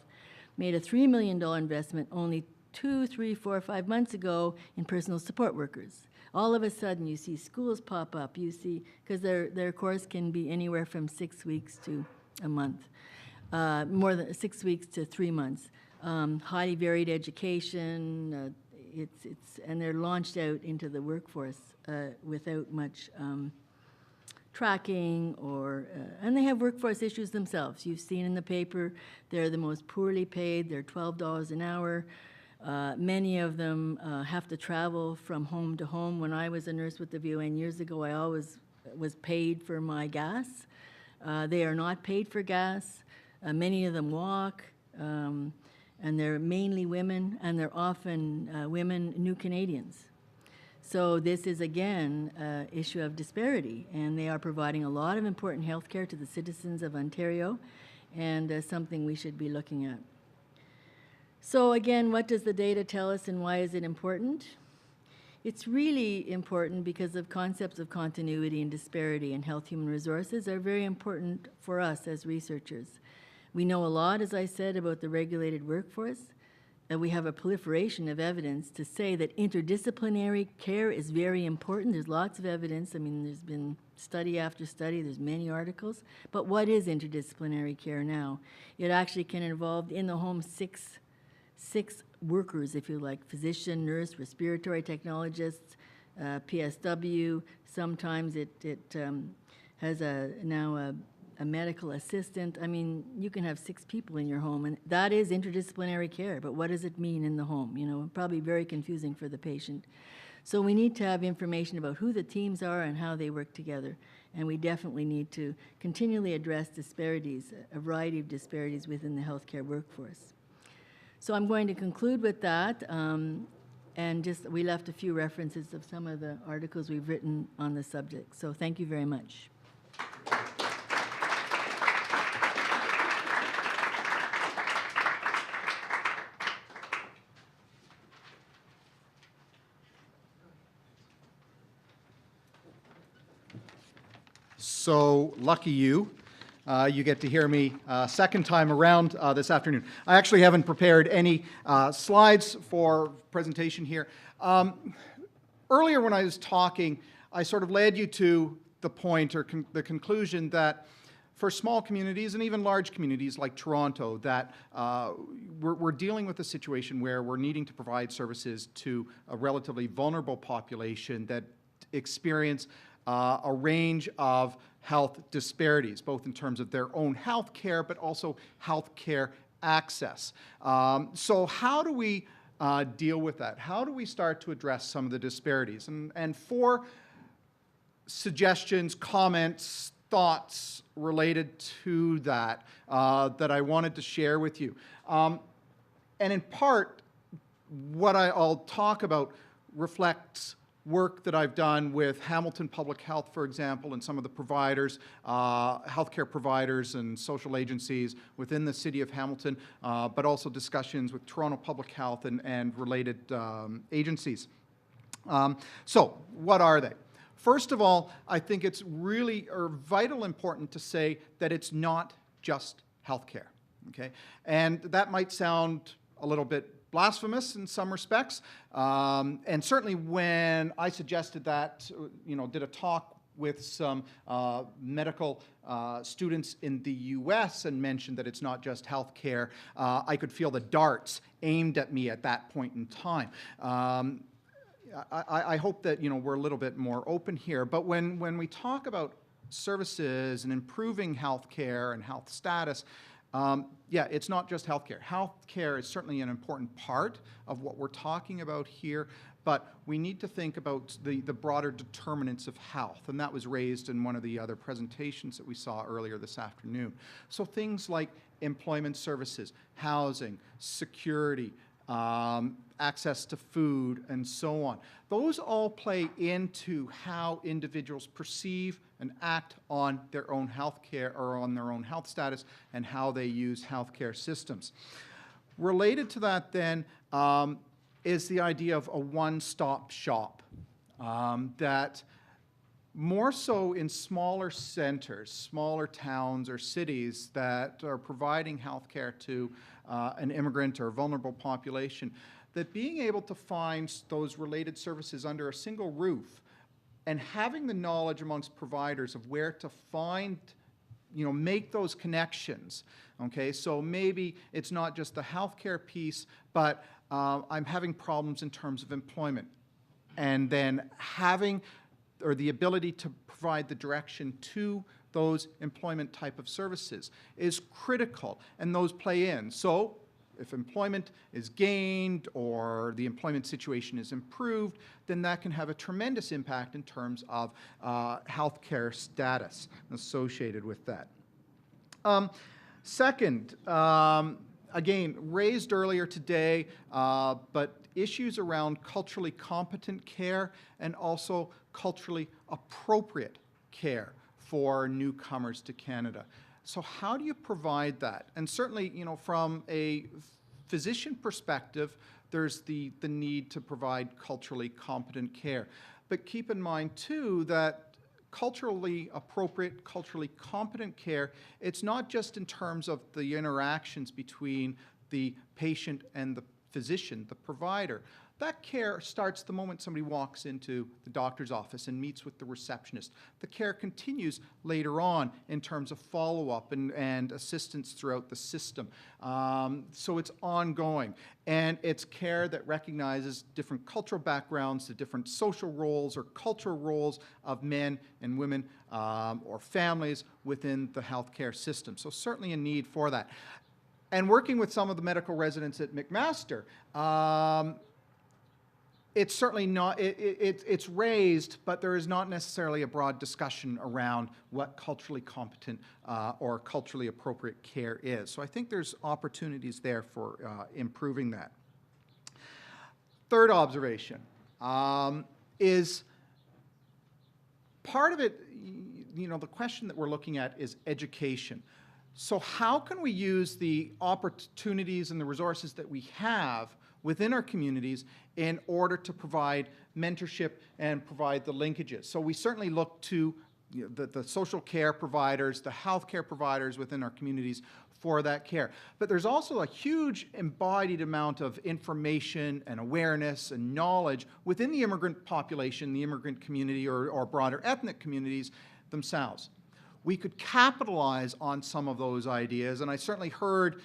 [SPEAKER 20] made a $3 million investment only 2, 3, 4, 5 months ago in personal support workers. All of a sudden, you see schools pop up. You see, because their course can be anywhere from 6 weeks to a month. More than 6 weeks to 3 months. Highly varied education, and they're launched out into the workforce without much tracking and they have workforce issues themselves. You've seen in the paper, they're the most poorly paid, they're $12 an hour. Many of them have to travel from home to home. When I was a nurse with the VON years ago, I always was paid for my gas. They are not paid for gas. Many of them walk, and they're mainly women, and they're often women, new Canadians. So this is, again, an issue of disparity, and they are providing a lot of important health care to the citizens of Ontario, and something we should be looking at. So again, what does the data tell us, and why is it important? It's really important because of concepts of continuity and disparity in health human resources are very important for us as researchers. We know a lot, as I said, about the regulated workforce, and we have a proliferation of evidence to say that interdisciplinary care is very important. There's lots of evidence. I mean, there's been study after study. There's many articles. But what is interdisciplinary care now? It actually can involve in the home six workers, if you like: physician, nurse, respiratory technologists, PSW. Sometimes it has now a medical assistant. I mean, you can have 6 people in your home, and that is interdisciplinary care. But what does it mean in the home? You know, probably very confusing for the patient. So we need to have information about who the teams are and how they work together. And we definitely need to continually address disparities, a variety of disparities within the healthcare workforce. So I'm going to conclude with that, and we left a few references of some of the articles we've written on the subject. So thank you very much.
[SPEAKER 10] So lucky you. You get to hear me second time around this afternoon. I actually haven't prepared any slides for presentation here. Earlier when I was talking, I sort of led you to the point or the conclusion that for small communities and even large communities like Toronto, that we're dealing with a situation where we're needing to provide services to a relatively vulnerable population that experience a range of health disparities, both in terms of their own health care, but also health care access. So how do we deal with that? How do we start to address some of the disparities? And 4 suggestions, comments, thoughts related to that that I wanted to share with you. And in part, what I'll talk about reflects work that I've done with Hamilton Public Health, for example, and some of the providers, healthcare providers and social agencies within the city of Hamilton, but also discussions with Toronto Public Health and related agencies. So what are they? First of all, I think it's really vital important to say that it's not just healthcare, okay? And that might sound a little bit blasphemous in some respects, and certainly when I suggested that, did a talk with some medical students in the US and mentioned that it's not just healthcare, I could feel the darts aimed at me at that point in time. I hope that we're a little bit more open here, but when we talk about services and improving healthcare and health status, yeah, it's not just healthcare. Healthcare is certainly an important part of what we're talking about here, but we need to think about the broader determinants of health, and that was raised in one of the other presentations that we saw earlier this afternoon. So things like employment services, housing, security, access to food, and so on. Those all play into how individuals perceive and act on their own health care or on their own health status and how they use healthcare systems. Related to that then is the idea of a one-stop shop, that more so in smaller centers, smaller towns or cities that are providing healthcare to an immigrant or vulnerable population, that being able to find those related services under a single roof and having the knowledge amongst providers of where to find, make those connections, okay? So maybe it's not just the healthcare piece, but I'm having problems in terms of employment. And then having, or the ability to provide the direction to those employment type of services is critical, and those play in. So if employment is gained or the employment situation is improved, then that can have a tremendous impact in terms of healthcare status associated with that. Second, again, raised earlier today, but issues around culturally competent care and also culturally appropriate care for newcomers to Canada. So how do you provide that? And certainly, from a physician perspective, there's the need to provide culturally competent care. But keep in mind, too, that culturally appropriate, culturally competent care, it's not just in terms of the interactions between the patient and the physician, the provider. That care starts the moment somebody walks into the doctor's office and meets with the receptionist. The care continues later on in terms of follow-up and assistance throughout the system. So it's ongoing. And it's care that recognizes different cultural backgrounds, the different social roles or cultural roles of men and women or families within the healthcare system. So certainly a need for that. And working with some of the medical residents at McMaster, it's certainly not, it's raised, but there is not necessarily a broad discussion around what culturally competent or culturally appropriate care is. So I think there's opportunities there for improving that. Third observation is part of it, the question that we're looking at is education. So how can we use the opportunities and the resources that we have within our communities in order to provide mentorship and provide the linkages? So we certainly look to the social care providers, the healthcare providers within our communities for that care. But there's also a huge embodied amount of information and awareness and knowledge within the immigrant population, the immigrant community or broader ethnic communities themselves. We could capitalize on some of those ideas, and I certainly heard,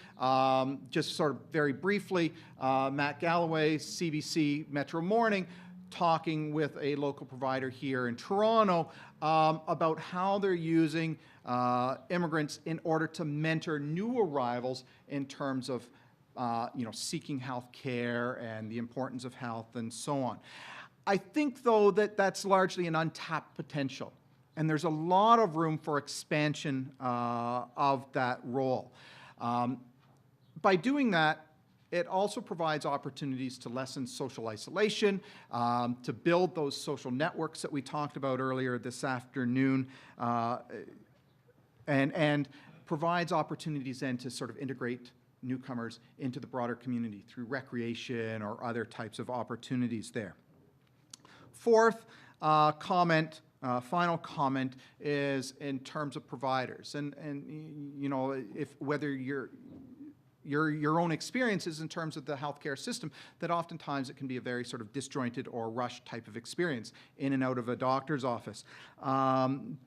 [SPEAKER 10] just sort of very briefly, Matt Galloway, CBC Metro Morning, talking with a local provider here in Toronto about how they're using immigrants in order to mentor new arrivals in terms of seeking health care and the importance of health and so on. I think, though, that that's largely an untapped potential. And there's a lot of room for expansion of that role. By doing that, It also provides opportunities to lessen social isolation, to build those social networks that we talked about earlier this afternoon, and provides opportunities then to sort of integrate newcomers into the broader community through recreation or other types of opportunities there. Fourth comment, final comment, is in terms of providers, and you know, if whether your own experiences in terms of the healthcare system, that oftentimes it can be a very sort of disjointed or rushed type of experience in and out of a doctor's office, and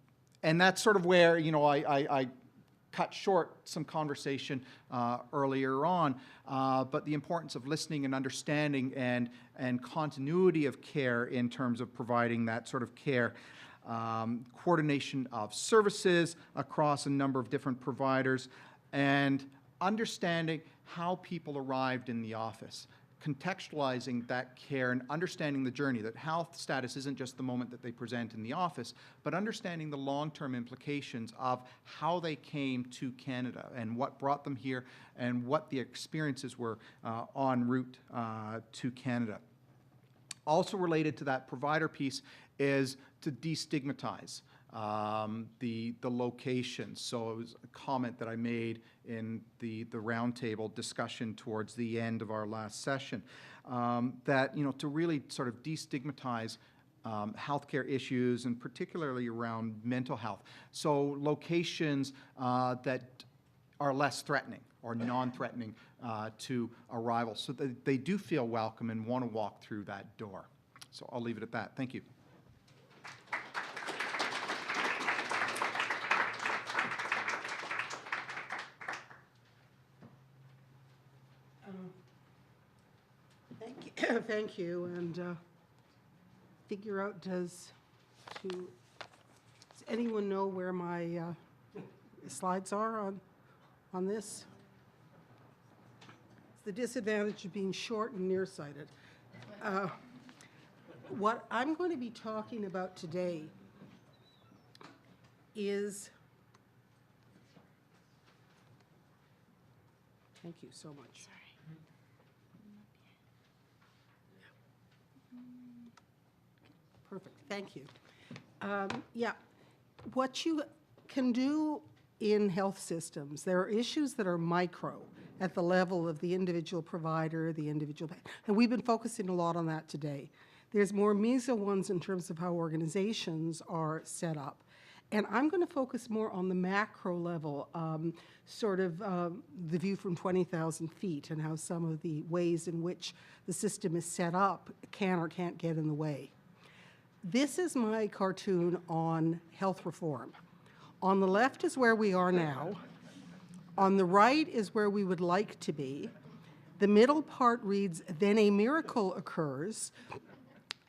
[SPEAKER 10] that's sort of where, you know, I cut short some conversation earlier on, but the importance of listening and understanding and continuity of care in terms of providing that sort of care, coordination of services across a number of different providers, and understanding how people arrived in the office, contextualizing that care and understanding the journey, that health status isn't just the moment that they present in the office, but understanding the long-term implications of how they came to Canada and what brought them here and what the experiences were en route to Canada. Also related to that provider piece is to destigmatize the location. So it was a comment that I made in the roundtable discussion towards the end of our last session, that, you know, to really sort of destigmatize healthcare issues, and particularly around mental health. So locations that are less threatening or non-threatening to arrival, so that they do feel welcome and want to walk through that door. So I'll leave it at that. Thank you.
[SPEAKER 15] Thank you, and figure out, does anyone know where my slides are on this? It's the disadvantage of being short and nearsighted. What I'm going to be talking about today is, thank you so much. Perfect, thank you. Yeah, what you can do in health systems, there are issues that are micro at the level of the individual provider, the individual, and we've been focusing a lot on that today. There's more meso ones in terms of how organizations are set up. And I'm going to focus more on the macro level, sort of the view from 20,000 feet, and how some of the ways in which the system is set up can or can't get in the way. This is my cartoon on health reform. On the left is where we are now. On the right is where we would like to be. The middle part reads, "Then a miracle occurs,"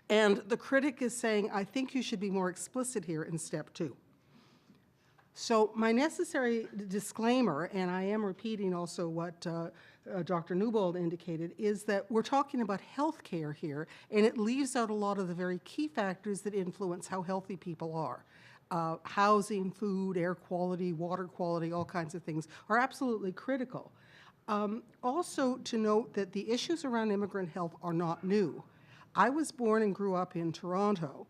[SPEAKER 15] and the critic is saying, "I think you should be more explicit here in step 2. So my necessary disclaimer, and I am repeating also what Dr. Newbold indicated, is that we're talking about healthcare here, and it leaves out a lot of the very key factors that influence how healthy people are. Housing, food, air quality, water quality, all kinds of things are absolutely critical. Also to note that the issues around immigrant health are not new. I was born and grew up in Toronto,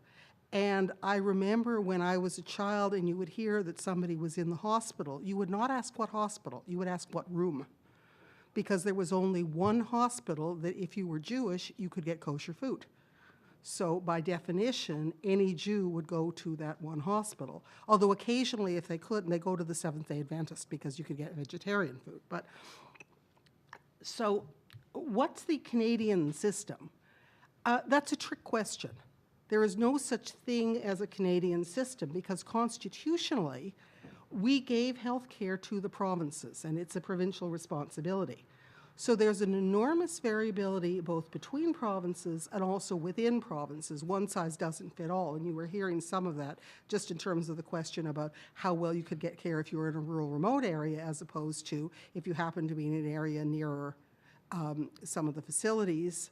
[SPEAKER 15] and I remember when I was a child and you would hear that somebody was in the hospital, you would not ask what hospital, you would ask what room, because there was only one hospital that if you were Jewish, you could get kosher food. So by definition, any Jew would go to that one hospital. Although occasionally, if they couldn't, they go to the Seventh-day Adventist because you could get vegetarian food. But so what's the Canadian system? That's a trick question. There is no such thing as a Canadian system because constitutionally, we gave health care to the provinces, and it's a provincial responsibility. So there's an enormous variability both between provinces and also within provinces. One size doesn't fit all, and you were hearing some of that just in terms of the question about how well you could get care if you were in a rural, remote area as opposed to if you happen to be in an area nearer some of the facilities.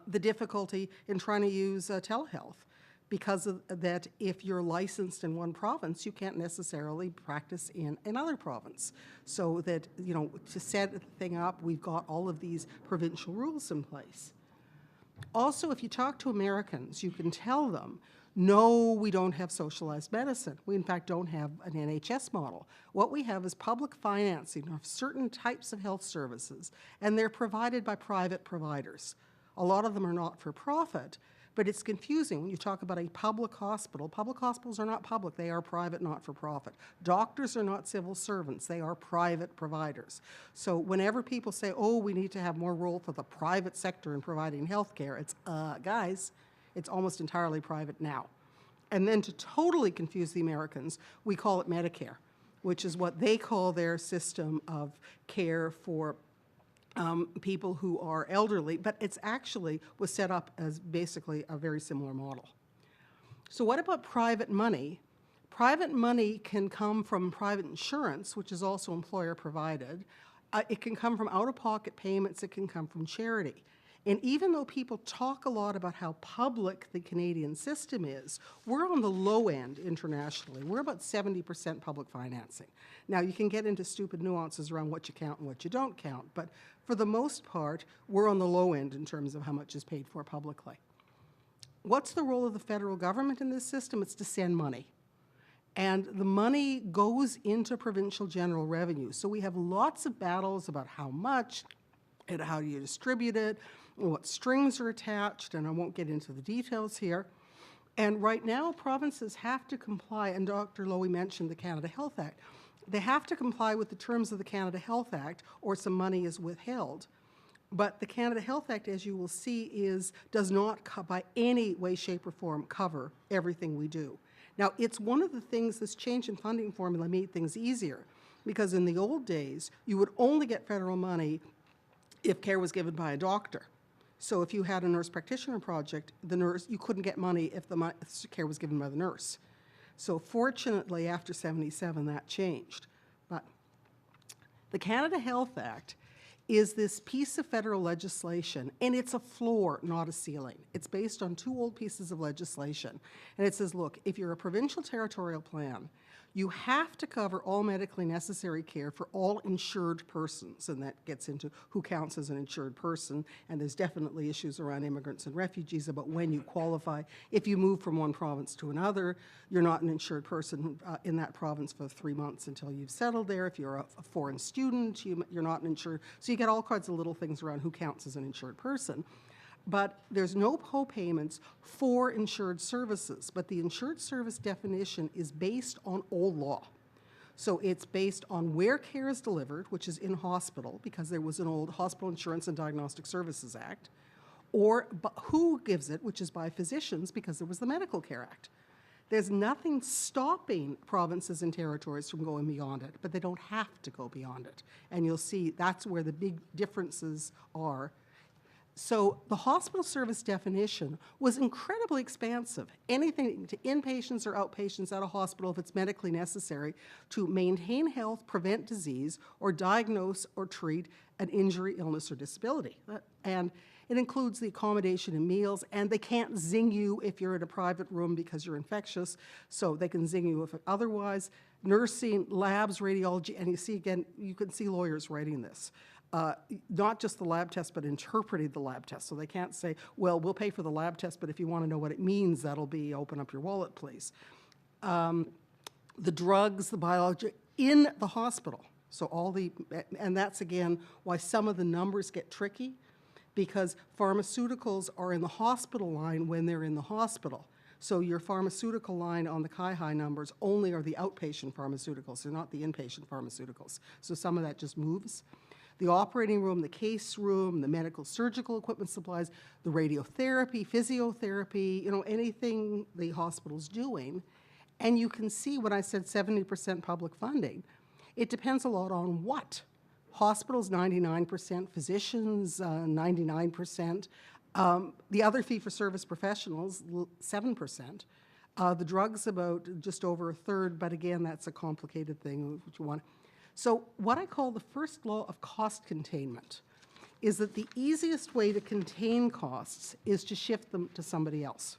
[SPEAKER 15] The difficulty in trying to use telehealth, because of that, if you're licensed in one province, you can't necessarily practice in another province. So that, to set the thing up, we've got all of these provincial rules in place. Also, if you talk to Americans, you can tell them, no, we don't have socialized medicine. We, in fact, don't have an NHS model. What we have is public financing of certain types of health services, and they're provided by private providers. A lot of them are not for profit, but it's confusing when you talk about a public hospital. Public hospitals are not public, they are private, not for profit. Doctors are not civil servants, they are private providers. So whenever people say, oh, we need to have more role for the private sector in providing health care, it's, guys, it's almost entirely private now. And then to totally confuse the Americans, we call it Medicare, which is what they call their system of care for people who are elderly, but it's actually was set up as basically a very similar model. So what about private money? Private money can come from private insurance, which is also employer provided. It can come from out-of-pocket payments. It can come from charity. And even though people talk a lot about how public the Canadian system is, we're on the low end internationally. We're about 70% public financing. Now, you can get into stupid nuances around what you count and what you don't count, but for the most part, we're on the low end in terms of how much is paid for publicly. What's the role of the federal government in this system? It's to send money. And the money goes into provincial general revenue. So we have lots of battles about how much and how do you distribute it, and what strings are attached, and I won't get into the details here. And right now, provinces have to comply, and Dr. Lowy mentioned the Canada Health Act. They have to comply with the terms of the Canada Health Act, or some money is withheld. But the Canada Health Act, as you will see, does not by any way, shape, or form cover everything we do. Now, it's one of the things, this change in funding formula made things easier, because in the old days, you would only get federal money if care was given by a doctor. So if you had a nurse practitioner project, you couldn't get money if the care was given by the nurse. So fortunately, after 77, that changed. But the Canada Health Act is this piece of federal legislation, and it's a floor, not a ceiling. It's based on 2 old pieces of legislation. And it says, look, if you're a provincial territorial plan, you have to cover all medically necessary care for all insured persons, and that gets into who counts as an insured person, and there's definitely issues around immigrants and refugees about when you qualify. If you move from one province to another, you're not an insured person in that province for 3 months until you've settled there. If you're a foreign student, you're not an insured. So you get all kinds of little things around who counts as an insured person. But there's no co-payments for insured services, but the insured service definition is based on old law. So it's based on where care is delivered, which is in hospital, because there was an old Hospital Insurance and Diagnostic Services Act, or who gives it, which is by physicians, because there was the Medical Care Act. There's nothing stopping provinces and territories from going beyond it, but they don't have to go beyond it. And you'll see that's where the big differences are. So the hospital service definition was incredibly expansive. Anything to inpatients or outpatients at a hospital if it's medically necessary to maintain health, prevent disease, or diagnose or treat an injury, illness, or disability. And it includes the accommodation and meals, and they can't zing you if you're in a private room because you're infectious, so they can zing you if otherwise. Nursing, labs, radiology, and you see again, you can see lawyers writing this. Not just the lab test, but interpreting the lab test. So they can't say, well, we'll pay for the lab test, but if you want to know what it means, that'll be open up your wallet, please. The drugs, the biology, in the hospital. So and that's again why some of the numbers get tricky, because pharmaceuticals are in the hospital line when they're in the hospital. So your pharmaceutical line on the CIHI numbers only are the outpatient pharmaceuticals, they're not the inpatient pharmaceuticals. So some of that just moves. The operating room, the case room, the medical surgical equipment supplies, the radiotherapy, physiotherapy, anything the hospital's doing. And you can see when I said 70% public funding, it depends a lot on what. Hospitals, 99%, physicians, 99%. The other fee-for-service professionals, 7%. The drugs, about just over 1/3, but again, that's a complicated thing, which you want. So what I call the first law of cost containment is that the easiest way to contain costs is to shift them to somebody else.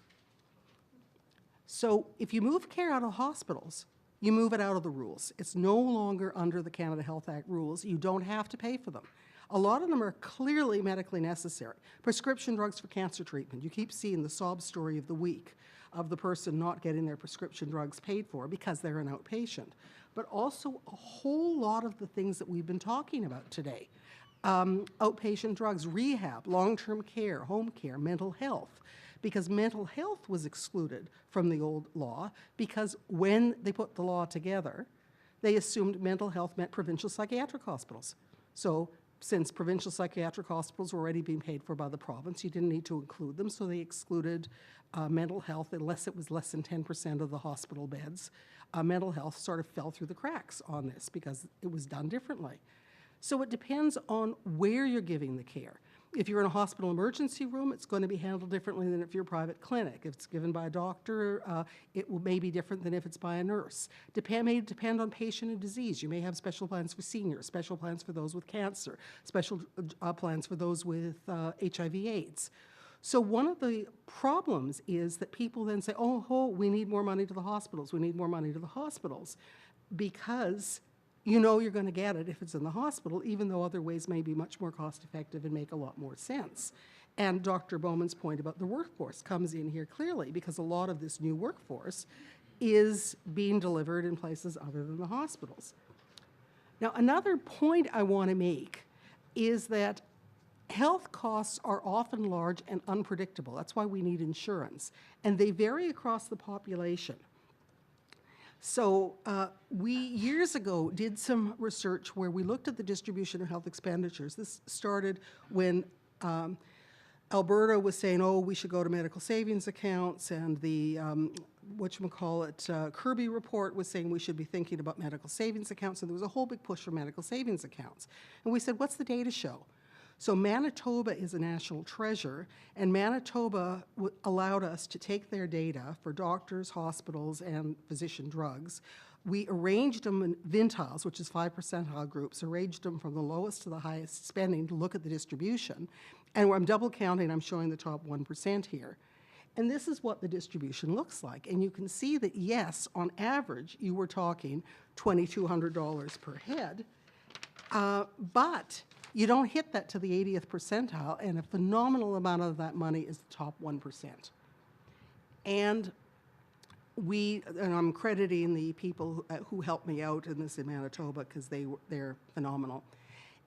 [SPEAKER 15] So if you move care out of hospitals, you move it out of the rules. It's no longer under the Canada Health Act rules. You don't have to pay for them. A lot of them are clearly medically necessary. Prescription drugs for cancer treatment. You keep seeing the sob story of the week of the person not getting their prescription drugs paid for because they're an outpatient. But also a whole lot of the things that we've been talking about today. Outpatient drugs, rehab, long-term care, home care, mental health. Because mental health was excluded from the old law because when they put the law together, they assumed mental health meant provincial psychiatric hospitals. So since provincial psychiatric hospitals were already being paid for by the province, you didn't need to include them, so they excluded mental health unless it was less than 10% of the hospital beds. Mental health sort of fell through the cracks on this because it was done differently. So it depends on where you're giving the care. If you're in a hospital emergency room, it's going to be handled differently than if you're a private clinic. If it's given by a doctor, it may be different than if it's by a nurse. May depend on patient and disease. You may have special plans for seniors, special plans for those with cancer, special plans for those with HIV/AIDS. So one of the problems is that people then say, oh, we need more money to the hospitals. We need more money to the hospitals because you know you're going to get it if it's in the hospital, even though other ways may be much more cost-effective and make a lot more sense. And Dr. Bowman's point about the workforce comes in here clearly because a lot of this new workforce is being delivered in places other than the hospitals. Now, another point I want to make is that health costs are often large and unpredictable. That's why we need insurance. And they vary across the population. So we, years ago, did some research where we looked at the distribution of health expenditures. This started when Alberta was saying, oh, we should go to medical savings accounts, and the, Kirby report was saying we should be thinking about medical savings accounts, and there was a whole big push for medical savings accounts. And we said, what's the data show? So Manitoba is a national treasure, and Manitoba allowed us to take their data for doctors, hospitals, and physician drugs. We arranged them in vintiles, which is 5 percentile groups, arranged them from the lowest to the highest spending to look at the distribution. And I'm double counting, I'm showing the top 1% here. And this is what the distribution looks like. And you can see that, yes, on average, you were talking $2,200 per head, but you don't hit that to the 80th percentile, and a phenomenal amount of that money is the top 1%. And I'm crediting the people who helped me out in this in Manitoba because they're phenomenal.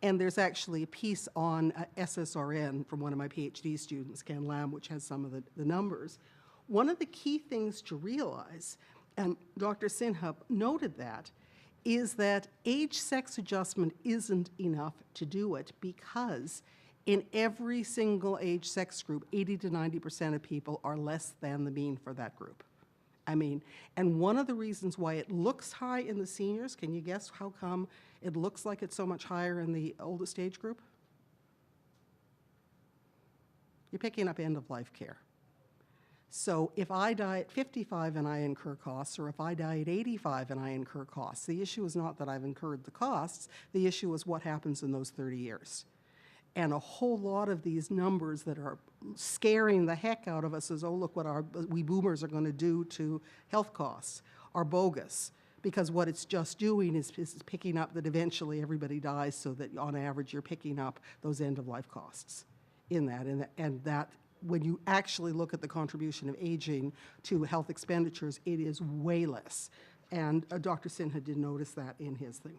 [SPEAKER 15] And there's actually a piece on SSRN from one of my PhD students, Ken Lamb, which has some of the numbers. One of the key things to realize, and Dr. Sinha noted that, is that age-sex adjustment isn't enough to do it because in every single age-sex group, 80 to 90% of people are less than the mean for that group. I mean, and one of the reasons why it looks high in the seniors, can you guess how come it looks like it's so much higher in the oldest age group? You're picking up end-of-life care. So if I die at 55 and I incur costs, or if I die at 85 and I incur costs, the issue is not that I've incurred the costs, the issue is what happens in those 30 years. And a whole lot of these numbers that are scaring the heck out of us as, oh, look what we boomers are going to do to health costs, are bogus. Because what it's just doing is picking up that eventually everybody dies so that on average you're picking up those end-of-life costs in that. And that when you actually look at the contribution of aging to health expenditures, it is way less. And Dr. Sinha did notice that in his thing.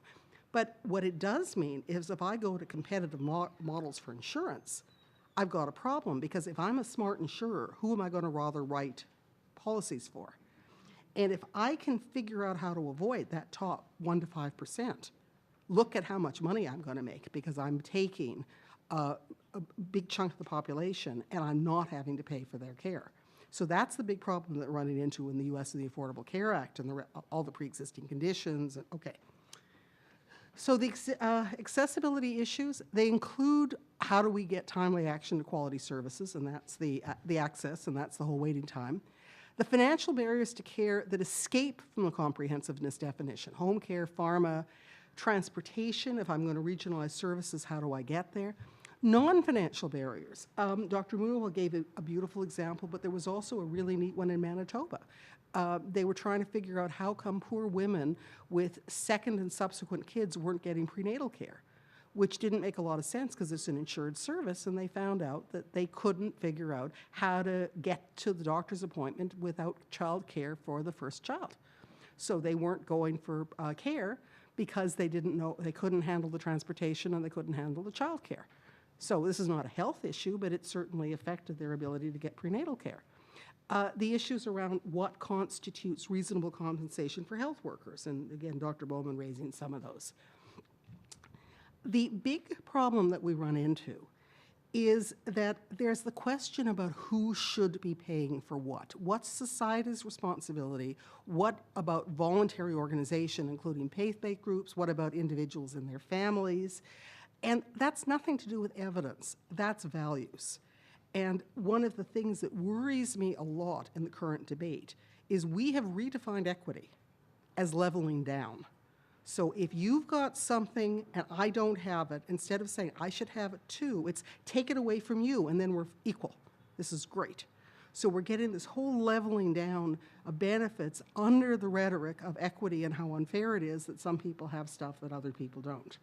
[SPEAKER 15] But what it does mean is if I go to competitive models for insurance, I've got a problem because if I'm a smart insurer, who am I going to rather write policies for? And if I can figure out how to avoid that top 1 to 5%, look at how much money I'm going to make because I'm taking a big chunk of the population and I'm not having to pay for their care. So that's the big problem that we're running into in the U.S. and the Affordable Care Act and all the pre-existing conditions. Okay. So the accessibility issues, they include how do we get timely action to quality services, and that's the access, and that's the whole waiting time. The financial barriers to care that escape from the comprehensiveness definition, home care, pharma, transportation, if I'm going to regionalize services, how do I get there? Non-financial barriers. Dr. Moonwell gave a beautiful example, but there was also a really neat one in Manitoba. They were trying to figure out how come poor women with second and subsequent kids weren't getting prenatal care, which didn't make a lot of sense because it's an insured service, and they found out that they couldn't figure out how to get to the doctor's appointment without child care for the first child. So they weren't going for care because they didn't know, they couldn't handle the transportation and they couldn't handle the child care. So this is not a health issue, but it certainly affected their ability to get prenatal care. The issues around what constitutes reasonable compensation for health workers, and again, Dr. Bowman raising some of those. The big problem that we run into is that there's the question about who should be paying for what. What's society's responsibility? What about voluntary organization, including faith-based groups? What about individuals and their families? And that's nothing to do with evidence. That's values. And one of the things that worries me a lot in the current debate is we have redefined equity as leveling down. So if you've got something and I don't have it, instead of saying I should have it too, it's take it away from you and then we're equal. This is great. So we're getting this whole leveling down of benefits under the rhetoric of equity and how unfair it is that some people have stuff that other people don't.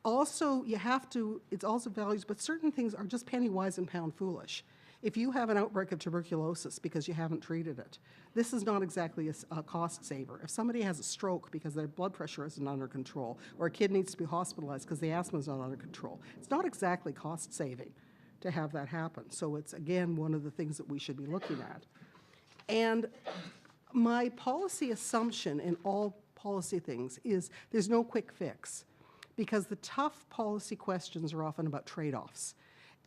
[SPEAKER 15] Also, you have to, it's also values, but certain things are just penny wise and pound foolish. If you have an outbreak of tuberculosis because you haven't treated it, this is not exactly a cost saver. If somebody has a stroke because their blood pressure isn't under control, or a kid needs to be hospitalized because the asthma is not under control, it's not exactly cost saving to have that happen. So it's, again, one of the things that we should be looking at. And my policy assumption in all policy things is there's no quick fix, because the tough policy questions are often about trade-offs.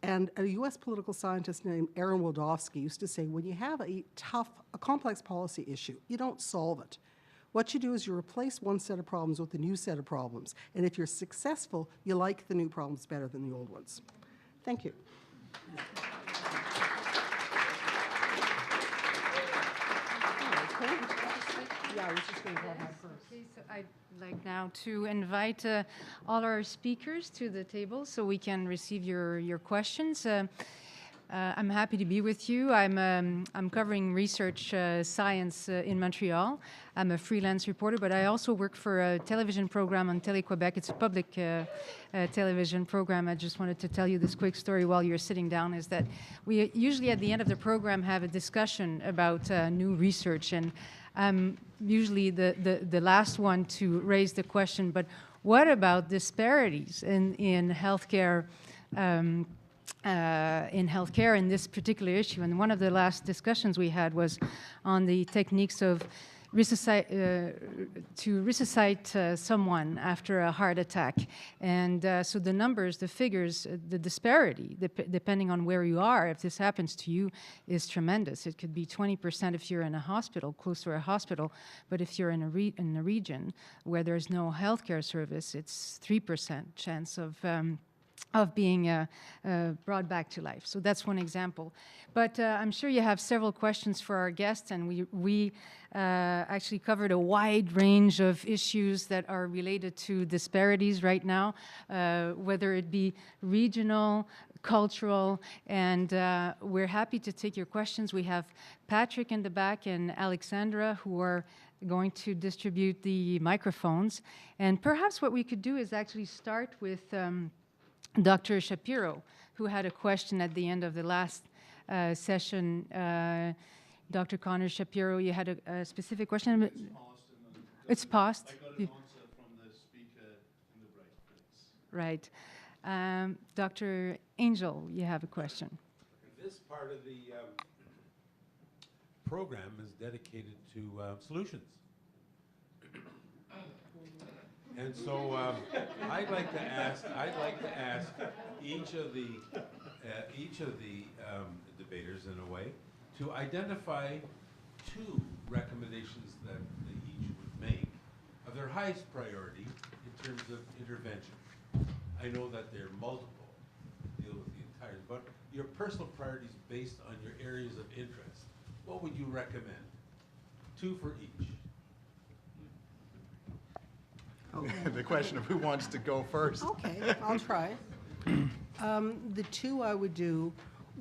[SPEAKER 15] And a US political scientist named Aaron Wildofsky used to say, when you have a complex policy issue, you don't solve it. What you do is you replace one set of problems with a new set of problems. And if you're successful, you like the new problems better than the old ones. Thank you. Yeah, I was just going to go ahead first.
[SPEAKER 21] Okay, so I'd like now to invite all our speakers to the table so we can receive your questions. I'm happy to be with you. I'm covering research science in Montreal. I'm a freelance reporter, but I also work for a television program on Télé-Québec. It's a public television program. I just wanted to tell you this quick story while you're sitting down, is that we usually at the end of the program have a discussion about new research, and I'm usually the last one to raise the question, but what about disparities in healthcare in this particular issue? And one of the last discussions we had was on the techniques of to resuscitate someone after a heart attack. And so the numbers, the figures, the disparity, depending on where you are, if this happens to you, is tremendous. It could be 20% if you're in a hospital, close to a hospital, but if you're in a region where there's no healthcare service, it's 3% chance of being brought back to life. So that's one example. But I'm sure you have several questions for our guests, and we actually covered a wide range of issues that are related to disparities right now, whether it be regional, cultural, and we're happy to take your questions. We have Patrick in the back and Alexandra who are going to distribute the microphones. And perhaps what we could do is actually start with Dr. Shapiro, who had a question at the end of the last session. Dr. Connor Shapiro, you had a specific question? It's paused.
[SPEAKER 12] I got an answer from the speaker in the break, please.
[SPEAKER 21] Right. Dr. Angel, you have a question.
[SPEAKER 3] This part of the program is dedicated to solutions. And so I'd like to ask each of the debaters, in a way, to identify two recommendations that they each would make of their highest priority in terms of intervention. I know that there are multiple, deal with the entire, but your personal priorities based on your areas of interest. What would you recommend? Two for each.
[SPEAKER 10] Okay. The question of who wants to go first.
[SPEAKER 15] Okay, I'll try. The two I would do,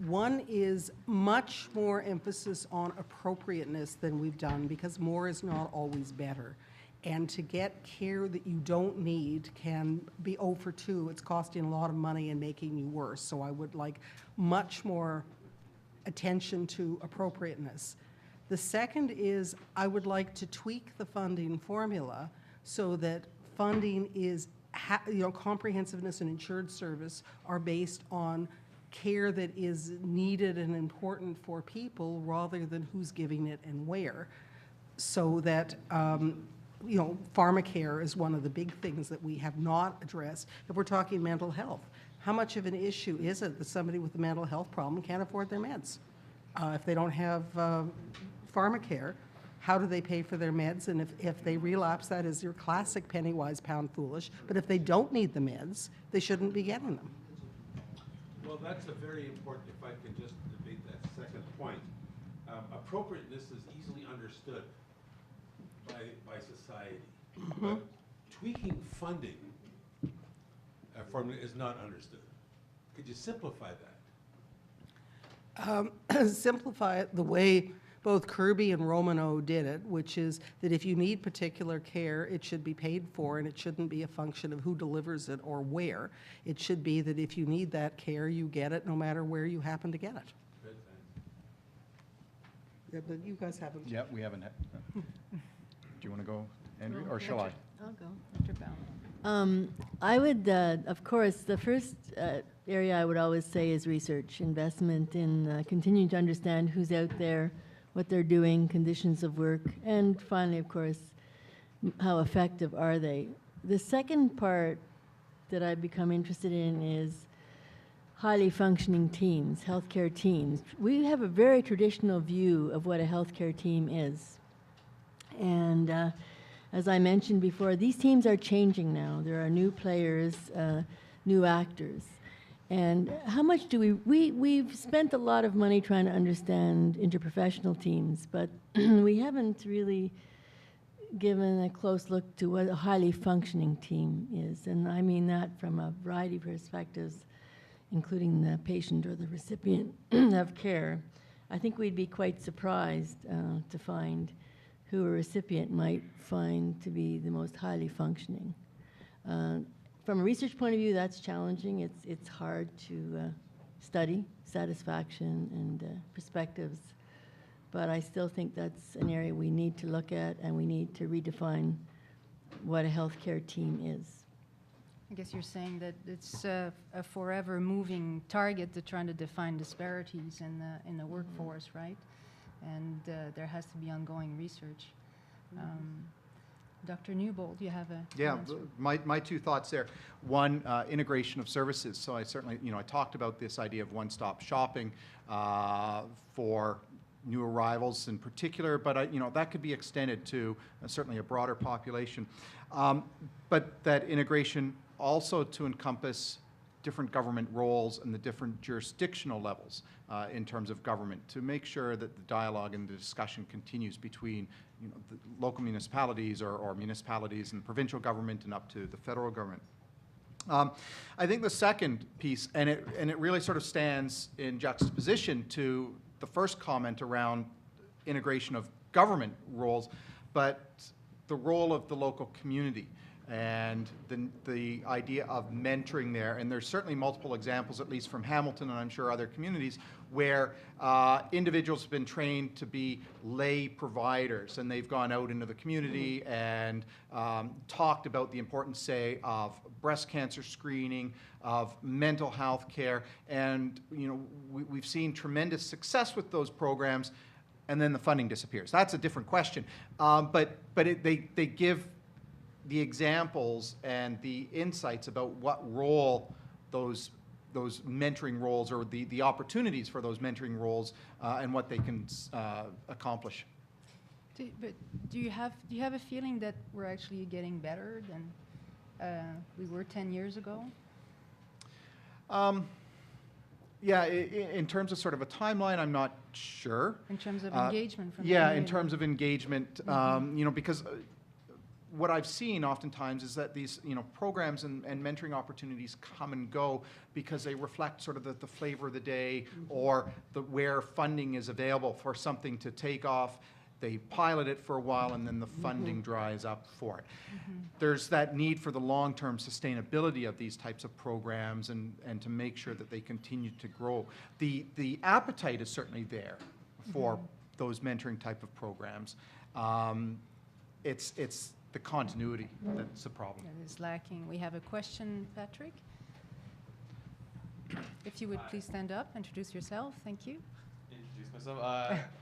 [SPEAKER 15] One is much more emphasis on appropriateness than we've done, because more is not always better. And to get care that you don't need can be 0 for 2. It's costing a lot of money and making you worse. So I would like much more attention to appropriateness. The second is I would like to tweak the funding formula so that funding is, comprehensiveness and insured service are based on care that is needed and important for people rather than who's giving it and where. So that, pharmacare is one of the big things that we have not addressed. If we're talking mental health, how much of an issue is it that somebody with a mental health problem can't afford their meds? If they don't have pharmacare, how do they pay for their meds? And if they relapse, that is your classic penny wise, pound foolish. But if they don't need the meds, they shouldn't be getting them.
[SPEAKER 3] Well, that's a very important, if I can just debate that second point. Appropriateness is easily understood by society. But tweaking funding formula is not understood. Could you simplify that?
[SPEAKER 15] Simplify it the way both Kirby and Romano did it, which is that if you need particular care, it should be paid for, and it shouldn't be a function of who delivers it or where. It should be that if you need that care, you get it no matter where you happen to get it. Yeah, but you guys haven't.
[SPEAKER 10] Yeah, we haven't. Do you want to go, Andrew, or shall I?
[SPEAKER 20] I'll go, Dr. Bell. I would, of course, the first area I would always say is research, investment in continuing to understand who's out there, what they're doing, conditions of work, and finally, of course, how effective are they. The second part that I've become interested in is highly functioning teams, healthcare teams. We have a very traditional view of what a healthcare team is. And as I mentioned before, these teams are changing now. There are new players, new actors. And how much do we've spent a lot of money trying to understand interprofessional teams, but we haven't really given a close look to what a highly functioning team is. And I mean that from a variety of perspectives, including the patient or the recipient of care. I think we'd be quite surprised to find who a recipient might find to be the most highly functioning. From a research point of view, that's challenging. It's hard to study satisfaction and perspectives, but I still think that's an area we need to look at, and we need to redefine what a healthcare team is.
[SPEAKER 21] I guess you're saying that it's a forever moving target to trying to define disparities in the workforce, right? And there has to be ongoing research. Dr. Newbold, you have a answer?
[SPEAKER 10] My two thoughts there. One, integration of services. So I certainly, I talked about this idea of one-stop shopping for new arrivals in particular, but that could be extended to certainly a broader population. But that integration also to encompass different government roles and the different jurisdictional levels in terms of government, to make sure that the dialogue and the discussion continues between the local municipalities or municipalities and provincial government and up to the federal government. I think the second piece, and it really sort of stands in juxtaposition to the first comment around integration of government roles, but the role of the local community and the idea of mentoring there. And there's certainly multiple examples, at least from Hamilton and I'm sure other communities, where individuals have been trained to be lay providers, and they've gone out into the community and talked about the importance, say, of breast cancer screening, of mental health care, and we've seen tremendous success with those programs, and then the funding disappears. That's a different question, but they give the examples and the insights about what role those mentoring roles, or the opportunities for those mentoring roles, and what they can accomplish.
[SPEAKER 21] But do you have a feeling that we're actually getting better than we were 10 years ago?
[SPEAKER 10] Yeah, in terms of sort of a timeline, I'm not sure.
[SPEAKER 21] In terms of engagement from
[SPEAKER 10] in terms of engagement, because what I've seen oftentimes is that these programs and mentoring opportunities come and go because they reflect sort of the flavor of the day or where funding is available for something to take off. They pilot it for a while and then the funding dries up for it. There's that need for the long-term sustainability of these types of programs and to make sure that they continue to grow. The appetite is certainly there for those mentoring type of programs. It's the continuity that's the problem.
[SPEAKER 21] That is lacking. We have a question, Patrick. If you would please stand up, introduce yourself. Thank you.
[SPEAKER 2] Introduce myself.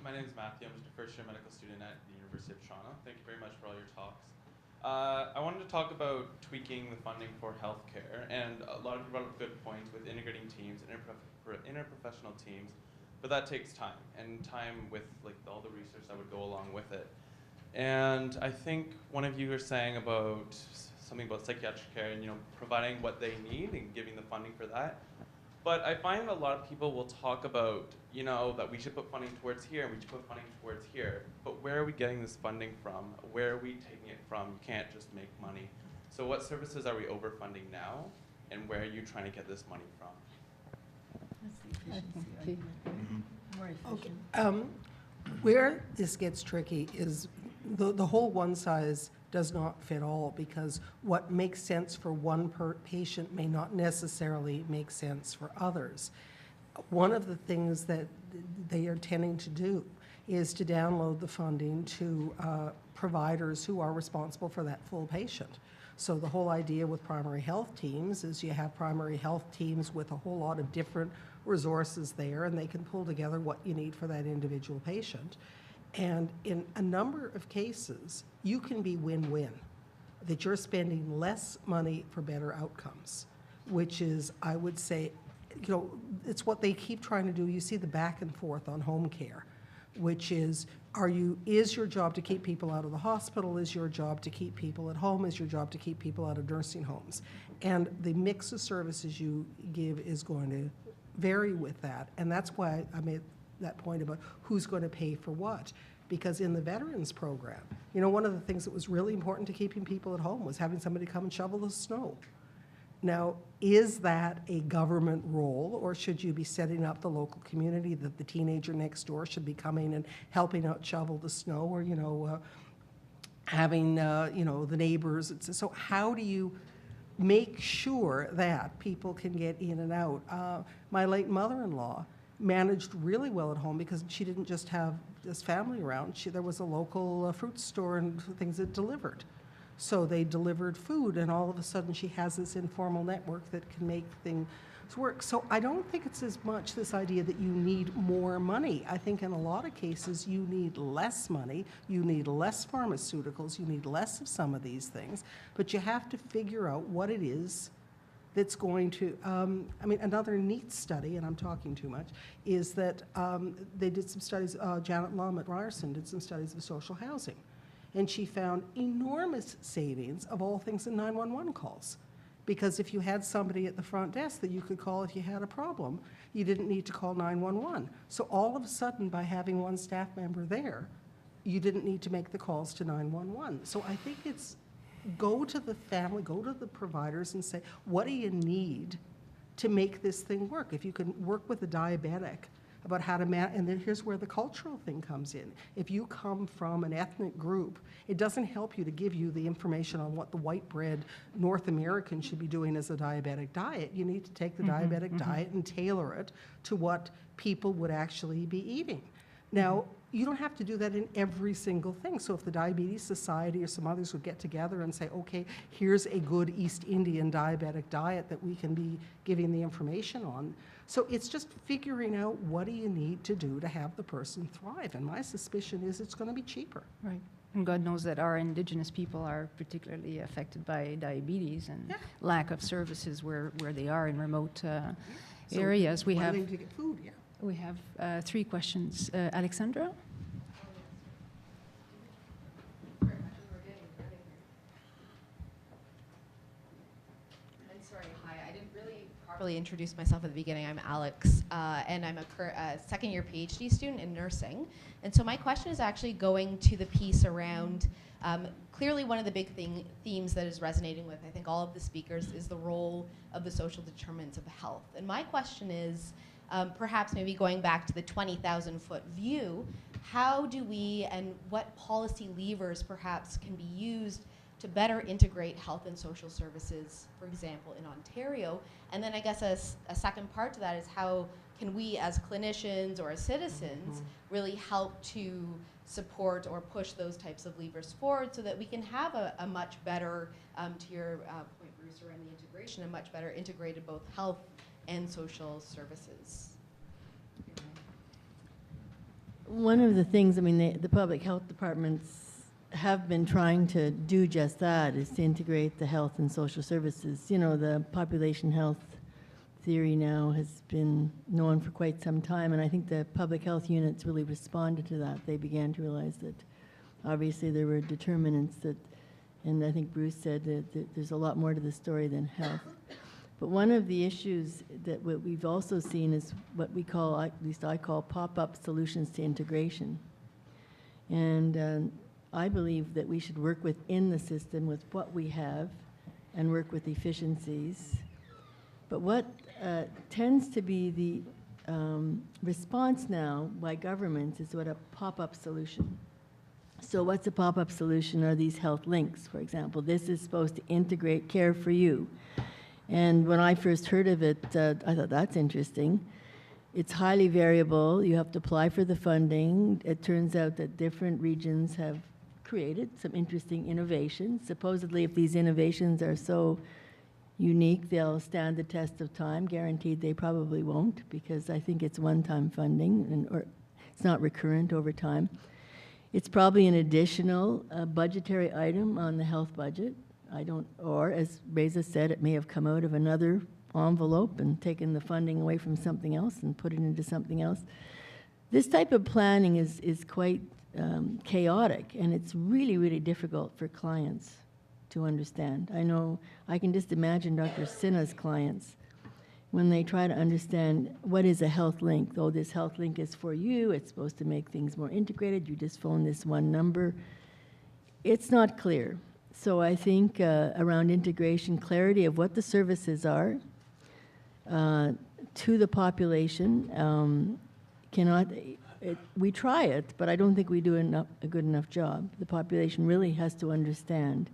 [SPEAKER 2] My name is Matthew. I'm just a first-year medical student at the University of Toronto. Thank you very much for all your talks. I wanted to talk about tweaking the funding for healthcare, and a lot of you brought up good points with integrating teams, interprofessional teams, but that takes time, and time with all the research that would go along with it. And I think one of you were saying about something about psychiatric care and providing what they need and giving the funding for that. But I find a lot of people will talk about that we should put funding towards here and we should put funding towards here. But where are we getting this funding from? Where are we taking it from? You can't just make money. So what services are we overfunding now, and where are you trying to get this money from?
[SPEAKER 22] That's the efficiency argument. More efficient.
[SPEAKER 23] Okay. Where this gets tricky is the whole one size does not fit all, because what makes sense for one patient may not necessarily make sense for others. One of the things that they are tending to do is to download the funding to providers who are responsible for that full patient. So the whole idea with primary health teams is you have primary health teams with a whole lot of different resources there, and they can pull together what you need for that individual patient. And in a number of cases, you can be win-win, that you're spending less money for better outcomes, which is, I would say, it's what they keep trying to do. You see the back and forth on home care, which is, is your job to keep people out of the hospital? Is your job to keep people at home? Is your job to keep people out of nursing homes? And the mix of services you give is going to vary with that. And that's why I made that point about who's going to pay for what. Because in the veterans program, one of the things that was really important to keeping people at home was having somebody come and shovel the snow. Now, is that a government role, or should you be setting up the local community that the teenager next door should be coming and helping out shovel the snow, or, having, the neighbors? So how do you make sure that people can get in and out? My late mother-in-law managed really well at home because she didn't just have this family around. There was a local fruit store and things that delivered. So they delivered food, and all of a sudden she has this informal network that can make things work. So I don't think it's as much this idea that you need more money. I think in a lot of cases you need less money, you need less pharmaceuticals, you need less of some of these things, but you have to figure out what it is that's going to, another neat study, and I'm talking too much, is that they did some studies, Janet Lum at Ryerson did some studies of social housing. And she found enormous savings of all things in 911 calls. Because if you had somebody at the front desk that you could call if you had a problem, you didn't need to call 911. So all of a sudden, by having one staff member there, you didn't need to make the calls to 911. So I think it's go to the family, go to the providers and say, what do you need to make this thing work? If you can work with a diabetic about how to and then here's where the cultural thing comes in. If you come from an ethnic group, it doesn't help you to give you the information on what the white bread North American should be doing as a diabetic diet. You need to take the diabetic diet and tailor it to what people would actually be eating. Now, you don't have to do that in every single thing. So if the Diabetes Society or some others would get together and say, okay, here's a good East Indian diabetic diet that we can be giving the information on. So it's just figuring out what do you need to do to have the person thrive. And my suspicion is it's going to be cheaper.
[SPEAKER 21] Right. And God knows that our Indigenous people are particularly affected by diabetes and lack of services where they are in remote areas.
[SPEAKER 23] So wanting to get food, yeah.
[SPEAKER 21] We have 3 questions. Alexandra?
[SPEAKER 24] Sorry, hi. I didn't really
[SPEAKER 19] properly introduce myself at the beginning. I'm Alex, and I'm a second-year PhD student in nursing. And so my question is actually going to the piece around, clearly one of the big themes that is resonating with, I think, all of the speakers is the role of the social determinants of health. And my question is, perhaps maybe going back to the 20,000-foot view, how do we and what policy levers perhaps can be used to better integrate health and social services, for example, in Ontario? And then I guess a second part to that is how can we as clinicians or as citizens really help to support or push those types of levers forward so that we can have a much better, to your point, Bruce, around the integration, a much better integrated both health and social services.
[SPEAKER 20] One of the things, I mean, the public health departments have been trying to do just that, is to integrate the health and social services. You know, the population health theory now has been known for quite some time, and I think the public health units really responded to that. They began to realize that obviously there were determinants that, and I think Bruce said that there's a lot more to the story than health. But one of the issues that what we've also seen is what we call, at least I call, pop-up solutions to integration. And I believe that we should work within the system with what we have and work with efficiencies. But what tends to be the response now by governments is what a pop-up solution. So what's a pop-up solution are these health links, for example. This is supposed to integrate care for you. And when I first heard of it, I thought, that's interesting. It's highly variable. You have to apply for the funding. It turns out that different regions have created some interesting innovations. Supposedly, if these innovations are so unique, they'll stand the test of time. Guaranteed they probably won't, because I think it's one-time funding, or it's not recurrent over time. It's probably an additional budgetary item on the health budget. Or as Reza said, it may have come out of another envelope and taken the funding away from something else and put it into something else. This type of planning is quite chaotic, and it's really, really difficult for clients to understand. I know, I can just imagine Dr. Sinha's clients when they try to understand what is a health link. Oh, this health link is for you, it's supposed to make things more integrated, you just phone this one number. It's not clear. So I think around integration, clarity of what the services are to the population we try it, but I don't think we do a good enough job. The population really has to understand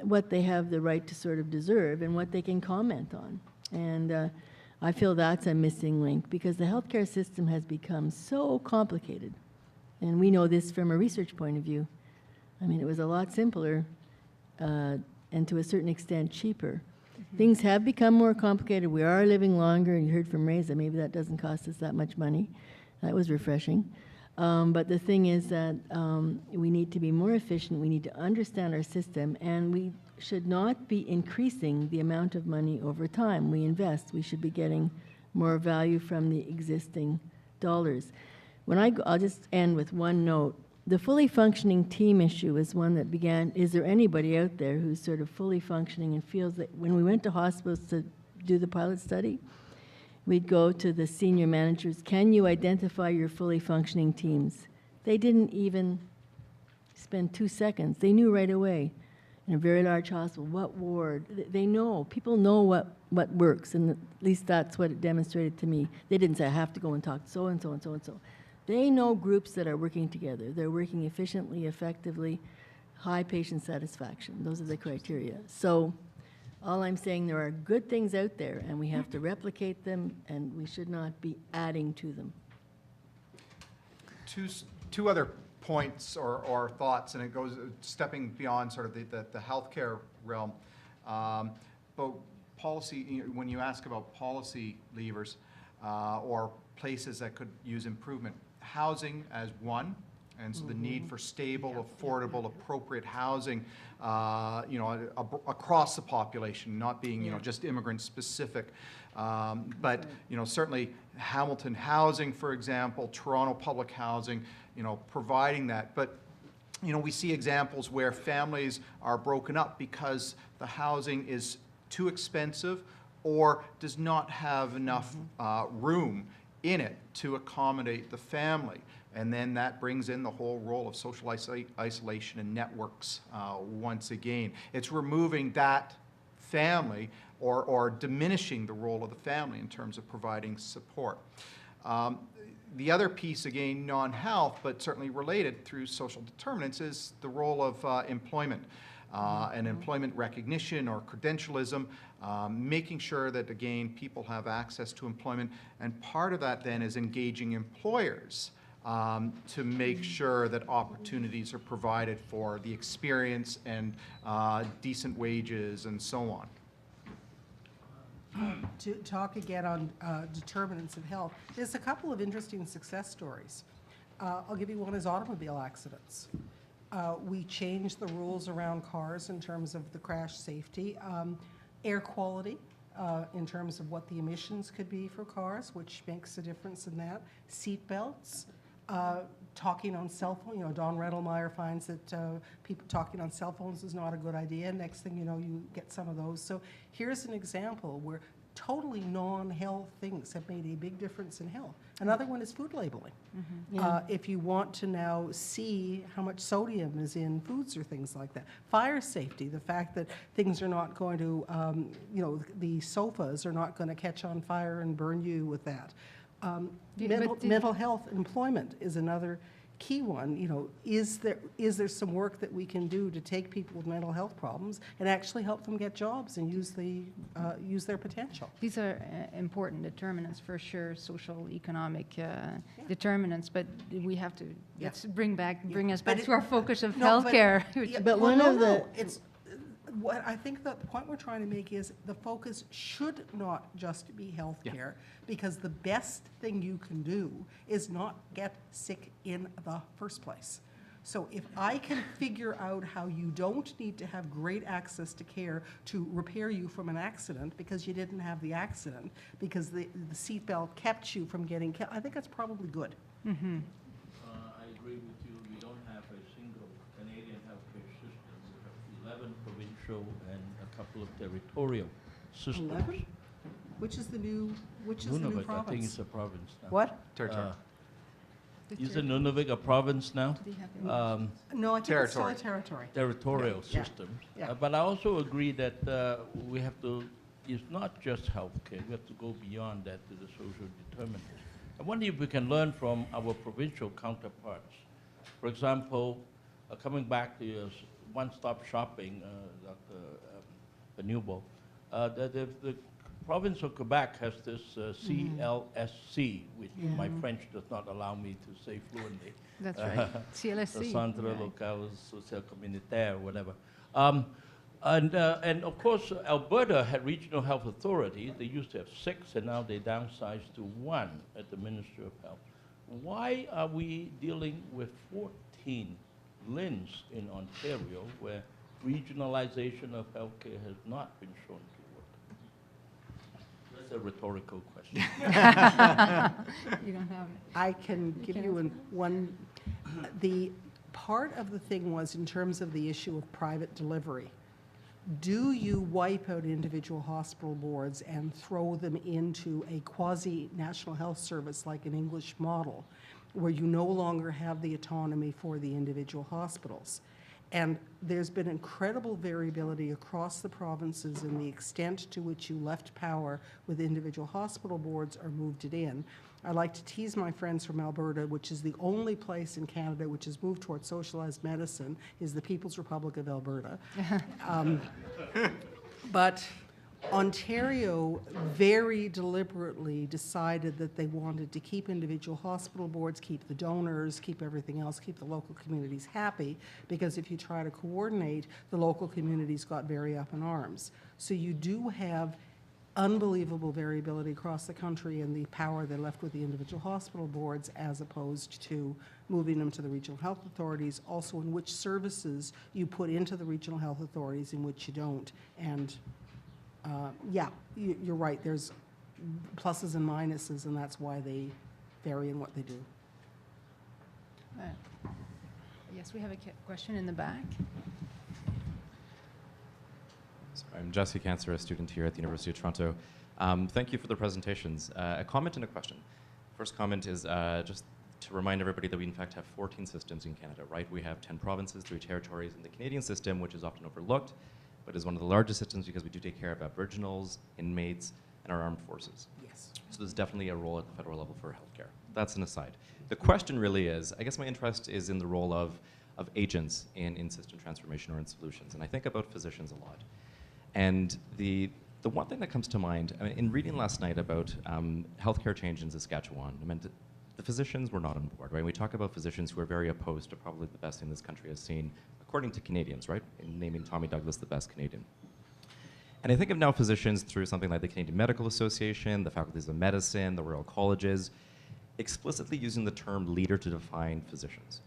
[SPEAKER 20] what they have the right to sort of deserve and what they can comment on. And I feel that's a missing link, because the healthcare system has become so complicated. And we know this from a research point of view. I mean, it was a lot simpler and to a certain extent cheaper. Things have become more complicated. We are living longer, and you heard from Reza, maybe that doesn't cost us that much money. That was refreshing. But the thing is that we need to be more efficient, we need to understand our system, and we should not be increasing the amount of money over time we invest. We should be getting more value from the existing dollars. I'll just end with one note. The fully functioning team issue is one that began, is there anybody out there who's sort of fully functioning and feels that when we went to hospitals to do the pilot study, we'd go to the senior managers, can you identify your fully functioning teams? They didn't even spend 2 seconds. They knew right away. In a very large hospital, what ward? They know. People know what works, and at least that's what it demonstrated to me. They didn't say, I have to go and talk to so-and-so and so-and-so. They know groups that are working together. They're working efficiently, effectively, high patient satisfaction. Those are the criteria. So all I'm saying, there are good things out there, and we have to replicate them, and we should not be adding to them.
[SPEAKER 10] Two other points or thoughts, and it goes stepping beyond sort of the healthcare realm. But policy, when you ask about policy levers or places that could use improvement, housing as one, and so the need for stable, affordable, appropriate housing, across the population, not being, just immigrant specific. But, certainly Hamilton housing, for example, Toronto public housing, providing that. But, we see examples where families are broken up because the housing is too expensive or does not have enough room in it to accommodate the family. And then that brings in the whole role of social isolation and networks once again. It's removing that family or diminishing the role of the family in terms of providing support. The other piece, again, non-health, but certainly related through social determinants, is the role of employment and employment recognition or credentialism, making sure that, again, people have access to employment. And part of that then is engaging employers to make sure that opportunities are provided for the experience and decent wages and so on.
[SPEAKER 23] To talk again on determinants of health, there's a couple of interesting success stories. I'll give you one is automobile accidents. We changed the rules around cars in terms of the crash safety, air quality in terms of what the emissions could be for cars, which makes a difference in that, seat belts, talking on cell phone. You know, Don Rettelmeyer finds that people talking on cell phones is not a good idea. Next thing you know, you get some of those. So here's an example where totally non-health things have made a big difference in health. Another one is food labeling. If you want to now see how much sodium is in foods or things like that. Fire safety, the fact that things are not going to, you know, the sofas are not going to catch on fire and burn you with that. Mental health employment is another key one. You know, is there some work that we can do to take people with mental health problems and actually help them get jobs and use their potential?
[SPEAKER 21] These are important determinants for sure, social, economic determinants. But we have to let's bring us back to our focus of healthcare.
[SPEAKER 23] It's what I think that the point we're trying to make is the focus should not just be healthcare, because the best thing you can do is not get sick in the first place. So if I can figure out how you don't need to have great access to care to repair you from an accident because you didn't have the accident, because the seatbelt kept you from getting killed, I think that's probably good.
[SPEAKER 14] I agree with you. We don't have a single Canadian healthcare system. We have 11 provincial and a couple of territorial systems.
[SPEAKER 23] 11? Which is the new
[SPEAKER 14] Nunavut,
[SPEAKER 23] province?
[SPEAKER 14] I think it's a province now.
[SPEAKER 23] What?
[SPEAKER 10] Territory.
[SPEAKER 14] Isn't Nunavut a province now?
[SPEAKER 23] No, I think it's still a territory.
[SPEAKER 14] Territorial
[SPEAKER 23] Yeah.
[SPEAKER 14] systems.
[SPEAKER 23] Yeah.
[SPEAKER 14] But I also agree that we have to, it's not just healthcare, we have to go beyond that to the social determinants. I wonder if we can learn from our provincial counterparts. For example, coming back to one-stop shopping, Dr. Newbold, the province of Quebec has this CLSC, which my French does not allow me to say fluently.
[SPEAKER 21] That's right. CLSC.
[SPEAKER 14] Centre Local Social Communautaire, whatever. And of course, Alberta had regional health authorities. They used to have 6, and now they downsized to 1 at the Ministry of Health. Why are we dealing with 14 LHINs in Ontario where regionalization of healthcare has not been shown to work? That's a rhetorical question.
[SPEAKER 21] You don't have it.
[SPEAKER 23] I can give you one. The part of the thing was in terms of the issue of private delivery. Do you wipe out individual hospital boards and throw them into a quasi-national health service like an English model, where you no longer have the autonomy for the individual hospitals? And there's been incredible variability across the provinces in the extent to which you left power with individual hospital boards or moved it in. I like to tease my friends from Alberta, which is the only place in Canada which has moved towards socialized medicine, is the People's Republic of Alberta. But Ontario very deliberately decided that they wanted to keep individual hospital boards, keep the donors, keep everything else, keep the local communities happy, because if you try to coordinate, the local communities got very up in arms. So you do have unbelievable variability across the country in the power they left with the individual hospital boards as opposed to moving them to the regional health authorities, also in which services you put into the regional health authorities and which you don't. And yeah, you're right, there's pluses and minuses, and that's why they vary in what they do.
[SPEAKER 21] Yes, we have a question in the back.
[SPEAKER 4] Sorry, I'm Jesse Cancer, a student here at the University of Toronto. Thank you for the presentations. A comment and a question. First comment is just to remind everybody that we in fact have 14 systems in Canada, right? We have 10 provinces, 3 territories, and the Canadian system, which is often overlooked, but is one of the largest systems because we do take care of Aboriginals, inmates, and our armed forces.
[SPEAKER 23] Yes.
[SPEAKER 4] So there's definitely a role at the federal level for healthcare. That's an aside. The question really is, I guess my interest is in the role of agents in system transformation or in solutions. And I think about physicians a lot. And the one thing that comes to mind, I mean, in reading last night about healthcare change in Saskatchewan, I mean, the physicians were not on board, right? We talk about physicians who are very opposed to probably the best thing this country has seen, according to Canadians, right? In naming Tommy Douglas the best Canadian. And I think of now physicians through something like the Canadian Medical Association, the faculties of medicine, the Royal Colleges, explicitly using the term leader to define physicians.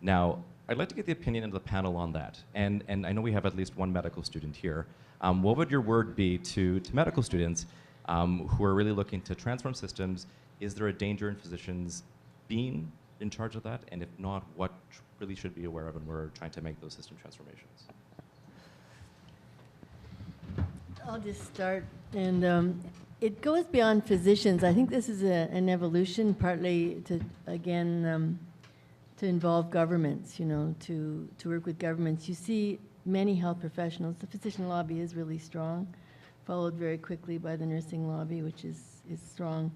[SPEAKER 4] Now, I'd like to get the opinion of the panel on that. And I know we have at least one medical student here. What would your word be to medical students who are really looking to transform systems? Is there a danger in physicians being in charge of that? And if not, what really should be aware of when we're trying to make those system transformations?
[SPEAKER 20] I'll just start. And it goes beyond physicians. I think this is an evolution, partly to, again, to involve governments, you know, to work with governments. You see many health professionals. The physician lobby is really strong, followed very quickly by the nursing lobby, which is strong.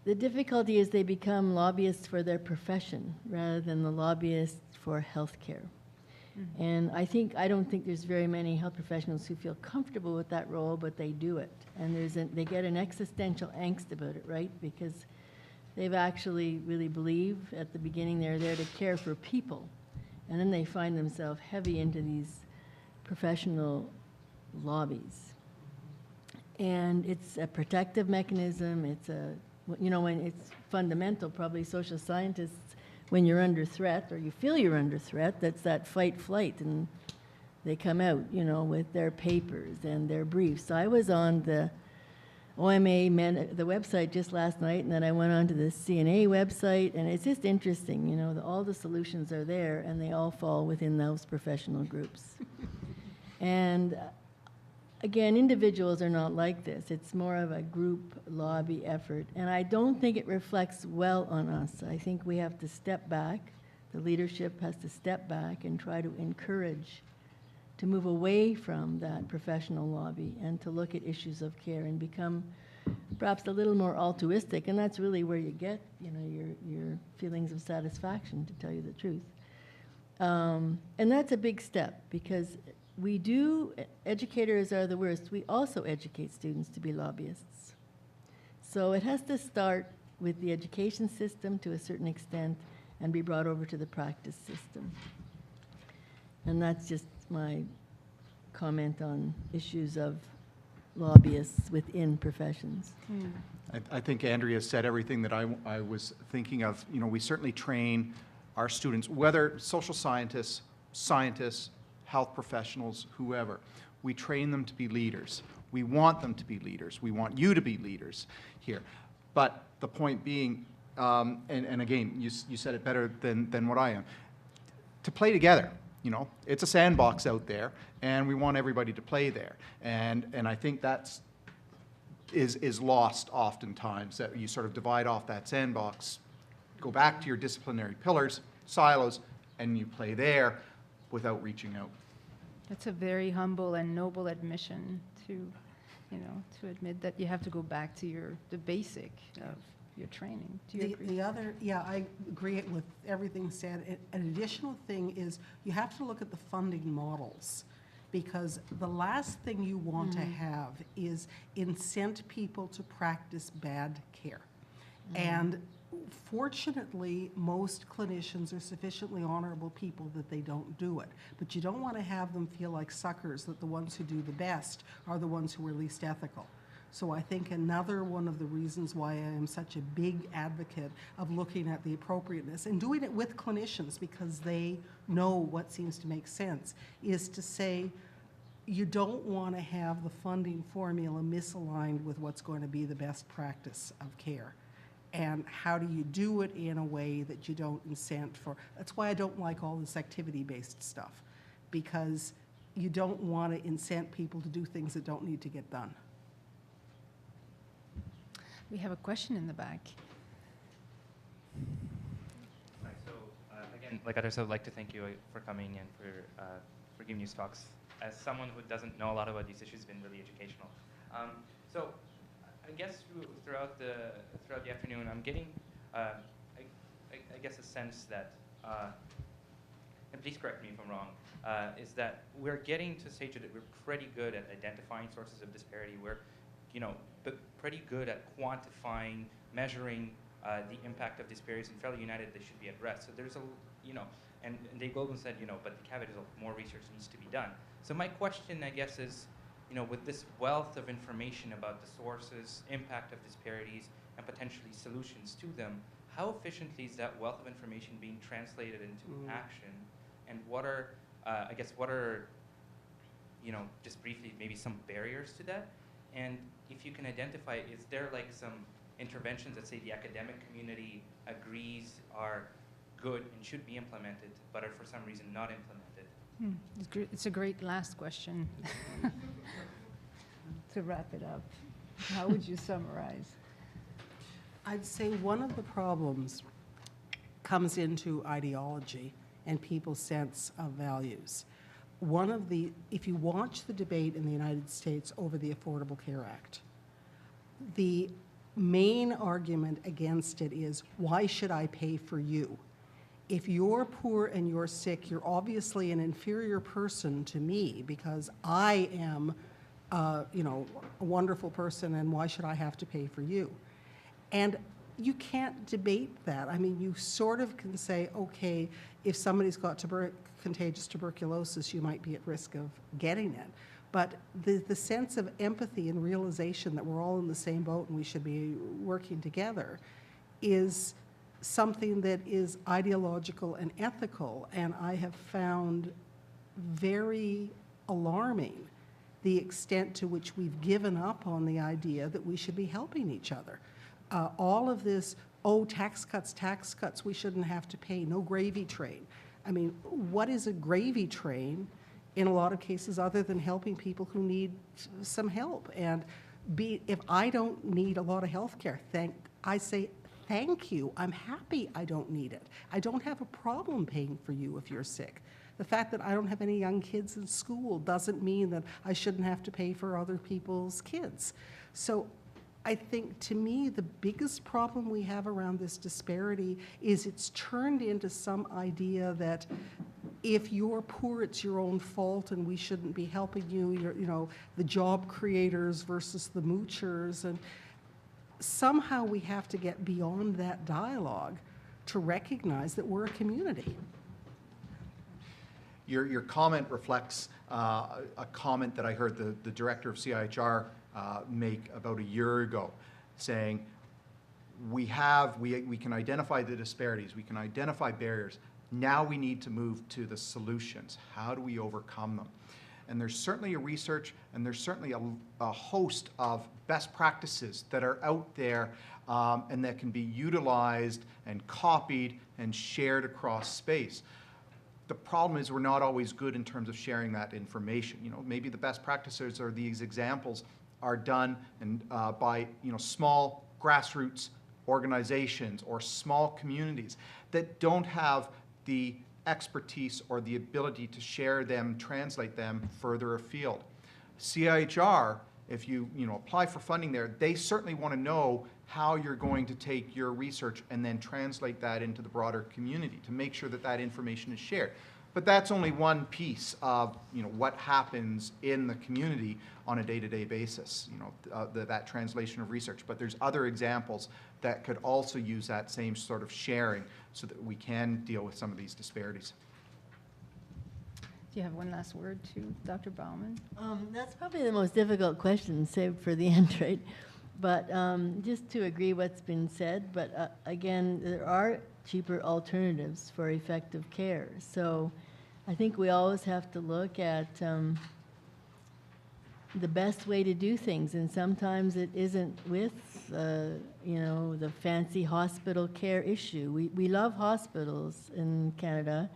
[SPEAKER 20] The difficulty is they become lobbyists for their profession rather than the lobbyists for healthcare. Mm-hmm. And I don't think there's very many health professionals who feel comfortable with that role, but they do it. And they get an existential angst about it, right? Because they've actually really believe at the beginning they're there to care for people. And then they find themselves heavy into these professional lobbies. And it's a protective mechanism. It's when it's fundamental, probably social scientists, when you're under threat or you feel you're under threat, that's that fight flight, and they come out, you know, with their papers and their briefs. I was on the OMA the website just last night, and then I went on to the CNA website, and it's just interesting, you know, all the solutions are there, and they all fall within those professional groups. And again, individuals are not like this. It's more of a group lobby effort, and I don't think it reflects well on us. I think we have to step back. The leadership has to step back and try to encourage to move away from that professional lobby and to look at issues of care and become perhaps a little more altruistic, and that's really where you get, you know, your feelings of satisfaction, to tell you the truth. And that's a big step, because educators are the worst. We also educate students to be lobbyists. So it has to start with the education system to a certain extent and be brought over to the practice system. And that's just my comment on issues of lobbyists within professions.
[SPEAKER 10] I think Andrea said everything that I was thinking of. You know, we certainly train our students, whether social scientists, health professionals, whoever. We train them to be leaders. We want them to be leaders. We want you to be leaders here. But the point being, and again, you said it better than what I am, to play together. You know, it's a sandbox out there, and we want everybody to play there. And I think that's is lost oftentimes, that you sort of divide off that sandbox, go back to your disciplinary pillars, silos, and you play there without reaching out.
[SPEAKER 21] That's a very humble and noble admission to admit that you have to go back to the basic of your training. Do you agree?
[SPEAKER 23] I agree with everything said. An additional thing is you have to look at the funding models, because the last thing you want to have is incent people to practice bad care. And fortunately, most clinicians are sufficiently honorable people that they don't do it. But you don't want to have them feel like suckers, that the ones who do the best are the ones who are least ethical. So I think another one of the reasons why I am such a big advocate of looking at the appropriateness and doing it with clinicians, because they know what seems to make sense, is to say you don't want to have the funding formula misaligned with what's going to be the best practice of care. And how do you do it in a way that you don't incent for? That's why I don't like all this activity-based stuff, because you don't want to incent people to do things that don't need to get done.
[SPEAKER 21] We have a question in the back.
[SPEAKER 5] Right, so again, like others, I would like to thank you for coming and for giving these talks. As someone who doesn't know a lot about these issues, it's been really educational. So I guess throughout the afternoon, I'm getting, I guess, a sense that, and please correct me if I'm wrong, is that we're getting to a stage that we're pretty good at identifying sources of disparity. We're, but pretty good at quantifying, measuring the impact of disparities, and fairly united they should be addressed. So there's and Dave Goldman said, but the caveat is more research needs to be done. So my question, I guess, is, with this wealth of information about the sources, impact of disparities, and potentially solutions to them, how efficiently is that wealth of information being translated into action? And what are, just briefly, maybe some barriers to that? And if you can identify, is there like some interventions that say the academic community agrees are good and should be implemented, but are for some reason not implemented?
[SPEAKER 21] It's a great last question. To wrap it up, how would you summarize?
[SPEAKER 23] I'd say one of the problems comes into ideology and people's sense of values. If you watch the debate in the United States over the Affordable Care Act, the main argument against it is, why should I pay for you? If you're poor and you're sick, you're obviously an inferior person to me because I am, a wonderful person, and why should I have to pay for you? And you can't debate that. I mean, you sort of can say, okay, if somebody's got contagious tuberculosis, you might be at risk of getting it. But the sense of empathy and realization that we're all in the same boat and we should be working together is something that is ideological and ethical, and I have found very alarming the extent to which we've given up on the idea that we should be helping each other. All of this, tax cuts, we shouldn't have to pay, no gravy train. I mean, what is a gravy train in a lot of cases other than helping people who need some help? And if I don't need a lot of health care, I say, thank you, I'm happy I don't need it. I don't have a problem paying for you if you're sick. The fact that I don't have any young kids in school doesn't mean that I shouldn't have to pay for other people's kids. So I think, to me, the biggest problem we have around this disparity is it's turned into some idea that if you're poor, it's your own fault and we shouldn't be helping you, the job creators versus the moochers. And somehow we have to get beyond that dialogue to recognize that we're a community.
[SPEAKER 10] Your comment reflects a comment that I heard the director of CIHR make about a year ago, saying we can identify the disparities, we can identify barriers. Now we need to move to the solutions. How do we overcome them? And there's certainly a research, and there's certainly a host of best practices that are out there and that can be utilized and copied and shared across space. The problem is we're not always good in terms of sharing that information. Maybe the best practices or these examples are done by small grassroots organizations or small communities that don't have the expertise or the ability to share them, translate them further afield. CIHR, if you apply for funding there, they certainly want to know how you're going to take your research and then translate that into the broader community to make sure that that information is shared. But that's only one piece of what happens in the community on a day-to-day basis, that translation of research. But there's other examples that could also use that same sort of sharing so that we can deal with some of these disparities.
[SPEAKER 21] Do you have one last word to Dr. Bauman?
[SPEAKER 20] That's probably the most difficult question, saved for the end, right? But just to agree what's been said, but again, there are cheaper alternatives for effective care. So I think we always have to look at the best way to do things, and sometimes it isn't with the fancy hospital care issue. We love hospitals in Canada.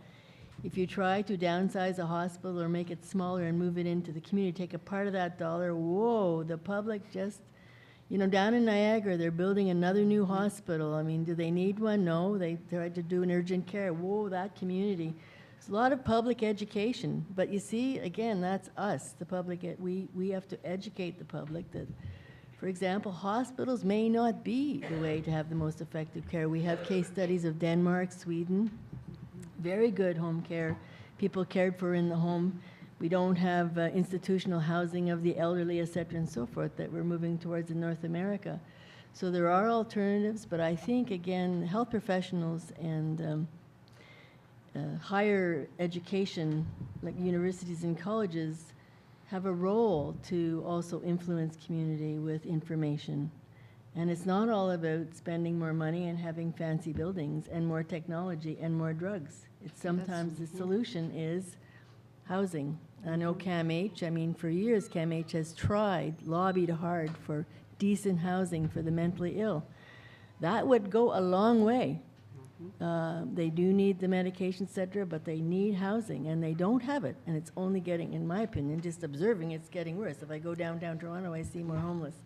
[SPEAKER 20] If you try to downsize a hospital or make it smaller and move it into the community, take a part of that dollar, whoa, the public just, you know, down in Niagara, they're building another new hospital. I mean, do they need one? No, they tried to do an urgent care. Whoa, that community. It's a lot of public education, but you see, again, that's us, the public. We have to educate the public that, for example, hospitals may not be the way to have the most effective care. We have case studies of Denmark, Sweden, very good home care, people cared for in the home. We don't have institutional housing of the elderly, et cetera, and so forth, that we're moving towards in North America. So there are alternatives, but I think, again, health professionals and higher education, like universities and colleges, have a role to also influence community with information. And it's not all about spending more money and having fancy buildings and more technology and more drugs. It's sometimes the solution is housing. I know CAMH, I mean, for years CAMH has lobbied hard for decent housing for the mentally ill. That would go a long way. They do need the medication, et cetera, but they need housing, and they don't have it. And it's only getting, in my opinion, just observing, it's getting worse. If I go downtown Toronto, I see more homeless.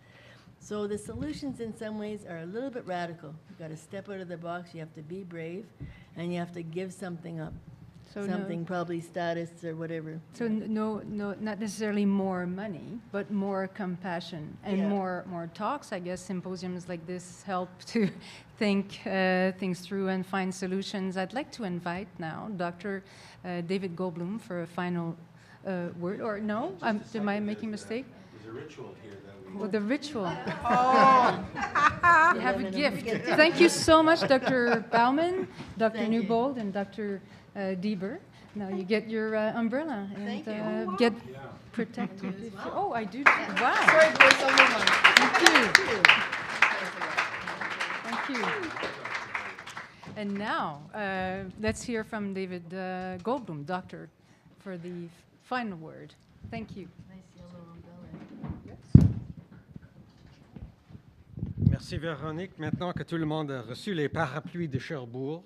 [SPEAKER 20] So the solutions in some ways are a little bit radical. You've got to step out of the box, you have to be brave, and you have to give something up.
[SPEAKER 21] So
[SPEAKER 20] Something, probably status or whatever.
[SPEAKER 21] So no, not necessarily more money, but more compassion and
[SPEAKER 20] Yeah.
[SPEAKER 21] more talks. I guess symposiums like this help to think things through and find solutions. I'd like to invite now Dr. David Goldblum for a final word. Or no, am I making a mistake?
[SPEAKER 3] There's a ritual here that we...
[SPEAKER 21] Well, the ritual.
[SPEAKER 20] Oh.
[SPEAKER 21] You have a gift. Thank you so much, Dr. Bauman, Dr.
[SPEAKER 20] Thank you.
[SPEAKER 21] Newbold, and Dr. Dieber. Now you get your umbrella and get protected. Oh, I do. Wow.
[SPEAKER 20] Sorry, Bruce, only one.
[SPEAKER 21] Thank you. Thank you. And now, let's hear from David Goldblum, doctor, for the final word. Thank you.
[SPEAKER 20] Nice yellow umbrella.
[SPEAKER 11] Merci Véronique. Maintenant que tout le monde a reçu les parapluies de Cherbourg,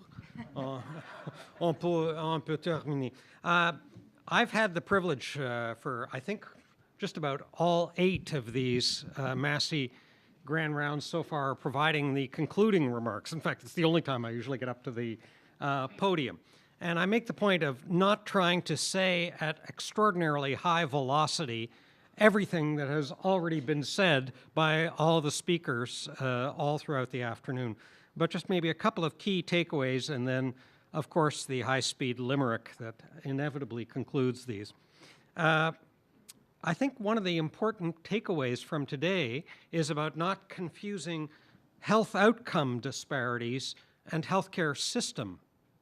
[SPEAKER 11] on peut terminer. I've had the privilege for, I think, just about all 8 of these Massey Grand Rounds so far, providing the concluding remarks. In fact, it's the only time I usually get up to the podium. And I make the point of not trying to say at extraordinarily high velocity everything that has already been said by all the speakers all throughout the afternoon, but just maybe a couple of key takeaways, and then, of course, the high-speed limerick that inevitably concludes these. I think one of the important takeaways from today is about not confusing health outcome disparities and healthcare system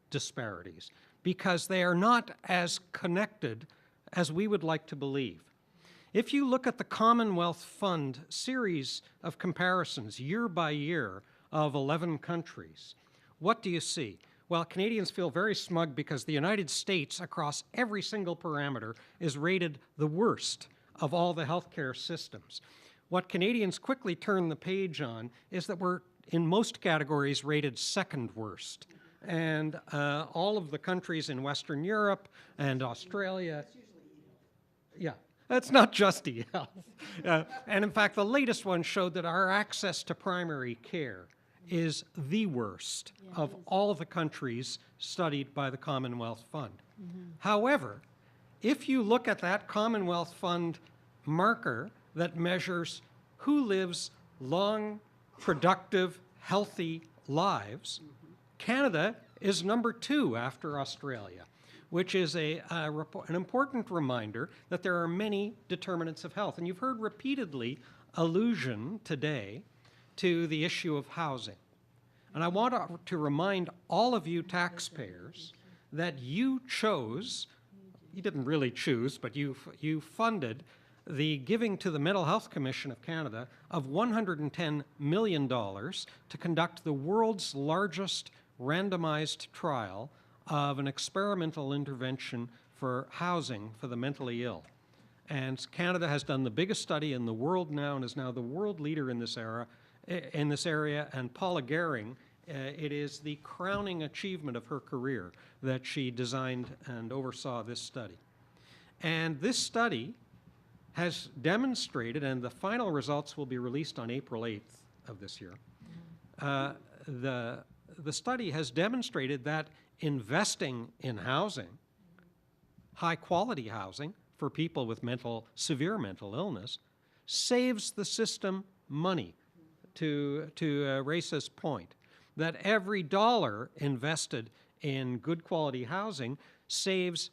[SPEAKER 11] disparities, because they are not as connected as we would like to believe. If you look at the Commonwealth Fund series of comparisons year by year of 11 countries, what do you see? Well, Canadians feel very smug because the United States, across every single parameter, is rated the worst of all the healthcare systems. What Canadians quickly turn the page on is that we're, in most categories, rated second worst. And all of the countries in Western Europe and Australia, yeah, that's not just e-health. And in fact, the latest one showed that our access to primary care is the worst of all the countries studied by the Commonwealth Fund. However, if you look at that Commonwealth Fund marker that measures who lives long, productive, healthy lives, Canada is number 2 after Australia, which is an important reminder that there are many determinants of health. And you've heard repeatedly allusion today to the issue of housing. And I want to remind all of you taxpayers that you chose, you didn't really choose, but you funded the giving to the Mental Health Commission of Canada of $110 million to conduct the world's largest randomized trial of an experimental intervention for housing for the mentally ill. And Canada has done the biggest study in the world now and is now the world leader in this area, and Paula Gehring It is the crowning achievement of her career that she designed and oversaw this study. And this study has demonstrated, and the final results will be released on April 8th of this year, the study has demonstrated that investing in housing, high quality housing for people with severe mental illness, saves the system money. To Race's point, that every dollar invested in good quality housing saves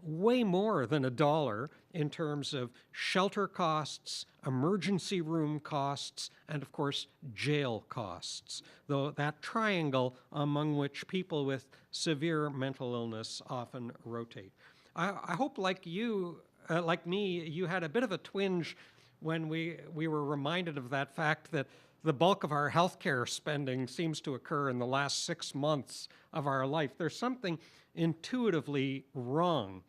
[SPEAKER 11] way more than a dollar in terms of shelter costs, emergency room costs, and of course, jail costs. Though that triangle among which people with severe mental illness often rotate. I hope, like you, like me, you had a bit of a twinge when we were reminded of that fact that the bulk of our healthcare spending seems to occur in the last 6 months of our life. There's something intuitively wrong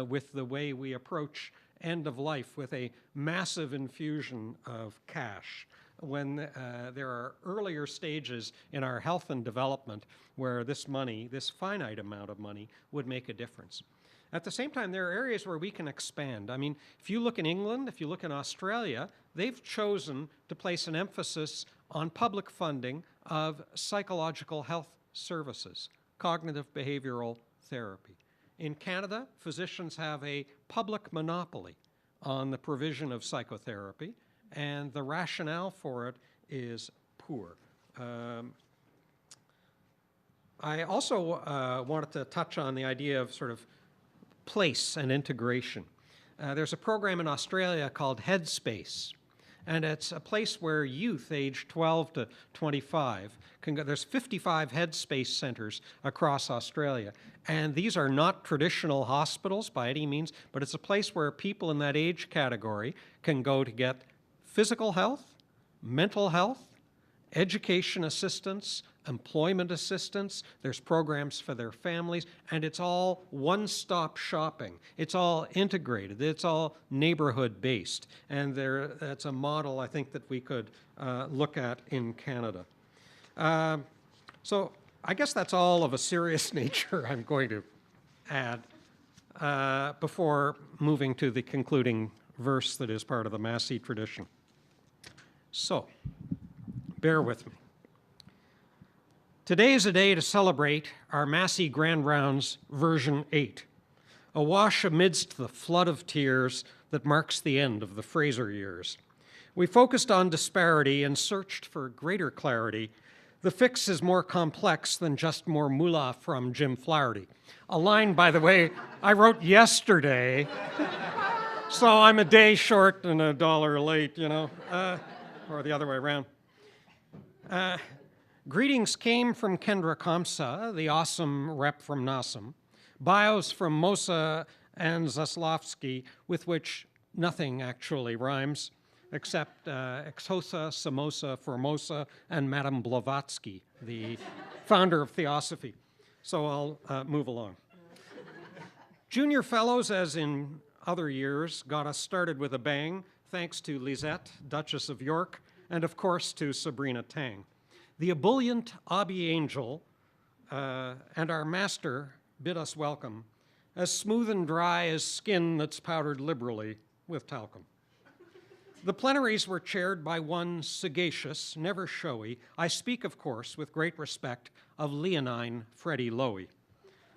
[SPEAKER 11] with the way we approach end of life with a massive infusion of cash when there are earlier stages in our health and development where this money, this finite amount of money, would make a difference. At the same time, there are areas where we can expand. I mean, if you look in England, if you look in Australia, they've chosen to place an emphasis on public funding of psychological health services, cognitive behavioral therapy. In Canada, physicians have a public monopoly on the provision of psychotherapy, and the rationale for it is poor. I also wanted to touch on the idea of sort of place and integration. There's a program in Australia called Headspace, and it's a place where youth aged 12 to 25 can go. There's 55 Headspace centers across Australia, and these are not traditional hospitals by any means, but it's a place where people in that age category can go to get physical health, mental health, education assistance, employment assistance, there's programs for their families, and it's all one-stop shopping. It's all integrated. It's all neighborhood-based. And that's a model I think that we could look at in Canada. So I guess that's all of a serious nature I'm going to add before moving to the concluding verse that is part of the Massey tradition. So, bear with me. Today is a day to celebrate our Massey Grand Rounds version 8, awash amidst the flood of tears that marks the end of the Fraser years. We focused on disparity and searched for greater clarity. The fix is more complex than just more moolah from Jim Flaherty. A line, by the way, I wrote yesterday, so I'm a day short and $1 late, you know, or the other way around. Greetings came from Kendra Kamsa, the awesome rep from NASM, bios from Mosa and Zaslavsky, with which nothing actually rhymes, except Exosa, Samosa, Formosa, and Madame Blavatsky, the founder of Theosophy. So I'll move along. Junior fellows, as in other years, got us started with a bang, thanks to Lisette, Duchess of York, and of course to Sabrina Tang. The ebullient Abby Angel and our master bid us welcome, as smooth and dry as skin that's powdered liberally with talcum. The plenaries were chaired by one sagacious, never showy, I speak, of course, with great respect, of leonine Freddie Lowy,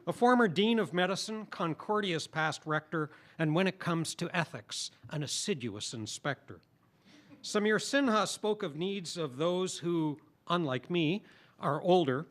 [SPEAKER 11] a former dean of medicine, Concordia's past rector, and when it comes to ethics, an assiduous inspector. Samir Sinha spoke of needs of those who, unlike me, are older,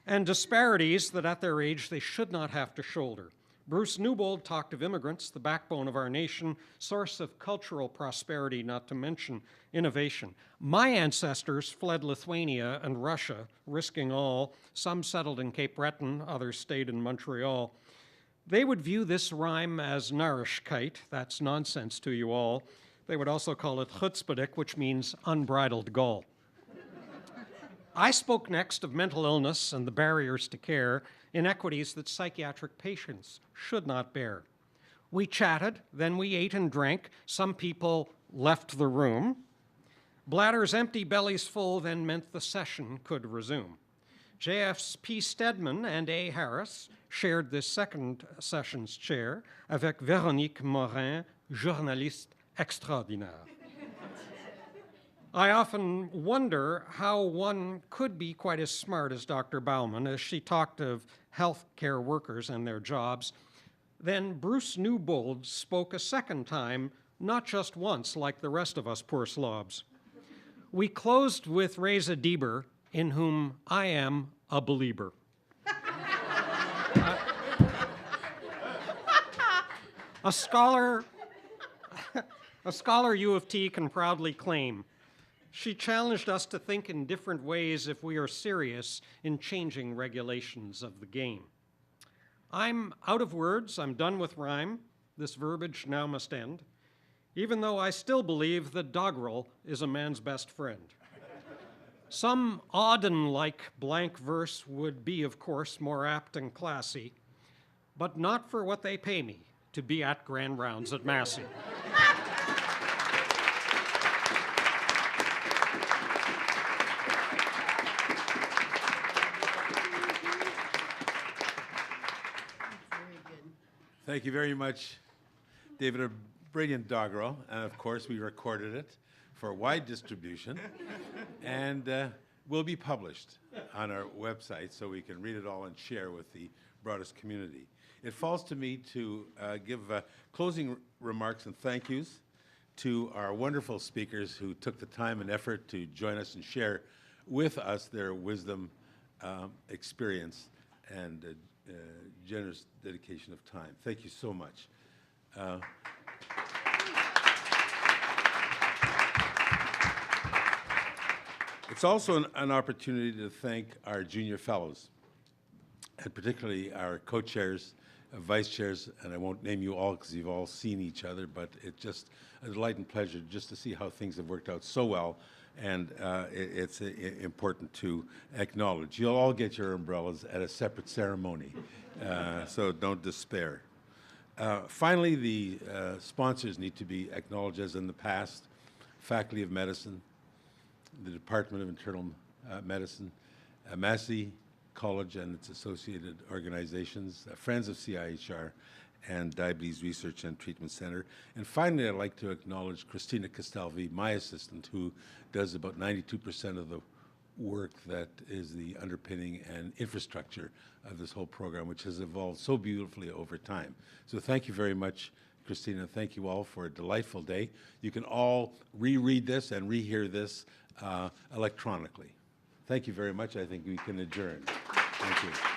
[SPEAKER 11] and disparities that at their age they should not have to shoulder. Bruce Newbold talked of immigrants, the backbone of our nation, source of cultural prosperity, not to mention innovation. My ancestors fled Lithuania and Russia, risking all. Some settled in Cape Breton, others stayed in Montreal. They would view this rhyme as Narishkeit, that's nonsense to you all. They would also call it chutzpahdik, which means unbridled gall. I spoke next of mental illness and the barriers to care, inequities that psychiatric patients should not bear. We chatted, then we ate and drank. Some people left the room. Bladders empty, bellies full, then meant the session could resume. J.F.P. Stedman and A. Harris shared this second session's chair avec Véronique Morin, journaliste extraordinaire. I often wonder how one could be quite as smart as Dr. Bauman as she talked of healthcare workers and their jobs. Then Bruce Newbold spoke a second time, not just once like the rest of us poor slobs. We closed with Reza Dieber, in whom I am a believer. A scholar U of T can proudly claim. She challenged us to think in different ways if we are serious in changing regulations of the game. I'm out of words, I'm done with rhyme. This verbiage now must end, even though I still believe that doggerel is a man's best friend. Some Auden-like blank verse would be, of course, more apt and classy, but not for what they pay me to be at Grand Rounds at Massey.
[SPEAKER 3] Thank you very much, David. A brilliant doggerel, and of course we recorded it for wide distribution, and will be published on our website so we can read it all and share with the broadest community. It falls to me to give closing remarks and thank yous to our wonderful speakers who took the time and effort to join us and share with us their wisdom, experience, and generous dedication of time. Thank you so much. It's also an opportunity to thank our junior fellows, and particularly our co-chairs, vice chairs, and I won't name you all because you've all seen each other, but it's just a delight and pleasure just to see how things have worked out so well, and it's important to acknowledge. You'll all get your umbrellas at a separate ceremony, so don't despair. Finally, the sponsors need to be acknowledged as in the past: Faculty of Medicine, the Department of Internal Medicine, Massey College and its associated organizations, Friends of CIHR, and Diabetes Research and Treatment Center. And finally, I'd like to acknowledge Christina Castelvi, my assistant, who does about 92% of the work that is the underpinning and infrastructure of this whole program, which has evolved so beautifully over time. So thank you very much, Christina. Thank you all for a delightful day. You can all reread this and rehear this electronically. Thank you very much. I think we can adjourn. Thank you.